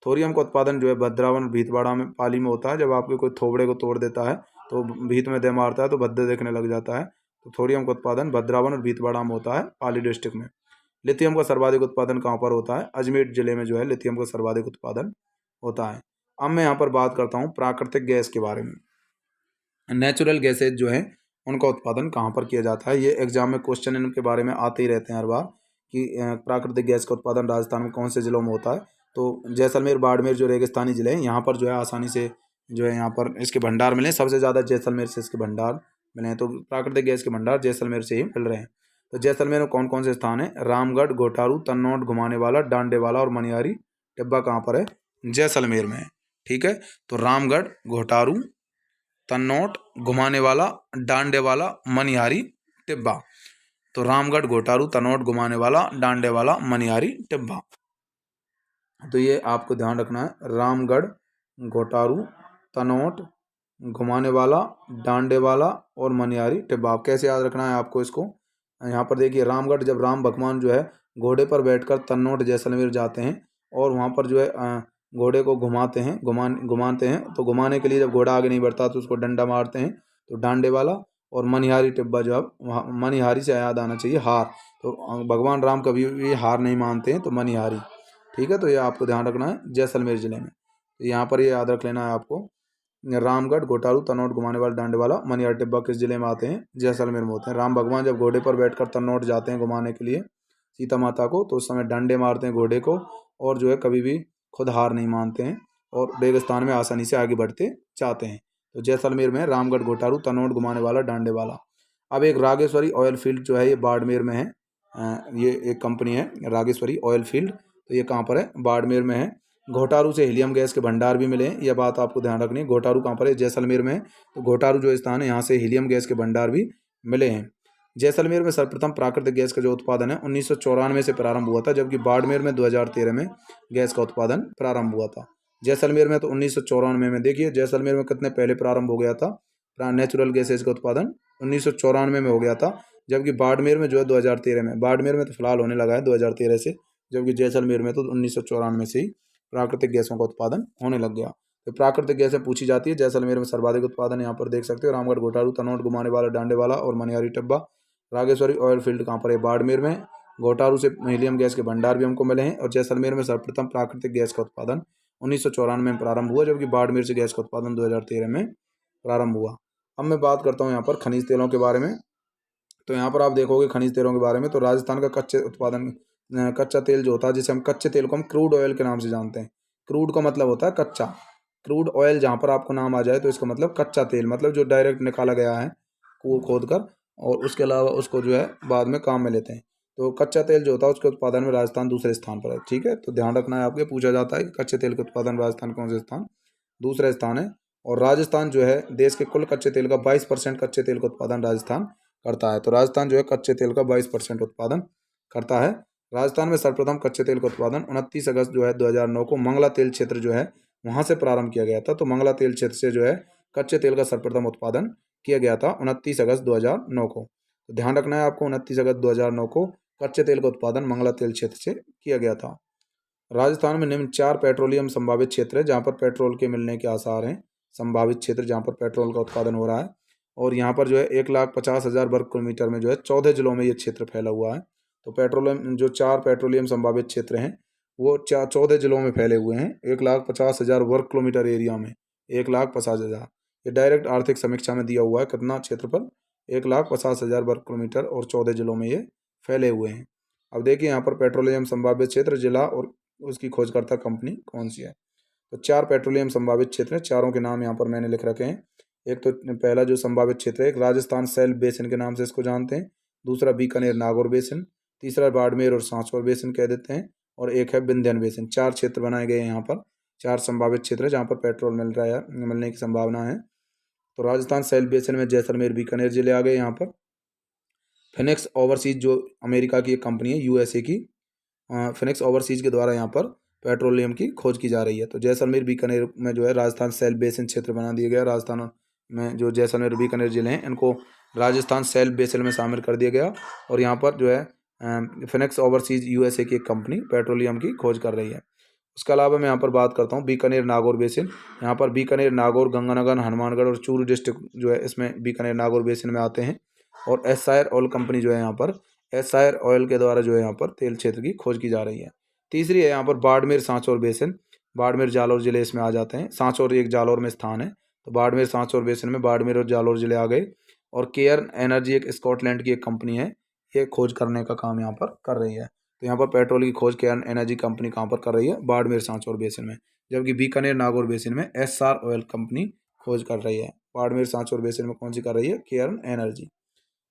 A: थोरियम का उत्पादन जो है भद्रावन भीतवाड़ा में, पाली में होता है। जब आपके कोई थोबड़े को तोड़ देता है तो भीत में दे मारता है तो भद्दे देखने लग जाता है। तो थोरियम का उत्पादन भद्रावन और भीतवाड़ा में होता है, पाली डिस्ट्रिक्ट में। लिथियम का सर्वाधिक उत्पादन कहाँ पर होता है? अजमेर जिले में जो है लिथियम का सर्वाधिक उत्पादन होता है। अब मैं यहाँ पर बात करता हूँ प्राकृतिक गैस के बारे में। नेचुरल गैसेज जो है उनका उत्पादन कहाँ पर किया जाता है? ये एग्जाम में क्वेश्चन इनके बारे में आते ही रहते हैं हर बार कि प्राकृतिक गैस का उत्पादन राजस्थान में कौन से जिलों में होता है। तो जैसलमेर, बाड़मेर जो रेगिस्तानी जिले हैं, यहाँ पर जो है आसानी से जो है यहाँ पर इसके भंडार मिले। सबसे ज़्यादा जैसलमेर से इसके भंडार मिले हैं। तो प्राकृतिक गैस के भंडार जैसलमेर से ही मिल रहे हैं। तो जैसलमेर में कौन कौन से स्थान है? रामगढ़, घोटारू, तन्नौट, घुमाने वाला, डांडेवाला और मनियारी टिब्बा कहाँ पर है? जैसलमेर में है। ठीक है, तो रामगढ़, घोटारू, तन्नौट, घुमाने वाला, डांडे वाला, मनिहारी, टिब्बा। तो रामगढ़, घोटारू, तन्नौट, घुमाने वाला, डांडे वाला, मनिहारी, टिब्बा। तो ये आपको ध्यान रखना है, रामगढ़, घोटारू, तनोट, घुमाने वाला, डांडे वाला और मनिहारी टिब्बा। आप कैसे याद रखना है आपको इसको। यहाँ पर देखिए रामगढ़, जब राम भगवान जो है घोड़े पर बैठकर तन्नोट जैसलमेर जाते हैं और वहाँ पर जो है घोड़े को घुमाते हैं, घुमाते हैं, तो घुमाने के लिए जब घोड़ा आगे नहीं बढ़ता तो उसको डंडा मारते हैं, तो डांडे वाला। और मनिहारी टिब्बा, जो अब वहाँ मनिहारी से याद आना चाहिए हार, तो भगवान राम कभी भी हार नहीं मानते हैं, तो मनिहारी। ठीक है, तो ये आपको ध्यान रखना है जैसलमेर जिले में। तो यहाँ पर ये याद रख लेना है आपको। रामगढ़, घोटारू, तनोट, घुमाने वाला, डांडे वाला, मनिहारी टिब्बा किस जिले में आते हैं? जैसलमेर में होते हैं। राम भगवान जब घोड़े पर बैठकर तनोट जाते हैं घुमाने के लिए सीता माता को, तो उस समय डंडे मारते हैं घोड़े को, और जो है कभी भी खुद हार नहीं मानते हैं और रेगिस्तान में आसानी से आगे बढ़ते जाते हैं। तो जैसलमेर में रामगढ़, घोटारू, तनोट, घुमाने वाला, डांडे वाला। अब एक रागेश्वरी ऑयल फील्ड जो है ये बाड़मेर में है। ये एक कंपनी है रागेश्वरी ऑयल फील्ड, तो ये कहाँ पर है? बाड़मेर में है। घोटारू से हीलियम गैस के भंडार भी मिले हैं, यह बात आपको ध्यान रखनी है। घोटारू कहाँ पर है? जैसलमेर में है। तो घोटारू जो स्थान है यहाँ से हीलियम गैस के भंडार भी मिले हैं। जैसलमेर में सर्वप्रथम प्राकृतिक गैस का जो उत्पादन है 1994 से प्रारंभ हुआ था, जबकि बाड़मेर में 2013 में गैस का उत्पादन प्रारंभ हुआ था। जैसलमेर में तो 1994 में, देखिए जैसलमेर में कितने पहले प्रारंभ हो गया था नेचुरल गैसेज का उत्पादन, 1994 में हो गया था। जबकि बाड़मेर में जो है 2013 में, बाड़मेर में तो फिलहाल होने लगा है 2013 से, जबकि जैसलमेर में तो 1994 से ही प्राकृतिक गैसों का उत्पादन होने लग गया। तो प्राकृतिक गैसें पूछी जाती है। जैसलमेर में सर्वाधिक उत्पादन यहाँ पर देख सकते हो, रामगढ़, घोटारू, तनोट, घुमाने वाला, डांडे वाला और मनिहारी टिब्बा। रागेश्वरी ऑयल फील्ड कहाँ पर है? बाड़मेर में। घोटारू से हीलियम गैस के भंडार भी हमको मिले हैं। और जैसलमेर में सर्वप्रथम प्राकृतिक गैस का उत्पादन 1994 में प्रारंभ हुआ, जबकि बाड़मेर से गैस का उत्पादन 2013 में प्रारंभ हुआ। अब मैं बात करता हूँ यहाँ पर खनिज तेलों के बारे में। तो यहाँ पर आप देखोगे खनिज तेलों के बारे में, तो राजस्थान का कच्चे उत्पादन, कच्चा तेल जो होता है, जिसे हम कच्चे तेल को हम क्रूड ऑयल के नाम से जानते हैं। क्रूड का मतलब होता है कच्चा, क्रूड ऑयल जहाँ पर आपको नाम आ जाए तो इसका मतलब कच्चा तेल, मतलब जो डायरेक्ट निकाला गया है कुओं खोद कर, और उसके अलावा उसको जो है बाद में काम में लेते हैं। तो कच्चा तेल जो होता है उसके उत्पादन में राजस्थान दूसरे स्थान पर है। ठीक है, तो ध्यान रखना है आपके, पूछा जाता है कि कच्चे तेल के उत्पादन में राजस्थान कौन से स्थान? दूसरा स्थान है। और राजस्थान जो है देश के कुल कच्चे तेल का 22% कच्चे तेल का उत्पादन राजस्थान करता है। तो राजस्थान जो है कच्चे तेल का 22% उत्पादन करता है। राजस्थान में सर्वप्रथम कच्चे तेल का उत्पादन 29 अगस्त जो है 2009 को मंगला तेल क्षेत्र जो है वहाँ से प्रारंभ किया गया था। तो मंगला तेल क्षेत्र से जो है कच्चे तेल का सर्वप्रथम उत्पादन किया गया था 29 अगस्त 2009 को। तो ध्यान रखना है आपको, 29 अगस्त 2009 को कच्चे तेल का उत्पादन मंगला तेल क्षेत्र से किया गया था। राजस्थान में निम्न 4 पेट्रोलियम संभावित क्षेत्र है जहाँ पर पेट्रोल के मिलने के आसार हैं। संभावित क्षेत्र जहाँ पर पेट्रोल का उत्पादन हो रहा है, और यहाँ पर जो है 1,50,000 वर्ग किलोमीटर में जो है 14 जिलों में ये क्षेत्र फैला हुआ है। तो पेट्रोलियम जो 4 पेट्रोलियम संभावित क्षेत्र हैं वो 14 जिलों में फैले हुए हैं, 1,50,000 वर्ग किलोमीटर एरिया में, 1,50,000। ये डायरेक्ट आर्थिक समीक्षा में दिया हुआ है कितना क्षेत्रफल? 1,50,000 वर्ग किलोमीटर, और 14 जिलों में ये फैले हुए हैं। अब देखिए यहाँ पर पेट्रोलियम संभावित क्षेत्र, जिला और उसकी खोजकर्ता कंपनी कौन सी है। तो 4 पेट्रोलियम संभावित क्षेत्र हैं, चारों के नाम यहाँ पर मैंने लिख रखे हैं। एक तो पहला जो संभावित क्षेत्र है, एक राजस्थान सेल बेसिन के नाम से इसको जानते हैं, दूसरा बीकानेर नागौर बेसिन, तीसरा बाड़मेर और सांचौर बेसिन कह देते हैं, और एक है विंध्यन बेसिन। 4 क्षेत्र बनाए गए हैं यहाँ पर, 4 संभावित क्षेत्र है जहाँ पर पेट्रोल मिल रहा है, मिलने की संभावना है। तो राजस्थान सेल बेसिन में जैसलमेर, बीकानेर जिले आ गए यहाँ पर। फिनिक्स ओवरसीज जो अमेरिका की एक कंपनी है, यूएसए की, फिनिक्स ओवरसीज के द्वारा यहाँ पर पेट्रोलियम की खोज की जा रही है। तो जैसलमेर, बीकानेर में जो है राजस्थान सेल बेसिन क्षेत्र बना दिया गया। राजस्थान में जो जैसलमेर, बीकानेर जिले हैं इनको राजस्थान सेल बेसिन में शामिल कर दिया गया, और यहाँ पर जो है फिनिक्स ओवरसीज यूएसए की एक कंपनी पेट्रोलियम की खोज कर रही है। उसके अलावा मैं यहाँ पर बात करता हूँ बीकानेर नागौर बेसिन। यहाँ पर बीकानेर, नागौर, गंगानगर, हनुमानगढ़ और चूरू डिस्ट्रिक्ट जो है इसमें बीकानेर नागौर बेसिन में आते हैं। और एसायर ऑयल कंपनी जो है यहाँ पर, एसायर ऑयल के द्वारा जो है यहाँ पर तेल क्षेत्र की खोज की जा रही है। तीसरी है यहाँ पर बाड़मेर, सांचौर बेसिन। बाड़मेर, जालौर जिले इसमें आ जाते हैं। सांचौर एक जालौर में स्थान है, तो बाड़मेर, सांचौर बेसिन में बाड़मेर और जालौर जिले आ गए। और केयर एनर्जी एक स्कॉटलैंड की एक कंपनी है, ये खोज करने का काम यहाँ पर कर रही है। तो यहाँ पर पेट्रोल की खोज केयर एनर्जी कंपनी कहाँ पर कर रही है? बाड़मेर, सांचौर बेसिन में। जबकि बीकानेर, नागौर बेसिन में एसआर ऑयल कंपनी खोज कर रही है। बाड़मेर, सांचौर बेसिन में कौन सी कर रही है? Care energy.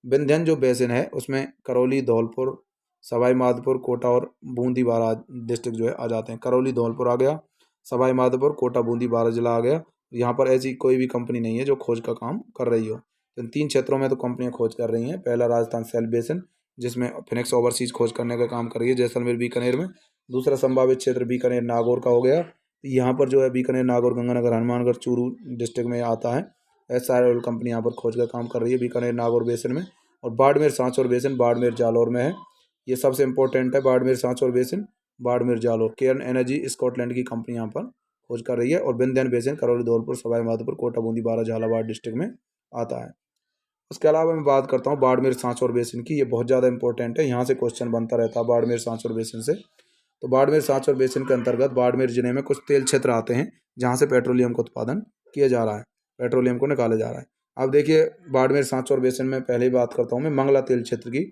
A: विंध्यन जो बेसिन है उसमें करौली, धौलपुर, सवाई माधोपुर, कोटा और बूंदी, बारह डिस्ट्रिक्ट जो है आ जाते हैं। करौली, धौलपुर आ गया, सवाई माधोपुर, कोटा, बूंदी, बारह जिला आ गया। यहाँ पर ऐसी कोई भी कंपनी नहीं है जो खोज का काम कर रही हो। इन 3 क्षेत्रों में तो कंपनियां खोज कर रही हैं। पहला राजस्थान सेल बेसिन, जिसमें फिनिक्स ओवरसीज खोज करने का काम कर रही है जैसलमेर, बीकानेर में। दूसरा संभावित क्षेत्र बीकानेर, नागौर का हो गया। यहाँ पर जो है बीकानेर, नागौर, गंगानगर, हनुमानगढ़, चूरू डिस्ट्रिक्ट में आता है। SR ऑयल कंपनी यहाँ पर खोज का काम कर रही है बीकानेर नागौर बेसिन में। और बाड़मेर सांचौर बेसिन बाड़मेर जालौर में है। ये सबसे इंपॉर्टेंट है, Barmer Sanchore basin Barmer Jalore. Cairn energy Scotland की कंपनी यहाँ पर खोज कर रही है। और विंध्यन बेसिन करौली, धौलपुर, सवाई माधोपुर, कोटा, बूंदी, बारा, झालावाड़ डिस्ट्रिक्ट में आता है। उसके अलावा मैं बात करता हूँ बाड़मेर सांचौर बेसिन की। ये बहुत ज़्यादा इंपॉर्टेंट है, यहाँ से क्वेश्चन बनता रहता है बाड़मेर सांचौर बेसिन से। तो बाड़मेर सांचौर बेसिन के अंतर्गत बाड़मेर जिले में कुछ तेल क्षेत्र आते हैं जहाँ से पेट्रोलियम का उत्पादन किया जा रहा है, पेट्रोलियम को निकाला जा रहा है। अब देखिए बाड़मेर सांचौर बेसिन में पहले ही बात करता हूँ मैं मंगला तेल क्षेत्र की।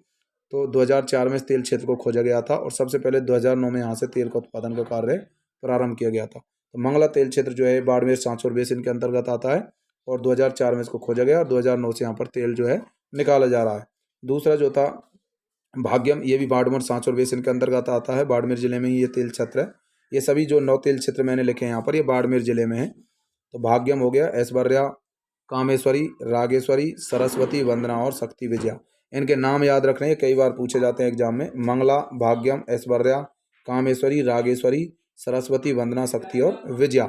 A: तो 2004 में इस तेल क्षेत्र को खोजा गया था और सबसे पहले 2009 में यहाँ से तेल का उत्पादन का कार्य प्रारंभ किया गया था। तो मंगला तेल क्षेत्र जो है बाड़मेर सांचौर बेसिन के अंतर्गत आता है और 2004 में इसको खोजा गया और 2009 से यहाँ पर तेल जो है निकाला जा रहा है। दूसरा जो था भाग्यम, ये भी बाड़मेर सांचौर बेसिन के अंतर्गत आता है, बाड़मेर जिले में ही ये तेल क्षेत्र है। ये सभी जो 9 तेल क्षेत्र मैंने लिखे हैं यहाँ पर, ये बाड़मेर जिले में है। तो भाग्यम हो गया, ऐश्वर्या, कामेश्वरी, रागेश्वरी, सरस्वती, वंदना और शक्ति विजया। इनके नाम याद रखने हैं, कई बार पूछे जाते हैं एग्जाम में। मंगला, भाग्यम, ऐश्वर्या, कामेश्वरी, रागेश्वरी, सरस्वती, वंदना, शक्ति और विजया।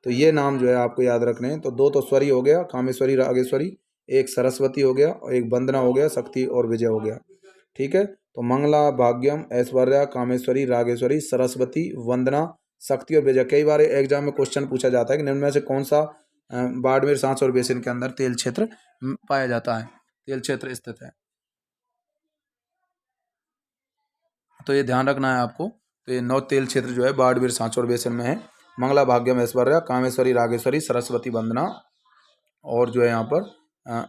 A: तो ये नाम जो है आपको याद रखने हैं। तो 2 तो स्वरी हो गया, कामेश्वरी, रागेश्वरी, एक सरस्वती हो गया और एक वंदना हो गया, शक्ति और विजय हो गया। ठीक है, तो मंगला, भाग्यम, ऐश्वर्या, कामेश्वरी, रागेश्वरी, सरस्वती, वंदना, शक्ति और विजय। कई बार एग्जाम में क्वेश्चन पूछा जाता है कि निम्न में से कौन सा बाड़मेर सांचौर बेसिन के अंदर तेल क्षेत्र पाया जाता है, तेल क्षेत्र स्थित है। तो ये ध्यान रखना है आपको। तो ये 9 तेल क्षेत्र जो है बाड़मेर सांचौर बेसिन में है। मंगला, भाग्यम, ऐश्वर्या, कामेश्वरी, रागेश्वरी, सरस्वती, वंदना और जो है यहाँ पर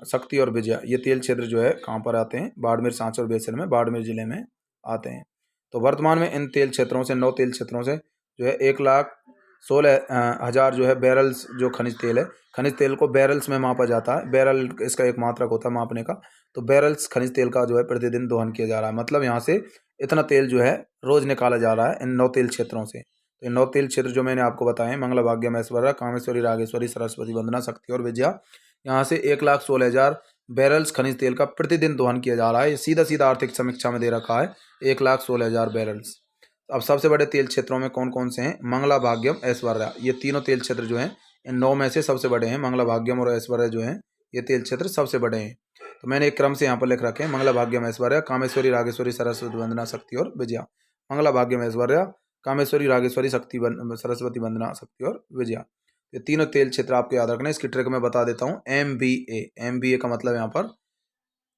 A: शक्ति और विजया। ये तेल क्षेत्र जो है कहाँ पर आते हैं, बाड़मेर सांचौर बेसिन में, बाड़मेर जिले में आते हैं। तो वर्तमान में इन तेल क्षेत्रों से, 9 तेल क्षेत्रों से जो है 1,16,000 जो है बैरल्स जो खनिज तेल है, खनिज तेल को बैरल्स में मापा जाता है। बैरल इसका एक मात्रक होता है मापने का। तो बैरल्स खनिज तेल का जो है प्रतिदिन दोहन किया जा रहा है। मतलब यहाँ से इतना तेल जो है रोज निकाला जा रहा है इन 9 तेल क्षेत्रों से। तो ये 9 तेल क्षेत्र जो मैंने आपको बताए, मंगला, भाग्यम, ऐश्वर्या, कामेश्वरी, रागेश्वरी, सरस्वती, वंदना, शक्ति और विजया, यहाँ से 1,16,000 बैरल्स खनिज तेल का प्रतिदिन दोहन किया जा रहा है। ये सीधा सीधा आर्थिक समीक्षा में दे रखा है, 1,16,000 बैरल्स। अब सबसे बड़े तेल क्षेत्रों में कौन कौन से हैं, मंगला, भाग्यम, ऐश्वर्या, ये तीनों तेल क्षेत्र जो हैं इन 9 में से सबसे बड़े हैं। मंगला, भाग्यम और ऐश्वर्या जो हैं ये तेल क्षेत्र सबसे बड़े हैं। तो मैंने एक क्रम से यहाँ पर लिख रखे हैं, मंगला, भाग्यम, ऐश्वर्या, कामेश्वरी, रागेश्वरी, सरस्वती, वंदना, शक्ति और विजया। मंगला, भाग्यम, ऐश्वर्या, कामेश्वरी, रागेश्वरी, शक्ति, सरस्वती, वंदना, शक्ति और विजया। ये तीनों तेल क्षेत्र आपको याद रखना है। इसकी ट्रिक मैं बता देता हूँ, MBA का मतलब यहाँ पर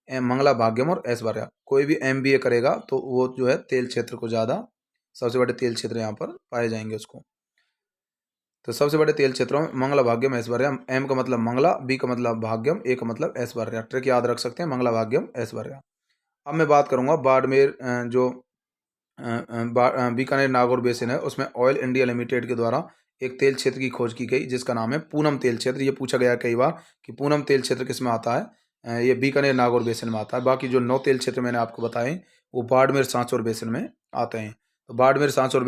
A: मंगला, भाग्यम और ऐश्वर्या। कोई भी MBA करेगा तो वो जो है तेल क्षेत्र को ज़्यादा, सबसे बड़े तेल क्षेत्र यहाँ पर पाए जाएंगे उसको। तो सबसे बड़े तेल क्षेत्रों में मंगला, भाग्यम, ऐश्वर्या। M का मतलब मंगला, B का मतलब भाग्यम, A का मतलब ऐश्वर्या। ट्रिक याद रख सकते हैं, मंगला, भाग्यम, ऐश्वर्या। अब मैं बात करूंगा बाड़मेर जो बीकानेर नागौर बेसिन है, उसमें ऑयल इंडिया लिमिटेड के द्वारा एक तेल क्षेत्र की खोज की गई जिसका नाम है पूनम तेल क्षेत्र। ये पूछा गया कई बार कि पूनम तेल क्षेत्र किस में आता है। ये बीकानेर नागौर बेसिन में आता है। बाकी जो 9 तेल क्षेत्र मैंने आपको बताए वो बाड़मेर सांचौर बेसिन में आते हैं। तो बाड़मेर सांचौर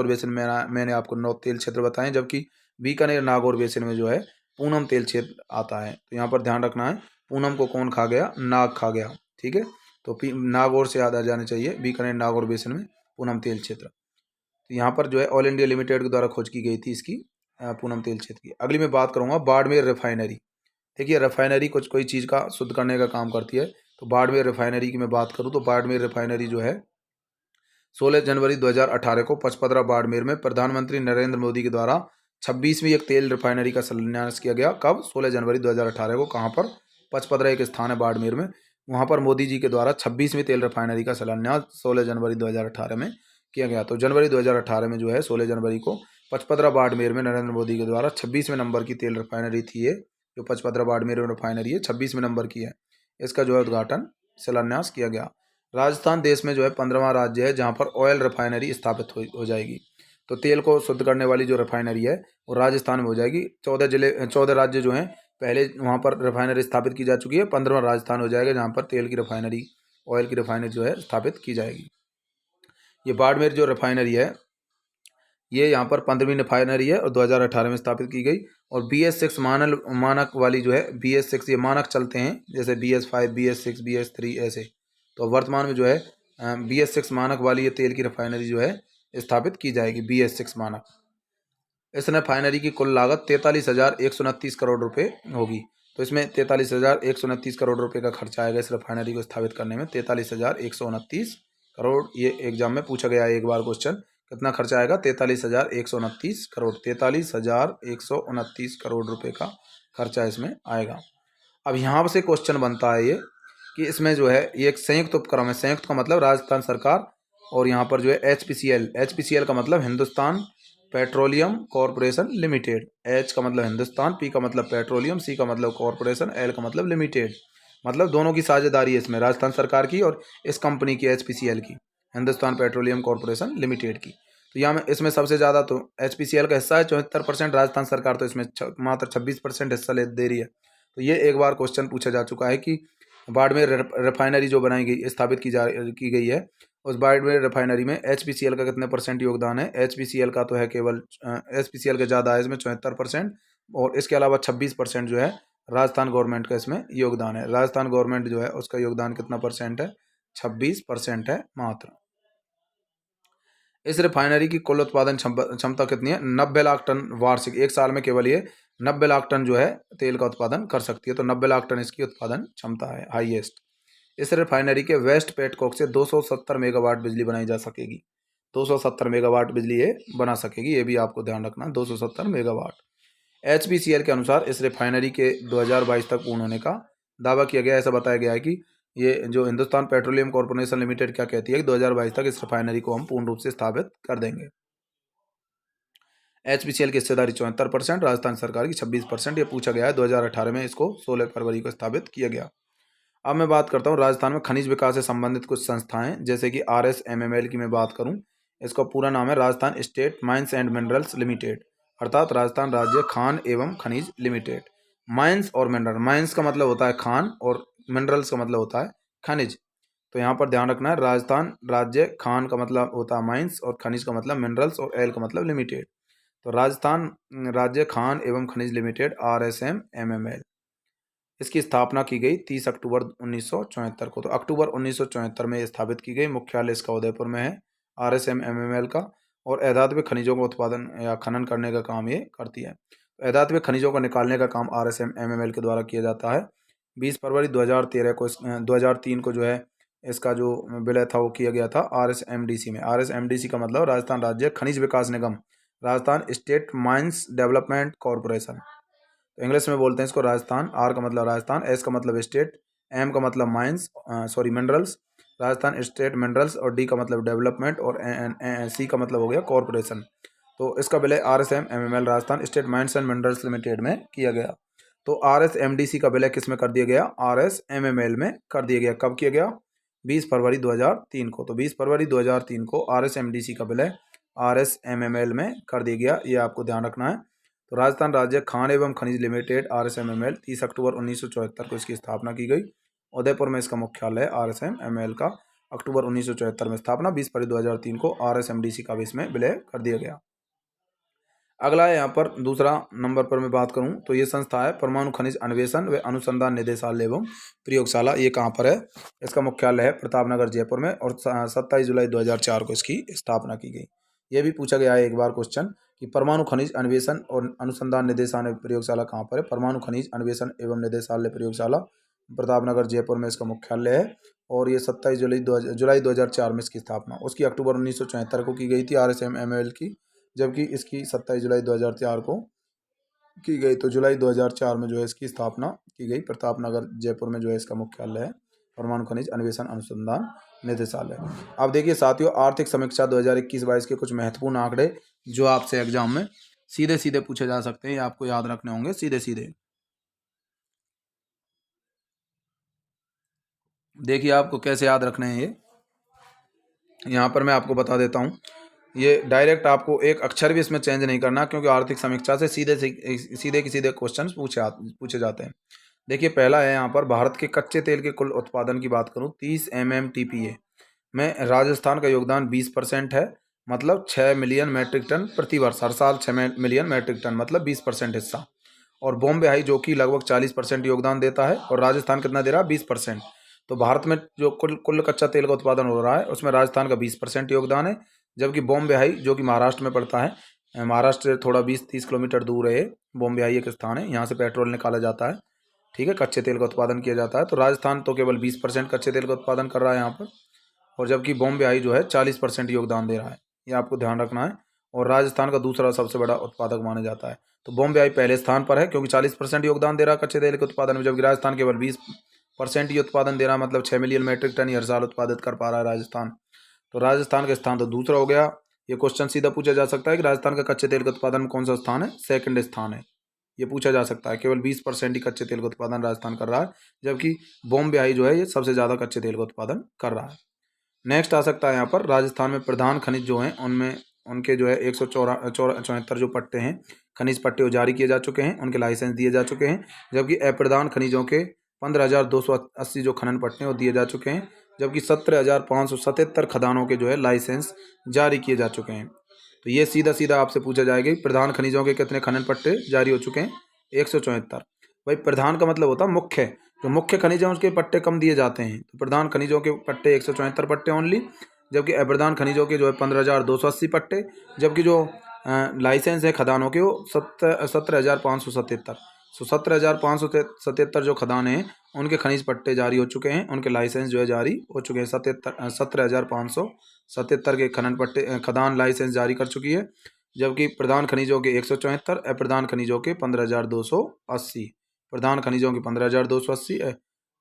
A: बेसिन में मैंने आपको 9 तेल क्षेत्र बताए, जबकि बीकानेर नागौर बेसिन में जो है पूनम तेल क्षेत्र आता है। तो यहाँ पर ध्यान रखना है, पूनम को कौन खा गया, नाग खा गया। ठीक है, तो नागौर से याद आ जाने चाहिए, बीकानेर नागौर बेसिन में पूनम तेल क्षेत्र। तो यहाँ पर जो है ऑल इंडिया लिमिटेड के द्वारा खोज की गई थी इसकी पूनम तेल क्षेत्र की। अगली मैं बात करूँगा बाड़मेर रिफाइनरी। देखिए रिफाइनरी कुछ कोई चीज़ का शुद्ध करने का काम करती है। तो बाड़मेर रिफाइनरी की मैं बात करूँ तो बाड़मेर रिफाइनरी जो है 16 जनवरी 2018 को पचपदरा बाड़मेर में प्रधानमंत्री नरेंद्र मोदी के द्वारा 26वीं एक तेल रिफाइनरी का शिलान्यास किया गया। कब, 16 जनवरी 2018 को। कहाँ पर, पचपदरा एक स्थान है बाड़मेर में, वहाँ पर मोदी जी के द्वारा 26वीं तेल रिफाइनरी का शिलान्यास 16 जनवरी 2018 में किया गया। तो जनवरी 2018 में जो है 16 जनवरी को पचपदरा बाड़मेर में नरेंद्र मोदी के द्वारा 26वें नंबर की तेल रिफाइनरी थी ये, जो पचपदरा बाड़मेर में रिफाइनरी है 26वें नंबर की है, इसका जो है उद्घाटन, शिलान्यास किया गया। राजस्थान देश में जो है 15वां राज्य है जहाँ पर ऑयल रिफाइनरी स्थापित हो जाएगी। तो तेल को शुद्ध करने वाली जो रिफाइनरी है वो राजस्थान में हो जाएगी। 14 राज्य जो हैं पहले वहाँ पर रिफाइनरी स्थापित की जा चुकी है। 15वां राजस्थान हो जाएगा जहाँ पर तेल की रिफाइनरी, ऑयल की रिफाइनरी जो है स्थापित की जाएगी। ये बाड़मेर जो रिफाइनरी है ये यहाँ पर 15वीं रिफाइनरी है और 2018 में स्थापित की गई। और BS6 मानक वाली जो है, BS6 ये मानक चलते हैं जैसे BS5, BS6, BS3 ऐसे। तो वर्तमान में जो है BS6 मानक वाली ये तेल की रिफाइनरी जो है स्थापित की जाएगी, BS6 मानक। इस रिफाइनरी की कुल लागत 43,129 करोड़ रुपए होगी। तो इसमें 43,129 करोड़ रुपए का खर्चा आएगा इस रिफाइनरी को स्थापित करने में। 43,129 करोड़, ये एग्जाम में पूछा गया है एक बार क्वेश्चन, कितना खर्चा आएगा? 43,129 करोड़। 43,129 करोड़ रुपए का खर्चा इसमें आएगा। अब यहाँ से क्वेश्चन बनता है ये कि इसमें जो है ये एक संयुक्त उपक्रम है। संयुक्त का मतलब राजस्थान सरकार और यहाँ पर जो है HPCL, HPCL का मतलब Hindustan petroleum corporation limited. H का मतलब हिंदुस्तान, P का मतलब पेट्रोलियम, C का मतलब कॉरपोरेशन, L का मतलब लिमिटेड। मतलब दोनों की साझेदारी है इसमें, राजस्थान सरकार की और इस कंपनी की HPCL की, हिंदुस्तान पेट्रोलियम कॉरपोरेशन लिमिटेड की। तो यहाँ में इसमें सबसे ज़्यादा तो HPCL का हिस्सा है 74%, राजस्थान सरकार तो इसमें मात्र 26% हिस्सा दे रही है। तो ये एक बार क्वेश्चन पूछा जा चुका है कि बाड़मेर रिफाइनरी जो बनाई गई, स्थापित की गई है, उस बाड़मेर रिफाइनरी में HPCL का कितने परसेंट योगदान है? HPCL का तो है केवल HPCL के ज़्यादा है इसमें 74%, और इसके अलावा 26% जो है राजस्थान गवर्नमेंट का इसमें योगदान है। राजस्थान गवर्नमेंट जो है उसका योगदान कितना परसेंट है? 26% है मात्र। इस रिफाइनरी की कुल उत्पादन क्षमता कितनी है? 90 लाख टन वार्षिक। एक साल में केवल ये 90 लाख टन जो है तेल का उत्पादन कर सकती है। तो 90 लाख टन इसकी उत्पादन क्षमता है, हाईएस्ट। इस रिफाइनरी के वेस्ट पेटकोक से 270 मेगावाट बिजली बनाई जा सकेगी। 270 मेगावाट बिजली ये बना सकेगी, ये भी आपको ध्यान रखना, 270 मेगावाट। HPCL के अनुसार इस रिफाइनरी के 2022 तक पूर्ण होने का दावा किया गया। ऐसा बताया गया है कि ये जो हिंदुस्तान पेट्रोलियम कॉर्पोरेशन लिमिटेड क्या कहती है कि 2022 तक इस रिफाइनरी को हम पूर्ण रूप से स्थापित कर देंगे। HPCL की हिस्सेदारी 74%, राजस्थान सरकार की 26%। ये पूछा गया है 2018 में, इसको 16 फरवरी को स्थापित किया गया। अब मैं बात करता हूँ राजस्थान में खनिज विकास से संबंधित कुछ संस्थाएं, जैसे कि RSMML की मैं बात करूँ। इसका पूरा नाम है Rajasthan state mines and minerals limited, अर्थात राजस्थान राज्य खान एवं खनिज लिमिटेड। माइंस और मिनरल, माइंस का मतलब होता है खान और मिनरल्स का मतलब होता है खनिज। तो यहाँ पर ध्यान रखना है, राजस्थान राज्य खान का मतलब होता है माइंस और खनिज का मतलब मिनरल्स और एल का मतलब लिमिटेड। तो राजस्थान राज्य खान एवं खनिज लिमिटेड RSMML, इसकी स्थापना की गई 30 अक्टूबर 1974 को। तो अक्टूबर 1974 में स्थापित की गई। मुख्यालय इसका उदयपुर में है RSMML का, और अधात्विक खनिजों का उत्पादन या खनन करने का काम ये करती है। अधात्विक खनिजों को निकालने का काम RSMML के द्वारा किया जाता है। 20 फरवरी 2013 को 2003 को जो है इसका जो विलय था वो किया गया था RSMDC में। RSMDC का मतलब राजस्थान राज्य खनिज विकास निगम, Rajasthan state mines development corporation. तो इंग्लिश में बोलते हैं इसको राजस्थान। R का मतलब राजस्थान, S का मतलब स्टेट, M का मतलब mines minerals, Rajasthan state minerals, और D का मतलब डेवलपमेंट, और C का मतलब हो गया कॉरपोरेशन। तो इसका विलय RSMML Rajasthan state mines and minerals limited में किया गया। तो RSMDC का विलय किस में कर दिया गया? RSMML में कर दिया गया। कब किया गया? 20 फरवरी 2003 को। तो 20 फरवरी 2003 को RSMDC का विलय RSMML में कर दिया गया, ये आपको ध्यान रखना है। तो राजस्थान राज्य खान एवं खनिज लिमिटेड RSMML 30 अक्टूबर 1974 को इसकी स्थापना की गई। उदयपुर में इसका मुख्यालय है RSMML का। अक्टूबर 1974 में स्थापना, 20 फरवरी 2003 को RSMDC का भी इसमें विलय कर दिया गया। अगला है यहाँ पर दूसरा नंबर पर मैं बात करूँ तो ये संस्था है परमाणु खनिज अन्वेषण व अनुसंधान निदेशालय एवं प्रयोगशाला। ये कहाँ पर है? इसका मुख्यालय है प्रतापनगर जयपुर में, और 27 जुलाई 2004 को इसकी स्थापना की गई। ये भी पूछा गया है एक बार क्वेश्चन कि परमाणु खनिज अन्वेषण और अनुसंधान निदेशालय प्रयोगशाला कहाँ पर है? परमाणु खनिज अन्वेषण एवं निदेशालय प्रयोगशाला प्रतापनगर जयपुर में इसका मुख्यालय है, और ये 27 जुलाई 2004 में इसकी स्थापना, उसकी अक्टूबर 1974 को की गई थी RSMML की, जबकि इसकी 27 जुलाई 2004 को की गई। तो जुलाई 2004 में जो है इसकी स्थापना की गई। प्रतापनगर जयपुर में जो है इसका मुख्यालय है परमाणु खनिज अन्वेषण अनुसंधान निदेशालय। अब देखिए साथियों, आर्थिक समीक्षा 2021-22 के कुछ महत्वपूर्ण आंकड़े जो आपसे एग्जाम में सीधे सीधे पूछे जा सकते हैं, ये आपको याद रखने होंगे सीधे सीधे। देखिए आपको कैसे याद रखने हैं ये, यहाँ पर मैं आपको बता देता हूँ। ये डायरेक्ट आपको एक अक्षर भी इसमें चेंज नहीं करना, क्योंकि आर्थिक समीक्षा से सीधे के सीधे क्वेश्चन पूछे जाते हैं। देखिए पहला है यहाँ पर, भारत के कच्चे तेल के कुल उत्पादन की बात करूँ 30 MMTPA में राजस्थान का योगदान 20% है, मतलब 6 मिलियन मैट्रिक टन प्रति वर्ष, हर साल 6 मिलियन मैट्रिक टन, मतलब 20% हिस्सा। और बॉम्बे हाई जो कि लगभग 40% योगदान देता है, और राजस्थान कितना दे रहा है? 20%। तो भारत में जो कुल कुल कच्चा तेल का उत्पादन हो रहा है उसमें राजस्थान का 20% योगदान है, जबकि बॉम्बे हाई जो कि महाराष्ट्र में पड़ता है महाराष्ट्र से थोड़ा 20-30 किलोमीटर दूर है, बॉम्बे आई एक स्थान है, यहाँ से पेट्रोल निकाला जाता है। ठीक है, कच्चे तेल का उत्पादन किया जाता है। तो राजस्थान तो केवल 20% कच्चे तेल का उत्पादन कर रहा है यहाँ पर, और जबकि बॉम्बे आई जो है 40% योगदान दे रहा है। ये आपको ध्यान रखना है। और राजस्थान का दूसरा सबसे बड़ा उत्पादक माना जाता है। तो बॉम्बे आई पहले स्थान पर है क्योंकि 40% योगदान दे रहा है कच्चे तेल के उत्पादन में, जबकि राजस्थान केवल 20% ही उत्पादन दे रहा है, मतलब 6 मिलियन मीट्रिक टन ही हर साल उत्पादित कर पा रहा है राजस्थान। तो राजस्थान का स्थान तो दूसरा हो गया। ये क्वेश्चन सीधा पूछा जा सकता है कि राजस्थान का कच्चे तेल के उत्पादन में कौन सा स्थान है? सेकंड स्थान है। ये पूछा जा सकता है। केवल 20% ही कच्चे तेल का उत्पादन राजस्थान कर रहा है, जबकि बॉम्बे आई जो है ये सबसे ज़्यादा कच्चे तेल का उत्पादन कर रहा है। नेक्स्ट आ सकता है यहाँ पर, राजस्थान में प्रधान खनिज जो हैं उनमें उनके जो है 174 जो पट्टे हैं, खनिज पट्टे वो जारी किए जा चुके हैं, उनके लाइसेंस दिए जा चुके हैं। जबकि अप्रधान खनिजों के 15,280 जो खनन पट्टे हैं वो दिए जा चुके हैं, जबकि 17,577 खदानों के जो है लाइसेंस जारी किए जा चुके हैं। तो ये सीधा सीधा आपसे पूछा जाएगा कि प्रधान खनिजों के कितने खनन पट्टे जारी हो चुके हैं? 174। भाई प्रधान का मतलब होता है मुख्य, जो मुख्य खनिज हैं उसके पट्टे कम दिए जाते हैं। तो प्रधान खनिजों के पट्टे 174 पट्टे ओनली, जबकि अप्रधान खनिजों के जो है 15,280 पट्टे, जबकि जो लाइसेंस है खदानों के वो 17,577। सो 17,577 जो खदान हैं उनके खनिज पट्टे जारी हो चुके हैं, उनके लाइसेंस जो है जारी हो चुके हैं। 17,577 के खनन पट्टे खदान लाइसेंस जारी कर चुकी है, जबकि प्रधान खनिजों के 174, अप्रधान खनिजों के 15,280। प्रधान खनिजों के 15,280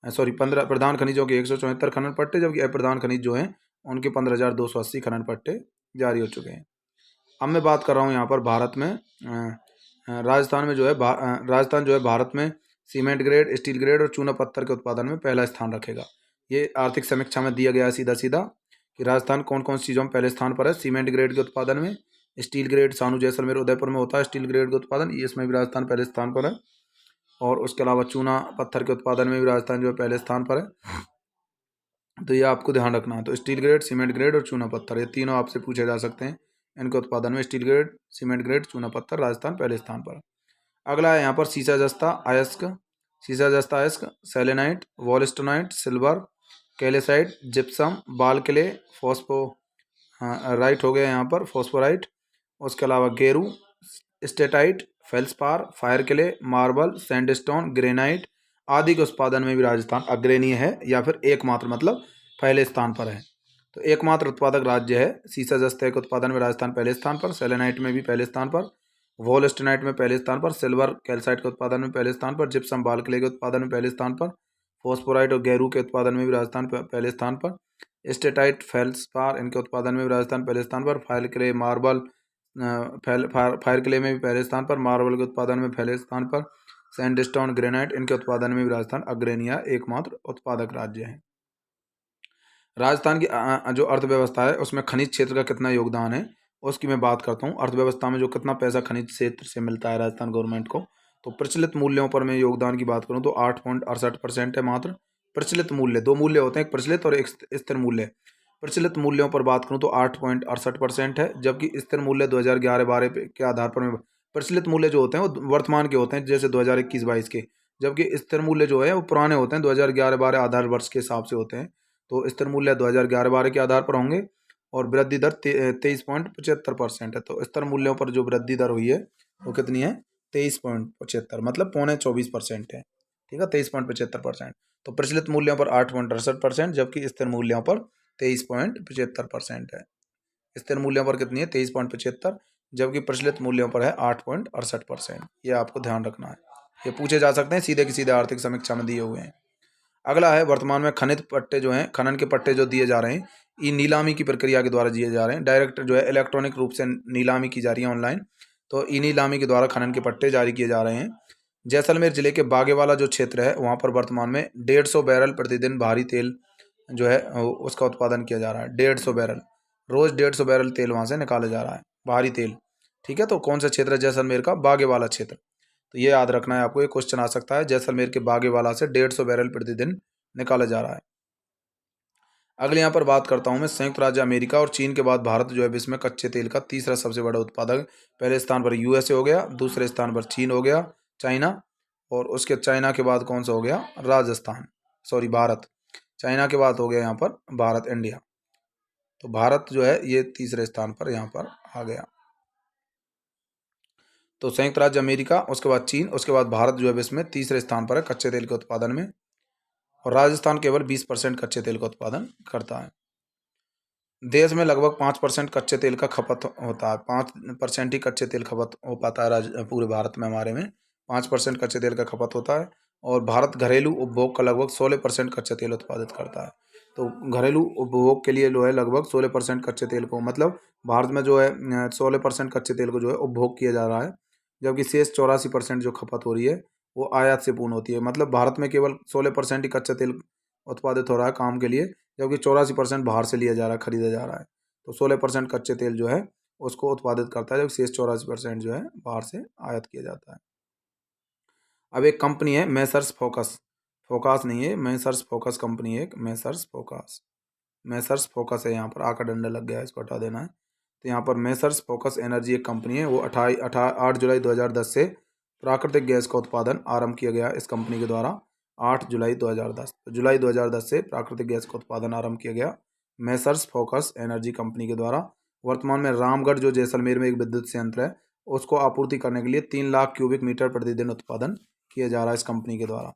A: सॉरी 15 प्रधान खनिजों के 174 खनन पट्टे, जबकि अप्रधान खनिज जो हैं उनके 15,280 खनन पट्टे जारी हो चुके हैं। अब मैं बात कर रहा हूँ यहाँ पर भारत में राजस्थान में जो है राजस्थान जो है भारत में सीमेंट ग्रेड, स्टील ग्रेड और चूना पत्थर के उत्पादन में पहला स्थान रखेगा। ये आर्थिक समीक्षा में दिया गया है सीधा सीधा कि राजस्थान कौन कौन सी चीज़ों में पहले स्थान पर है। सीमेंट ग्रेड के उत्पादन में, स्टील ग्रेड सानू जैसलमेर उदयपुर में होता है स्टील ग्रेड का उत्पादन, ये इसमें भी राजस्थान पहले स्थान पर है। और उसके अलावा चूना पत्थर के उत्पादन में भी राजस्थान जो है पहले स्थान पर है। तो ये आपको ध्यान रखना है। तो स्टील ग्रेड, सीमेंट ग्रेड और चूना पत्थर, ये तीनों आपसे पूछे जा सकते हैं। इनके उत्पादन में स्टील ग्रेड, सीमेंट ग्रेड, चूना पत्थर, राजस्थान पहले स्थान पर। अगला है यहाँ पर सीसा जस्ता अयस्क, सीसा जस्ता अयस्क, selenite, wollastonite, silver, calcite, gypsum, ball clay, phosphorite हो गया यहाँ पर फॉस्फोराइट। उसके अलावा गेरू, steatite, feldspar, fire clay, marble, sandstone, granite आदि के उत्पादन में भी राजस्थान अग्रणीय है, या फिर एकमात्र मतलब पहले स्थान पर है। तो एकमात्र उत्पादक राज्य है। सीसा जस्ते के उत्पादन में राजस्थान पहले स्थान पर, सेलेनाइट में भी पहले स्थान पर, वोल्स्टनाइट में पहले स्थान पर, सिल्वर कैल्साइट के उत्पादन में पहले स्थान पर, जिप्सम बाल क्ले के उत्पादन में पहले स्थान पर, फॉस्फोराइट और गेरू के उत्पादन में भी राजस्थान पहले स्थान पर, स्टेटाइट, फेल्सपार इनके उत्पादन में भी राजस्थान पहले स्थान पर, fire clay, marble fire clay में भी पहले स्थान पर, मार्बल के उत्पादन में पहले स्थान पर, सैंडस्टोन, ग्रेनाइट इनके उत्पादन में भी राजस्थान अग्रणीय एकमात्र उत्पादक राज्य है। राजस्थान की जो अर्थव्यवस्था है उसमें खनिज क्षेत्र का कितना योगदान है उसकी मैं बात करता हूँ। अर्थव्यवस्था में जो कितना पैसा खनिज क्षेत्र से मिलता है राजस्थान गवर्नमेंट को, तो प्रचलित मूल्यों पर मैं योगदान की बात करूँ तो 8.68% है मात्र। प्रचलित मूल्य, दो मूल्य होते हैं, एक प्रचलित और एक स्थिर मूल्य। प्रचलित मूल्यों पर बात करूँ तो 8.68% है, जबकि स्थिर मूल्य 2011-12 के आधार पर प्रचलित मूल्य जो होते हैं वो वर्तमान के होते हैं, जैसे 2021-22 के, जबकि स्थिर मूल्य जो है वो पुराने होते हैं, 2011-12 आधार वर्ष के हिसाब से होते हैं। तो स्थिर मूल्य 2011-12 के आधार पर होंगे और वृद्धि दर 23.75% है। तो स्थिर मूल्यों पर जो वृद्धि दर हुई है वो कितनी है? 23.75, मतलब 24% है। ठीक है, 23.75%। तो प्रचलित मूल्यों पर 8.68%, जबकि स्थिर मूल्यों पर 23.75% है। स्थिर मूल्यों पर कितनी है? 23.75, जबकि प्रचलित मूल्यों पर है 8.68%। ये आपको ध्यान रखना है, ये पूछे जा सकते हैं, सीधे की सीधे आर्थिक समीक्षा में दिए हुए हैं। अगला है, वर्तमान में खनिज पट्टे जो हैं, खनन के पट्टे जो दिए जा रहे हैं, ये नीलामी की प्रक्रिया के द्वारा दिए जा रहे हैं। डायरेक्ट जो है इलेक्ट्रॉनिक रूप से नीलामी की जा रही है ऑनलाइन, तो ई नीलामी के द्वारा खनन के पट्टे जारी किए जा रहे हैं। जैसलमेर जिले के बागेवाला जो क्षेत्र है वहाँ पर वर्तमान में 150 बैरल प्रतिदिन भारी तेल जो है उसका उत्पादन किया जा रहा है। 150 बैरल रोज 150 बैरल तेल वहाँ से निकाला जा रहा है, भारी तेल। ठीक है, तो कौन सा क्षेत्र है? जैसलमेर का बागेवाला क्षेत्र। तो ये याद रखना है आपको, ये क्वेश्चन आ सकता है। जैसलमेर के बागेवाला से 150 बैरल प्रतिदिन निकाला जा रहा है। अगले यहाँ पर बात करता हूँ मैं, संयुक्त राज्य अमेरिका और चीन के बाद भारत जो है विश्व में कच्चे तेल का तीसरा सबसे बड़ा उत्पादक। पहले स्थान पर यूएसए हो गया, दूसरे स्थान पर चीन हो गया, चाइना, और उसके चाइना के बाद कौन सा हो गया? राजस्थान, सॉरी भारत। चाइना के बाद हो गया यहाँ पर भारत, इंडिया। तो भारत जो है ये तीसरे स्थान पर यहाँ पर आ गया। तो संयुक्त राज्य अमेरिका, उसके बाद चीन, उसके बाद भारत जो है विश्व में तीसरे स्थान पर है कच्चे तेल के उत्पादन में। और राजस्थान केवल 20% कच्चे तेल का उत्पादन करता है। देश में लगभग 5% कच्चे तेल का खपत होता है। 5% ही कच्चे तेल खपत हो पाता है पूरे भारत में। हमारे में 5% कच्चे तेल का खपत होता है। और भारत घरेलू उपभोग का लगभग 16% कच्चे तेल उत्पादित करता है। तो घरेलू उपभोग के लिए जो है लगभग 16% कच्चे तेल को, मतलब भारत में जो है 16% कच्चे तेल को जो है उपभोग किया जा रहा है, जबकि शेष 84% जो खपत हो रही है वो आयात से पूर्ण होती है। मतलब भारत में केवल 16% ही कच्चा तेल उत्पादित हो रहा है काम के लिए, जबकि 84% बाहर से लिया जा रहा है, खरीदा जा रहा है। तो 16% कच्चे तेल जो है उसको उत्पादित करता है, जबकि शेष 84% जो है बाहर से आयात किया जाता है। अब एक कंपनी है मैसर्स फोकस, फोकस नहीं है मैसर्स फोकस कंपनी है, एक मैसर्स फोकस, मैसर्स फोकस है, यहाँ पर आका डंडा लग गया है, इसको हटा देना है। तो यहाँ पर मैसर्स फोकस एनर्जी एक कंपनी है, वो 8 जुलाई 2010 से प्राकृतिक गैस का उत्पादन आरंभ किया गया इस कंपनी के द्वारा। 8 जुलाई 2010, तो जुलाई 2010 से प्राकृतिक गैस का उत्पादन आरंभ किया गया मैसर्स फोकस एनर्जी कंपनी के द्वारा। वर्तमान में रामगढ़ जो जैसलमेर में एक विद्युत संयंत्र है, उसको आपूर्ति करने के लिए 3 लाख क्यूबिक मीटर प्रतिदिन उत्पादन किया जा रहा है इस कंपनी के द्वारा।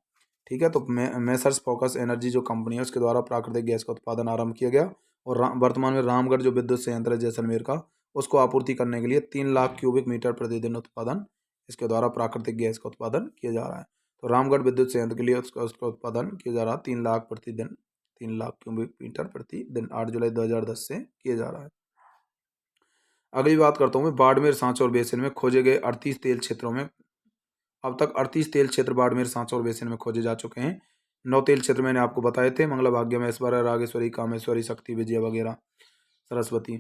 A: ठीक है, तो मैसर्स फोकस एनर्जी जो कंपनी है उसके द्वारा प्राकृतिक गैस का उत्पादन आरंभ किया गया। और वर्तमान में रामगढ़ जो विद्युत संयंत्र है जैसलमेर का, उसको आपूर्ति करने के लिए 3 लाख क्यूबिक मीटर प्रतिदिन उत्पादन इसके द्वारा प्राकृतिक गैस का उत्पादन किया जा रहा है। तो रामगढ़ विद्युत संयंत्र के लिए उसका उत्पादन किया जा रहा है 3 लाख प्रतिदिन, 3 लाख क्यूबिक मीटर प्रतिदिन 8 जुलाई 2010 से किया जा रहा है। अगली बात करता हूँ मैं बाड़मेर, सांचौर बेसिन में खोजे गए 38 तेल क्षेत्रों में। अब तक 38 तेल क्षेत्र बाड़मेर, सांचौर बेसिन में खोजे जा चुके हैं। 9 तेल क्षेत्र मैंने आपको बताए थे, मंगला भाग्यम, ऐश्वर्या, रागेश्वरी, कामेश्वरी, शक्ति, विजय वगैरह, सरस्वती।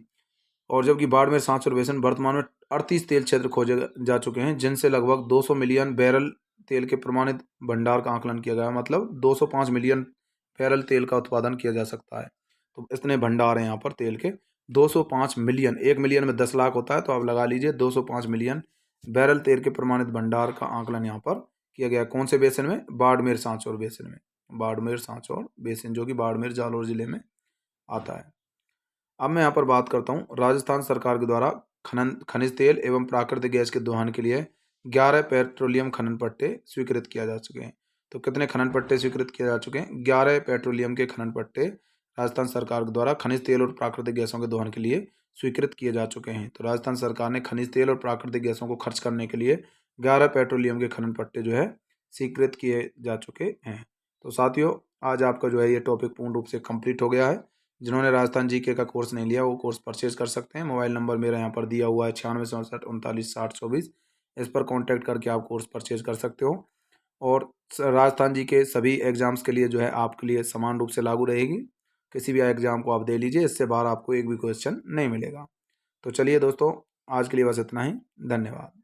A: और जबकि बाड़मेर, सांचौर बेसिन वर्तमान में 38 तेल क्षेत्र खोजे जा चुके हैं, जिनसे लगभग 200 मिलियन बैरल तेल के प्रमाणित भंडार का आकलन किया गया है। मतलब 205 मिलियन बैरल तेल का उत्पादन किया जा सकता है। तो इतने भंडार हैं यहाँ पर तेल के, 205 मिलियन, 1 मिलियन में 10 लाख होता है, तो आप लगा लीजिए 205 मिलियन बैरल तेल के प्रमाणित भंडार का आकलन यहाँ पर किया गया। कौन से बेसिन में? बाड़मेर, सांचौर बेसिन में। बाड़मेर, सांचौर बेसिन जो कि बाड़मेर, जालौर जिले में आता है। अब मैं यहाँ पर बात करता हूँ राजस्थान सरकार के द्वारा खनिज तेल एवं प्राकृतिक गैस के दोहन के लिए 11 पेट्रोलियम खनन पट्टे स्वीकृत किया जा चुके हैं। तो कितने खनन पट्टे स्वीकृत किए जा चुके हैं? 11 पेट्रोलियम के खनन पट्टे राजस्थान सरकार के द्वारा खनिज तेल और प्राकृतिक गैसों के दोहन के लिए स्वीकृत किए जा चुके हैं। तो राजस्थान सरकार ने खनिज तेल और प्राकृतिक गैसों को खर्च करने के लिए 11 पेट्रोलियम के खनन पट्टे जो है स्वीकृत किए जा चुके हैं। तो साथियों, आज आपका जो है ये टॉपिक पूर्ण रूप से कंप्लीट हो गया है। जिन्होंने राजस्थान जीके का कोर्स नहीं लिया वो कोर्स परचेज कर सकते हैं। मोबाइल नंबर मेरा यहाँ पर दिया हुआ है 9667 39 60 24। इस पर कांटेक्ट करके आप कोर्स परचेज कर सकते हो। और राजस्थान जी के सभी एग्जाम्स के लिए जो है आपके लिए समान रूप से लागू रहेगी। किसी भी एग्जाम को आप दे लीजिए, इससे बाहर आपको एक भी क्वेश्चन नहीं मिलेगा। तो चलिए दोस्तों, आज के लिए बस इतना ही। धन्यवाद।